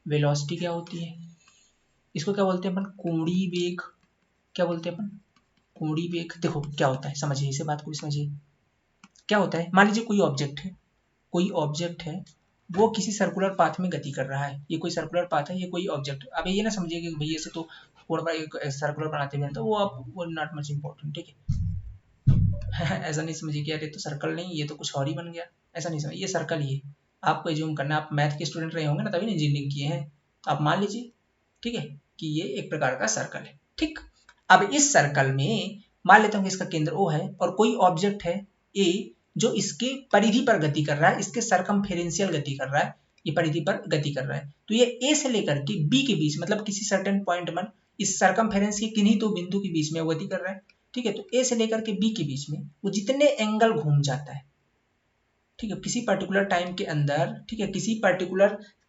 वेलोसिटी क्या होती है, इसको क्या बोलते हैं अपन, कोणीय वेग, क्या बोलते हैं अपन, कोणीय वेग। देखो क्या होता है, समझिए इसे बात को भी समझिए, क्या होता है, मान लीजिए कोई ऑब्जेक्ट है, कोई ऑब्जेक्ट है वो किसी सर्कुलर पाथ में गति कर रहा है, ये कोई सर्कुलर पाथ है, ये कोई ऑब्जेक्ट, अब ये ना समझिए कि भैया से तो एक सर्कुलर बनाते हुए तो वो आप वो नॉट मच इंपॉर्टेंट, ठीक है ऐसा नहीं समझिए कि यार ये तो सर्कल नहीं, ये तो कुछ और ही बन गया, ऐसा नहीं समझिए, ये सर्कल ही है, आपको एज्यूम करना है, आप मैथ के स्टूडेंट रहे होंगे ना तभी इंजीनियरिंग किए हैं, तो आप मान लीजिए ठीक है कि ये एक प्रकार का सर्कल है। ठीक, अब इस सर्कल में मान लेता हूँ कि इसका केंद्र O है और कोई ऑब्जेक्ट है A जो इसके परिधि पर गति कर रहा है, इसके सरकमफेरेंशियल गति कर रहा है, ये परिधि पर गति कर रहा है। तो ये ए से लेकर के बी के बीच, मतलब किसी सर्टेन पॉइंट पर इस सरकमफेरेंस के किन्हीं दो बिंदु के बीच में वो गति कर रहा है, ठीक है। तो ए से लेकर के बी के बीच में वो जितने एंगल घूम जाता है, ठीक है, किसी पर्टिकुलर टाइम के अंदर, ठीक है,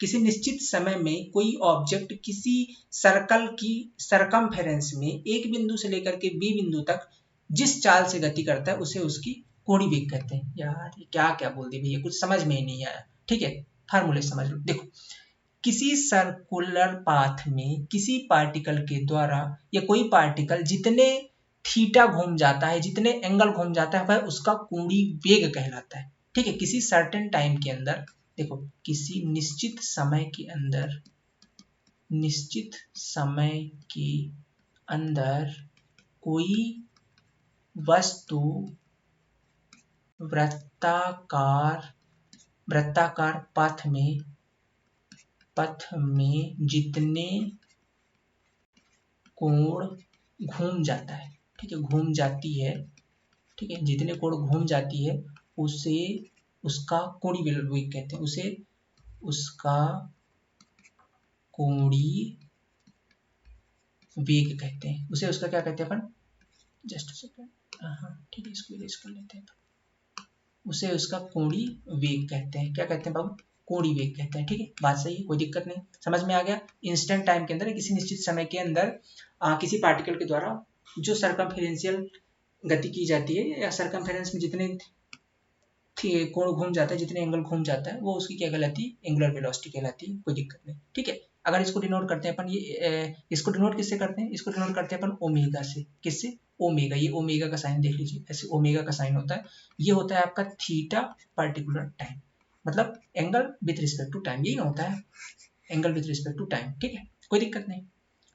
किसी निश्चित समय में कोई ऑब्जेक्ट किसी सर्कल की सरकमफेरेंस में एक बिंदु से लेकर के बी बिंदु तक जिस चाल से गति करता है उसे उसकी कोणीय वेग कहते हैं। यार ये क्या क्या बोल दी भैया, कुछ समझ में ही नहीं आया, ठीक है। फार्मूले समझ लो। देखो, किसी सर्कुलर पाथ में किसी पार्टिकल के द्वारा या कोई पार्टिकल जितने थीटा घूम जाता है, जितने एंगल घूम जाता है, वह उसका कोणीय वेग कहलाता है, ठीक है। किसी सर्टेन टाइम के अंदर, देखो, किसी निश्चित समय के अंदर कोई वस्तु वृत्ताकार पथ में जितने कोण घूम जाता है, ठीक है, घूम जाती है, ठीक है, जितने कोण घूम जाती है उसे उसका कोणीय वेग कहते हैं, उसे उसका कोणीय वेग कहते हैं, उसे उसका क्या कहते हैं अपन, जस्ट सेकंड, हाँ ठीक है, इसको इरेज कर लेते हैं। उसे उसका कोणीय वेग कहते हैं। क्या कहते हैं बाबू? कोणीय वेग कहते हैं, ठीक है। बात सही है, कोई दिक्कत नहीं, समझ में आ गया। इंस्टेंट टाइम के अंदर, किसी निश्चित समय के अंदर किसी पार्टिकल के द्वारा जो सरकमफेरेंशियल गति की जाती है, या सरकमफेरेंस में जितने कोण घूम जाता है, जितने एंगल घूम जाता है, वो उसकी क्या कहलाती है? एंगुलर वेलोसिटी कहलाती है। कोई दिक्कत नहीं, ठीक है। अगर इसको डिनोट करते हैं अपन, ये इसको डिनोट किससे करते हैं? इसको डिनोट करते हैं अपन ओमेगा से। किससे? ओमेगा। ये ओमेगा का साइन देख लीजिए, ऐसे ओमेगा का साइन होता है। ये होता है आपका थीटा पर्टिकुलर टाइम, मतलब angle with respect to time, यही ना होता है, angle with respect to time, ठीक है। कोई दिक्कत नहीं।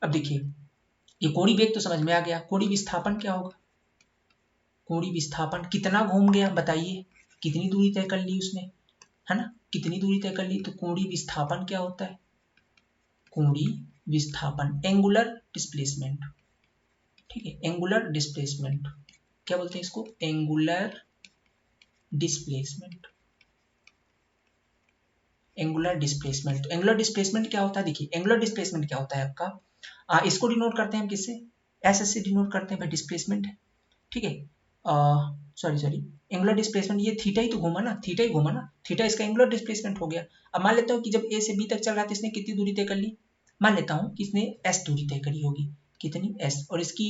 अब देखिए, ये कोणीय वेग तो समझ में आ गया। कोणीय विस्थापन क्या होगा? कोणीय विस्थापन कितना घूम गया बताइए, कितनी दूरी तय कर ली उसने, है ना, कितनी दूरी तय कर ली। तो कोणीय विस्थापन क्या होता है? कोणीय विस्थापन एंगुलर डिस्प्लेसमेंट, ठीक है, एंगुलर डिस्प्लेसमेंट, क्या बोलते हैं इसको? Angular displacement. Angular displacement, angular displacement क्या होता है? देखिए, एंगुलर डिस्प्लेसमेंट क्या होता है आपका, इसको डिनोट करते हैं हम किससे? एस से डिनोट करते हैं भाई, डिस्प्लेसमेंट है, ठीक है। सॉरी, एंगुलर डिस्प्लेसमेंट, ये थीटा ही तो घूमा ना, थीटा ही घूमा ना, थीटा इसका एंगुलर डिस्प्लेसमेंट हो गया। अब मान लेता हूँ कि जब ए से बी तक चल रहा था, इसने कितनी दूरी तय कर ली? मान लेता हूँ कि इसने एस दूरी तय करी होगी। कितनी? एस। और इसकी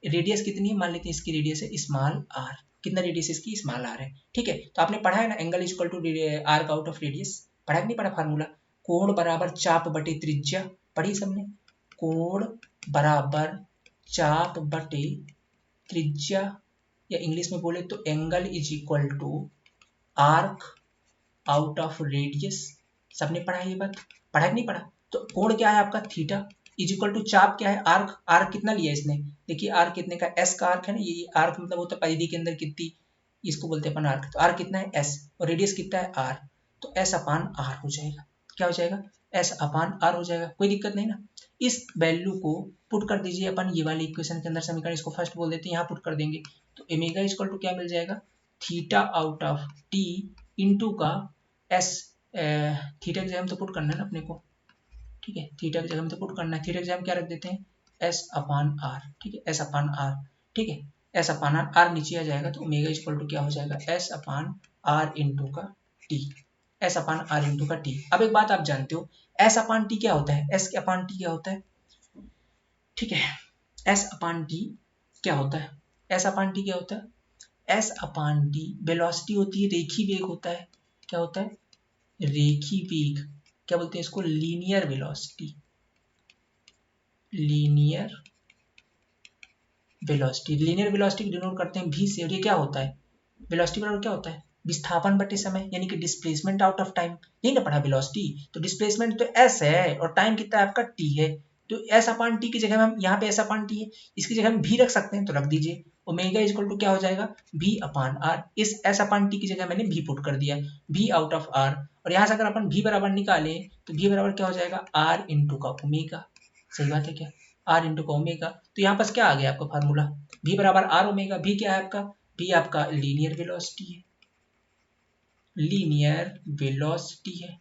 रेडियस कितनी है? मान लेते हैं इसकी रेडियस है स्मॉल आर। कितना रेडियस इसकी? स्मॉल आर है, ठीक है। तो आपने पढ़ा है ना, angle equal to arc out of radius, पढ़ा कि नहीं पढ़ा फार्मूला? कोण बराबर चाप बटे त्रिज्या, पढ़ी सबने? कोण बराबर चाप बटे त्रिज्या, या इंग्लिश में बोले तो angle is equal to arc out of radius. सबने पढ़ा ये बात? पढ़ा कि नहीं पढ़ा? तो कोण क्या है आपका? थीटा इज इक्वल टू चाप क्या है? आर्क। आर्क कितना लिया इसने? देखिए, आर्क कितने का? एस का आर्क है ना, ये आर्क मतलब होता है परिधि के अंदर कितनी, इसको बोलते हैं अपन आर्क। तो आर्क कितना है? एस। और रेडियस कितना है? आर। तो एस अपान आर हो जाएगा। क्या हो जाएगा? एस अपान आर हो जाएगा। कोई दिक्कत नहीं ना। इस वैल्यू को पुट कर दीजिए अपन ये वाली इक्वेशन के अंदर, समीकरण, इसको फर्स्ट बोल देते हैं, यहाँ पुट कर देंगे। तो ओमेगा इक्वल टू क्या मिल जाएगा? Theta out of T into का एस, थीटा की जगह हम तो पुट करना है ना अपने को, ठीक है, थीटा की जगह हम तो पुट करना है, थीटा की जगह हम क्या रख देते हैं? एस अपान आर, ठीक है, एस अपान आर, ठीक है, एस अपान आर, आर नीचे आ जाएगा, तो ओमेगा इक्वल टू क्या हो जाएगा? एस अपान आर इंटू का t, s upon r into का टी। अब एक बात आप जानते हो, एस अपान टी क्या होता है? एस अपान टी क्या होता है? ठीक है, एस अपान टी क्या होता है? एस अपान टी क्या होता है? एस अपान टी वेलोसिटी होती है, रेखी वेग होता है। क्या होता है? रेखी वेग। क्या बोलते हैं इसको? Linear velocity, linear velocity. Linear velocity denote करते हैं v से। और ये क्या होता है? वेलोसिटी बराबर क्या होता है? विस्थापन बटे समय, यानी कि डिस्प्लेसमेंट आउट ऑफ टाइम। यही ना पढ़ा वेलोसिटी? तो डिस्प्लेसमेंट तो s है और टाइम कितना है आपका? t है। तो s अपान टी की जगह हम यहाँ पे s अपान टी है, इसकी जगह हम v रख सकते हैं, तो रख दीजिए। ओमेगा इक्वल टू क्या हो जाएगा? v upon r. इस s अपान टी की जगह मैंने v पुट कर दिया, v आउट ऑफ r। और यहाँ से अगर अपन v बराबर निकालें तो v बराबर क्या हो जाएगा? r इंटू का ओमेगा। सही बात है क्या? r इंटू का ओमेगा। तो यहाँ पास क्या आ गया आपका फार्मूला? v बराबर r ओमेगा। v क्या है आपका? v आपका लीनियर वेलोसिटी है, लीनियर वेलोसिटी है,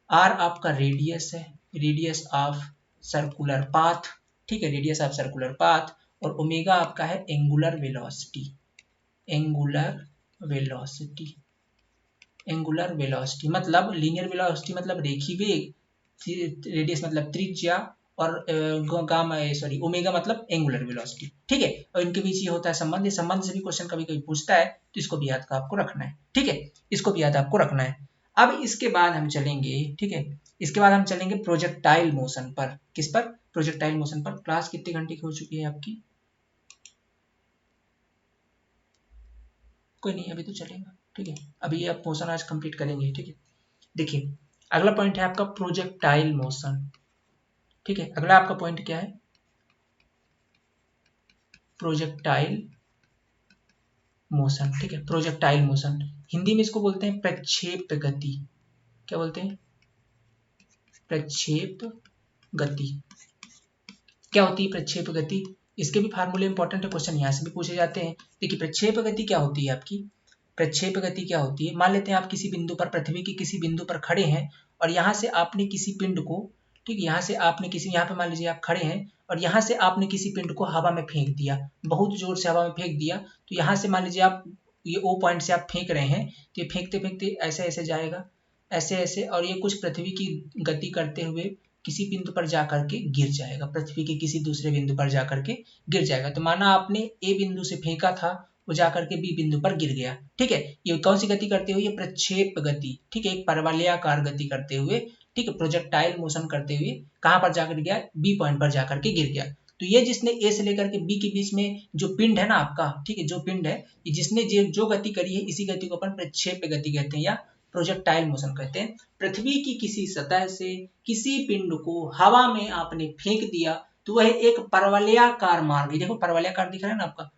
आर आपका रेडियस है, रेडियस ऑफ सर्कुलर पाथ, ठीक है, रेडियस ऑफ सर्कुलर पाथ, और ओमेगा आपका है angular velocity, angular velocity, angular velocity मतलब लीनियर वेलोसिटी मतलब रेखीय वेग, रेडियस मतलब त्रिज्या, और गामा सॉरी ओमेगा मतलब एंगुलर वेलोसिटी, ठीक है। और इनके बीच ये होता है संबंध, ये संबंध से भी क्वेश्चन कभी कभी पूछता है, तो इसको भी याद का आपको रखना है, ठीक है, इसको भी याद आपको रखना है। अब इसके बाद हम चलेंगे, ठीक है, इसके बाद हम चलेंगे प्रोजेक्टाइल मोशन पर। किस पर? प्रोजेक्टाइल मोशन पर। क्लास कितने घंटे की हो चुकी है आपकी? कोई नहीं, अभी तो चलेगा, ठीक है, अभी आप मोशन आज कंप्लीट करेंगे, ठीक है। देखिए अगला पॉइंट है आपका प्रोजेक्टाइल मोशन, ठीक है, अगला आपका पॉइंट क्या है? प्रोजेक्टाइल मोशन, ठीक है, प्रोजेक्टाइल मोशन, हिंदी में इसको बोलते हैं प्रक्षेप गति। क्या बोलते हैं? प्रक्षेप गति। क्या होती है प्रक्षेप गति? इसके भी फार्मूले इंपॉर्टेंट है, क्वेश्चन यहाँ से भी पूछे जाते हैं। देखिए प्रक्षेप गति क्या होती है आपकी? प्रक्षेप गति क्या होती है? मान लेते हैं आप किसी बिंदु पर, पृथ्वी के किसी बिंदु पर खड़े हैं, और यहाँ से आपने किसी पिंड को, ठीक है, यहाँ से आपने किसी, यहाँ पे मान लीजिए आप खड़े हैं, और यहाँ से आपने किसी पिंड को हवा में फेंक दिया, बहुत जोर से हवा में फेंक दिया, तो यहाँ से मान लीजिए आप ये ओ पॉइंट से आप फेंक रहे हैं, तो ये फेंकते फेंकते ऐसे ऐसे जाएगा, ऐसे ऐसे, और ये कुछ पृथ्वी की गति करते हुए किसी बिंदु पर जाकर के गिर जाएगा, पृथ्वी के किसी दूसरे बिंदु पर जाकर के गिर जाएगा। तो माना आपने ए बिंदु से फेंका था, वो जाकर के बी बिंदु पर गिर गया, ठीक है, ये कौन सी गति करते हुए? ये प्रक्षेप गति, ठीक है, एक परवलयाकार गति करते हुए, ठीक है, प्रोजेक्टाइल मोशन करते हुए कहां पर जाकर गया? बी पॉइंट पर जाकर के गिर गया। तो ये जिसने ए से लेकर के बी के बीच में जो पिंड है ना आपका, ठीक है, जो पिंड है, ये जिसने जो गति करी है, इसी गति को अपन प्रक्षेप गति कहते हैं या प्रोजेक्टाइल मोशन कहते हैं। पृथ्वी की किसी सतह से किसी पिंड को हवा में आपने फेंक दिया, तो वह एक परवलयाकार मार्ग, देखो परवलयाकार दिख रहा है ना आपका,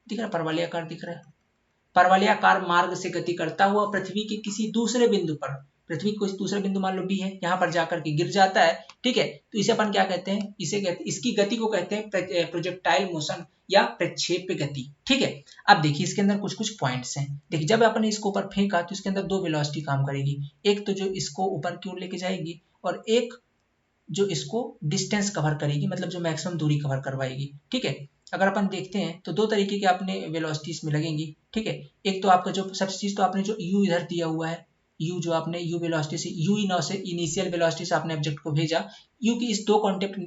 दिख रहा है, परवलयाकार दिख रहा है, परवलयाकार मार्ग से गति करता हुआ पृथ्वी के किसी दूसरे बिंदु पर, पृथ्वी को दूसरे बिंदु मान लो बी है, यहाँ पर जाकर के गिर जाता है, ठीक है, तो इसे अपन क्या कहते हैं? इसे कहते, इसकी गति को कहते हैं प्रोजेक्टाइल मोशन या प्रक्षेप गति, ठीक है। अब देखिए इसके अंदर कुछ कुछ पॉइंट्स हैं। देखिए जब आपने इसको ऊपर फेंका तो इसके अंदर दो वेलोसिटी काम करेगी, एक तो जो इसको ऊपर की ओर लेके जाएगी, और एक जो इसको डिस्टेंस कवर करेगी, मतलब जो मैक्सिमम दूरी कवर करवाएगी, ठीक है। अगर अपन देखते हैं तो दो तरीके के अपने वेलोसिटीज में लगेंगी, ठीक है। एक तो आपका जो सबसे चीज, तो आपने जो u इधर दिया हुआ है, u जो आपने u वेलोसिटी से, u इनो से इनिशियल वेलोसिटी से आपने ऑब्जेक्ट को भेजा, u की इस दो कॉन्टेक्ट,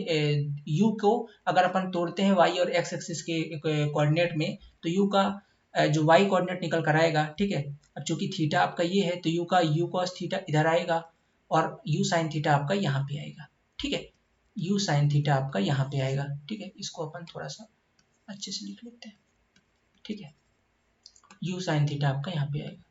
u को अगर अपन तोड़ते हैं y और x एक्सिस के कोऑर्डिनेट में, तो u का जो y कोऑर्डिनेट निकल कर आएगा, ठीक है। अब चूंकि थीटा आपका ये है, तो u का u cos थीटा इधर आएगा, और u sin थीटा आपका यहाँ पे आएगा, ठीक है, u sin थीटा आपका यहाँ पे आएगा, ठीक है। इसको अपन थोड़ा सा अच्छे से लिख लेते हैं, ठीक है, u sin थीटा आपका यहाँ पे आएगा।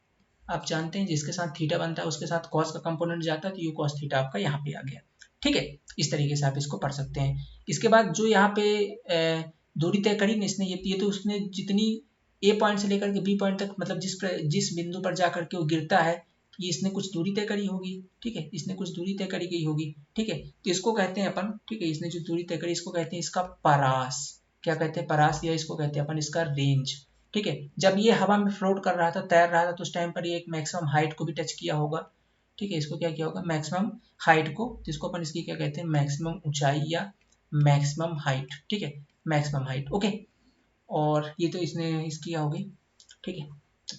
आप जानते हैं जिसके साथ थीटा बनता है उसके साथ cos का कंपोनेंट जाता है, तो u cos थीटा आपका यहाँ पे आ गया, ठीक है। इस तरीके से आप इसको पढ़ सकते हैं। इसके बाद जो यहाँ पे दूरी तय करी ना इसने, ये तो उसने जितनी ए पॉइंट से लेकर के बी पॉइंट तक, मतलब जिस बिंदु पर जाकर के वो गिरता है, ये इसने कुछ दूरी तय करी होगी, ठीक है, इसने कुछ दूरी तय करी गई होगी, ठीक है। तो इसको कहते हैं अपन, ठीक है, इसने जो दूरी तय करी इसको कहते हैं इसका परास। क्या कहते हैं? परास, या इसको कहते हैं अपन इसका रेंज, ठीक है। जब ये हवा में फ्लोट कर रहा था, तैर रहा था, तो उस टाइम पर ये एक मैक्सिमम हाइट को भी टच किया होगा, ठीक है, इसको क्या किया होगा? मैक्सिमम हाइट को, तो इसको अपन इसकी क्या कहते हैं? मैक्सिमम ऊंचाई या मैक्सिमम हाइट, ठीक है, मैक्सिमम हाइट, ओके। और ये तो इसने इसकी क्या हो गई, ठीक है,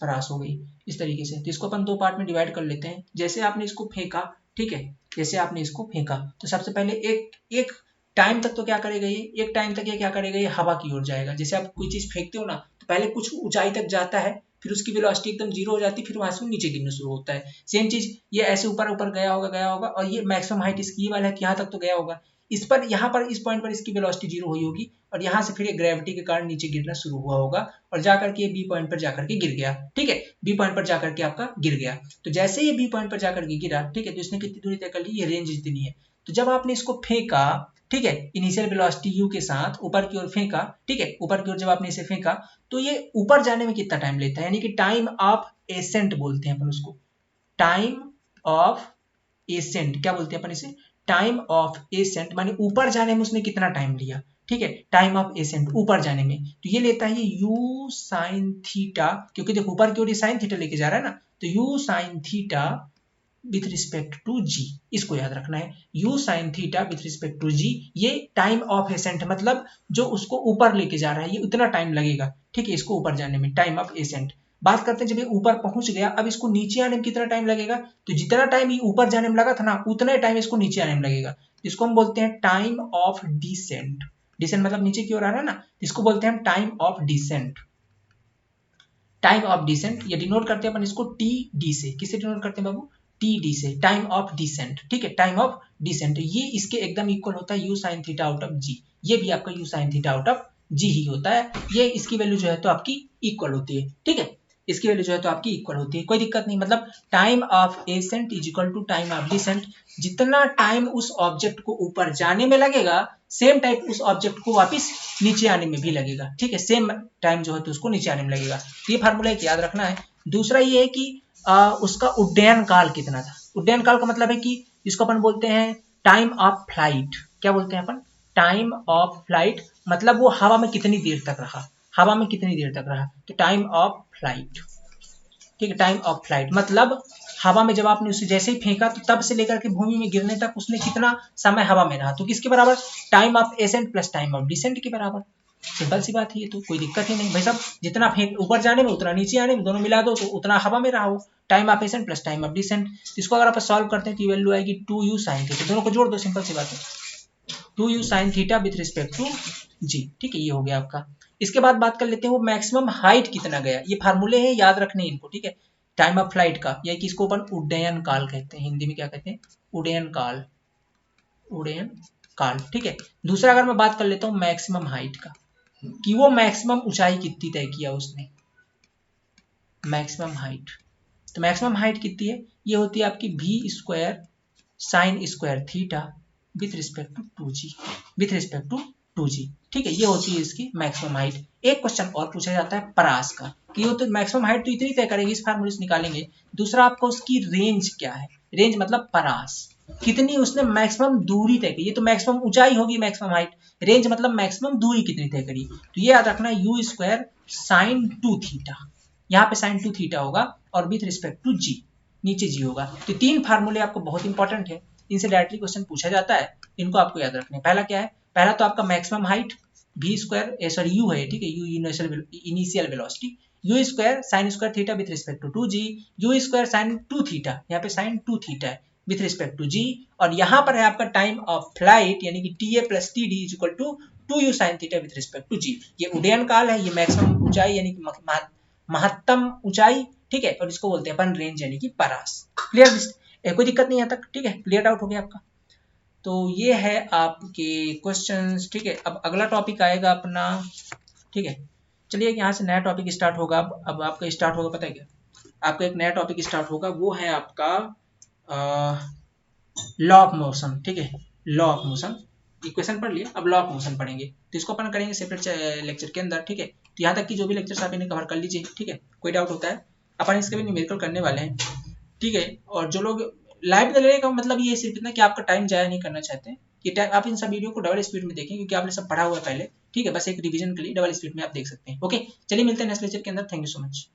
परास हो गई। इस तरीके से तो इसको अपन दो पार्ट में डिवाइड कर लेते हैं। जैसे आपने इसको फेंका, ठीक है, जैसे आपने इसको फेंका, तो सबसे पहले एक एक टाइम तक तो क्या करेगा ये, एक टाइम तक ये क्या करेगा, ये हवा की ओर जाएगा। जैसे आप कोई चीज फेंकते हो ना, तो पहले कुछ ऊंचाई तक जाता है, फिर उसकी वेलोसिटी एकदम जीरो हो जाती है, फिर वहां से नीचे गिरना शुरू होता है। सेम चीज ये ऐसे ऊपर ऊपर गया होगा, और ये मैक्सिमम हाइट इसकी वाला है कि यहाँ तक तो गया होगा। इस पर, यहाँ पर, इस पॉइंट पर इसकी वेलोसिटी जीरो हुई होगी, और यहाँ से फिर ये ग्रेविटी के कारण नीचे गिरना शुरू हुआ होगा, और जाकर के बी पॉइंट पर जाकर के गिर गया, ठीक है, बी पॉइंट पर जाकर के आपका गिर गया। तो जैसे ये बी पॉइंट पर जाकर के गिरा, ठीक है, तो इसने कितनी दूरी तय कर ली, ये रेंज इतनी है। तो जब आपने इसको फेंका, ठीक है, इनिशियल वेलोसिटी u के साथ ऊपर की ओर फेंका, ठीक है, ऊपर की ओर जब आपने इसे फेंका, तो ये ऊपर जाने में कितना टाइम लेता है, यानी कि टाइम ऑफ एसेंट बोलते हैं अपन उसको, टाइम ऑफ एसेंट क्या बोलते हैं अपन इसे? टाइम ऑफ एसेंट, माने ऊपर जाने में उसने कितना टाइम लिया, ठीक है, टाइम ऑफ एसेंट ऊपर जाने में, तो ये लेता है यू साइन थीटा, क्योंकि देखो ऊपर की ओर साइन थीटा लेके जा रहा है ना, तो u sine theta with respect to g, इसको याद रखना है, u sine theta with respect to g, ये टाइम ऑफ एसेंट मतलब जो उसको ऊपर लेके जा रहा है, ये उतना टाइम लगेगा, ठीक है, इसको ऊपर जाने में, टाइम ऑफ एसेंट। बात करते हैं जब ये ऊपर पहुंच गया, अब इसको नीचे आने में कितना टाइम लगेगा, तो जितना टाइम ये ऊपर जाने में लगा था ना, उतना ही टाइम इसको नीचे आने में लगेगा, इसको हम बोलते हैं टाइम ऑफ डिसेंट। डिसेंट मतलब नीचे की ओर आ रहा है ना, इसको बोलते हैं time of descent. Time of descent ये डिनोट करते हैं अपन इसको टी डी से, किससे डिनोट करते हैं बाबू, टी डी से, टाइम ऑफ डिसेंट, ठीक है, टाइम ऑफ डिसेंट, ये इसके एकदम इक्वल होता है u sine theta out of g, ये भी आपका u sine theta out of g ही होता है, ये इसकी वैल्यू जो है तो आपकी इक्वल होती है, ठीक है, इसकी वैल्यू जो है तो आपकी इक्वल होती है, कोई दिक्कत नहीं, मतलब time of ascent is equal to time of descent, जितना टाइम उस ऑब्जेक्ट को ऊपर जाने में लगेगा, सेम टाइम उस ऑब्जेक्ट को वापस नीचे आने में भी लगेगा, ठीक है, सेम टाइम जो है तो उसको नीचे आने में लगेगा, तो ये फार्मूला एक याद रखना है। दूसरा ये है कि उसका उड्डयन काल कितना था, उड्डयन काल का मतलब है कि इसको अपन बोलते हैं टाइम ऑफ फ्लाइट, क्या बोलते हैं अपन, टाइम ऑफ फ्लाइट, मतलब वो हवा में कितनी देर तक रहा, हवा में कितनी देर तक रहा, तो टाइम ऑफ फ्लाइट, ठीक है, टाइम ऑफ फ्लाइट मतलब हवा में जब आपने उसे जैसे ही फेंका तो तब से लेकर के भूमि में गिरने तक उसने कितना समय हवा में रहा, तो किसके बराबर, time of ascent plus time of descent के बराबर, सिंपल सी बात है ये, तो कोई दिक्कत ही नहीं भाई साहब, जितना फेंक ऊपर जाने में उतना नीचे आने में, दोनों मिला दो तो उतना हवा में रहा हो, time of ascent plus time of descent, इसको अगर आप सॉल्व करते हैं तो वैल्यू आएगी 2u sin थीटा, दोनों को जोड़ दो, सिंपल सी बात है, 2u sin theta with respect to g, ठीक है, ये हो गया आपका। इसके बाद बात कर लेते हैं वो मैक्सिमम हाइट कितना गया, ये फार्मूले हैं, याद रखने इनको, ठीक है, टाइम ऑफ फ्लाइट का, या कि इसको अपन उड्डयन काल कहते हैं, हिंदी में क्या कहते हैं, उड्डयन काल, उड्डयन काल, ठीक है। दूसरा अगर मैं बात कर लेता हूँ मैक्सिमम हाइट का, कि वो मैक्सिमम ऊंचाई कितनी तय किया उसने, मैक्सिमम हाइट, तो मैक्सिमम हाइट कितनी है, ये होती है आपकी v square sine square theta with respect to 2g, with respect to 2g, ठीक है, ये होती है इसकी मैक्सिमम हाइट। एक क्वेश्चन और पूछा जाता है परास का, कि वो तो मैक्सिमम हाइट तो इतनी तय करेगी, इस फार्मूले से निकालेंगे, दूसरा आपको उसकी रेंज क्या है, रेंज मतलब परास कितनी उसने मैक्सिमम दूरी तय की, ये तो मैक्सिमम ऊंचाई होगी मैक्सिमम हाइट, रेंज मतलब मैक्सिमम दूरी कितनी तय करी, तो ये याद रखना यू स्क्वायर साइन 2 थीटा, यहाँ पे साइन 2 थीटा होगा और विथ रिस्पेक्ट टू जी, नीचे जी होगा, तो तीन फार्मूले आपको बहुत इंपॉर्टेंट है, इनसे डायरेक्टली क्वेश्चन पूछा जाता है, इनको आपको याद रखना है। पहला क्या है, पहला तो आपका maximum height v square sorry u है, ठीक है, u initial velocity, u square sine square theta with respect to 2g, u square sine 2 theta, यहाँ पे साइन 2 थीटा है विथ रिस्पेक्ट टू g, और यहाँ पर है आपका टाइम ऑफ फ्लाइट यानी कि ta plus t d is equal to 2u sine theta with respect to g, ये उड्डयन काल है, ये मैक्सिमम ऊंचाई यानी कि महत्तम ऊंचाई, ठीक है, और इसको बोलते हैं अपन रेंज यानी कि परास। क्लियर, कोई दिक्कत नहीं है तक, ठीक है, क्लियर आउट हो गया आपका। तो ये है आपके क्वेश्चंस, ठीक है, अब अगला टॉपिक आएगा अपना, ठीक है, चलिए यहाँ से नया टॉपिक स्टार्ट होगा, अब आपका स्टार्ट होगा, पता है क्या, आपका एक नया टॉपिक स्टार्ट होगा, वो है आपका लॉ ऑफ मोशन, ठीक है, लॉ ऑफ मोशन, इक्वेशन पढ़ लिए, अब लॉ ऑफ मोशन पढ़ेंगे, तो इसको अपन करेंगे सेपरेट लेक्चर के अंदर, ठीक है, तो यहाँ तक की जो भी लेक्चर्स आप इन्हें कवर कर लीजिए, ठीक है, कोई डाउट होता है अपन इसके भी न्यूमेरिकल करने वाले हैं, ठीक है, और जो लोग लाइव में लेने का मतलब ये सिर्फ इतना कि आपका टाइम जाया नहीं करना चाहते हैं, कि आप इन सब वीडियो को डबल स्पीड में देखें, क्योंकि आपने सब पढ़ा हुआ है पहले, ठीक है, बस एक रिवीजन के लिए डबल स्पीड में आप देख सकते हैं, ओके, चलिए मिलते हैं नेक्स्ट लेक्चर के अंदर, थैंक यू सो मच।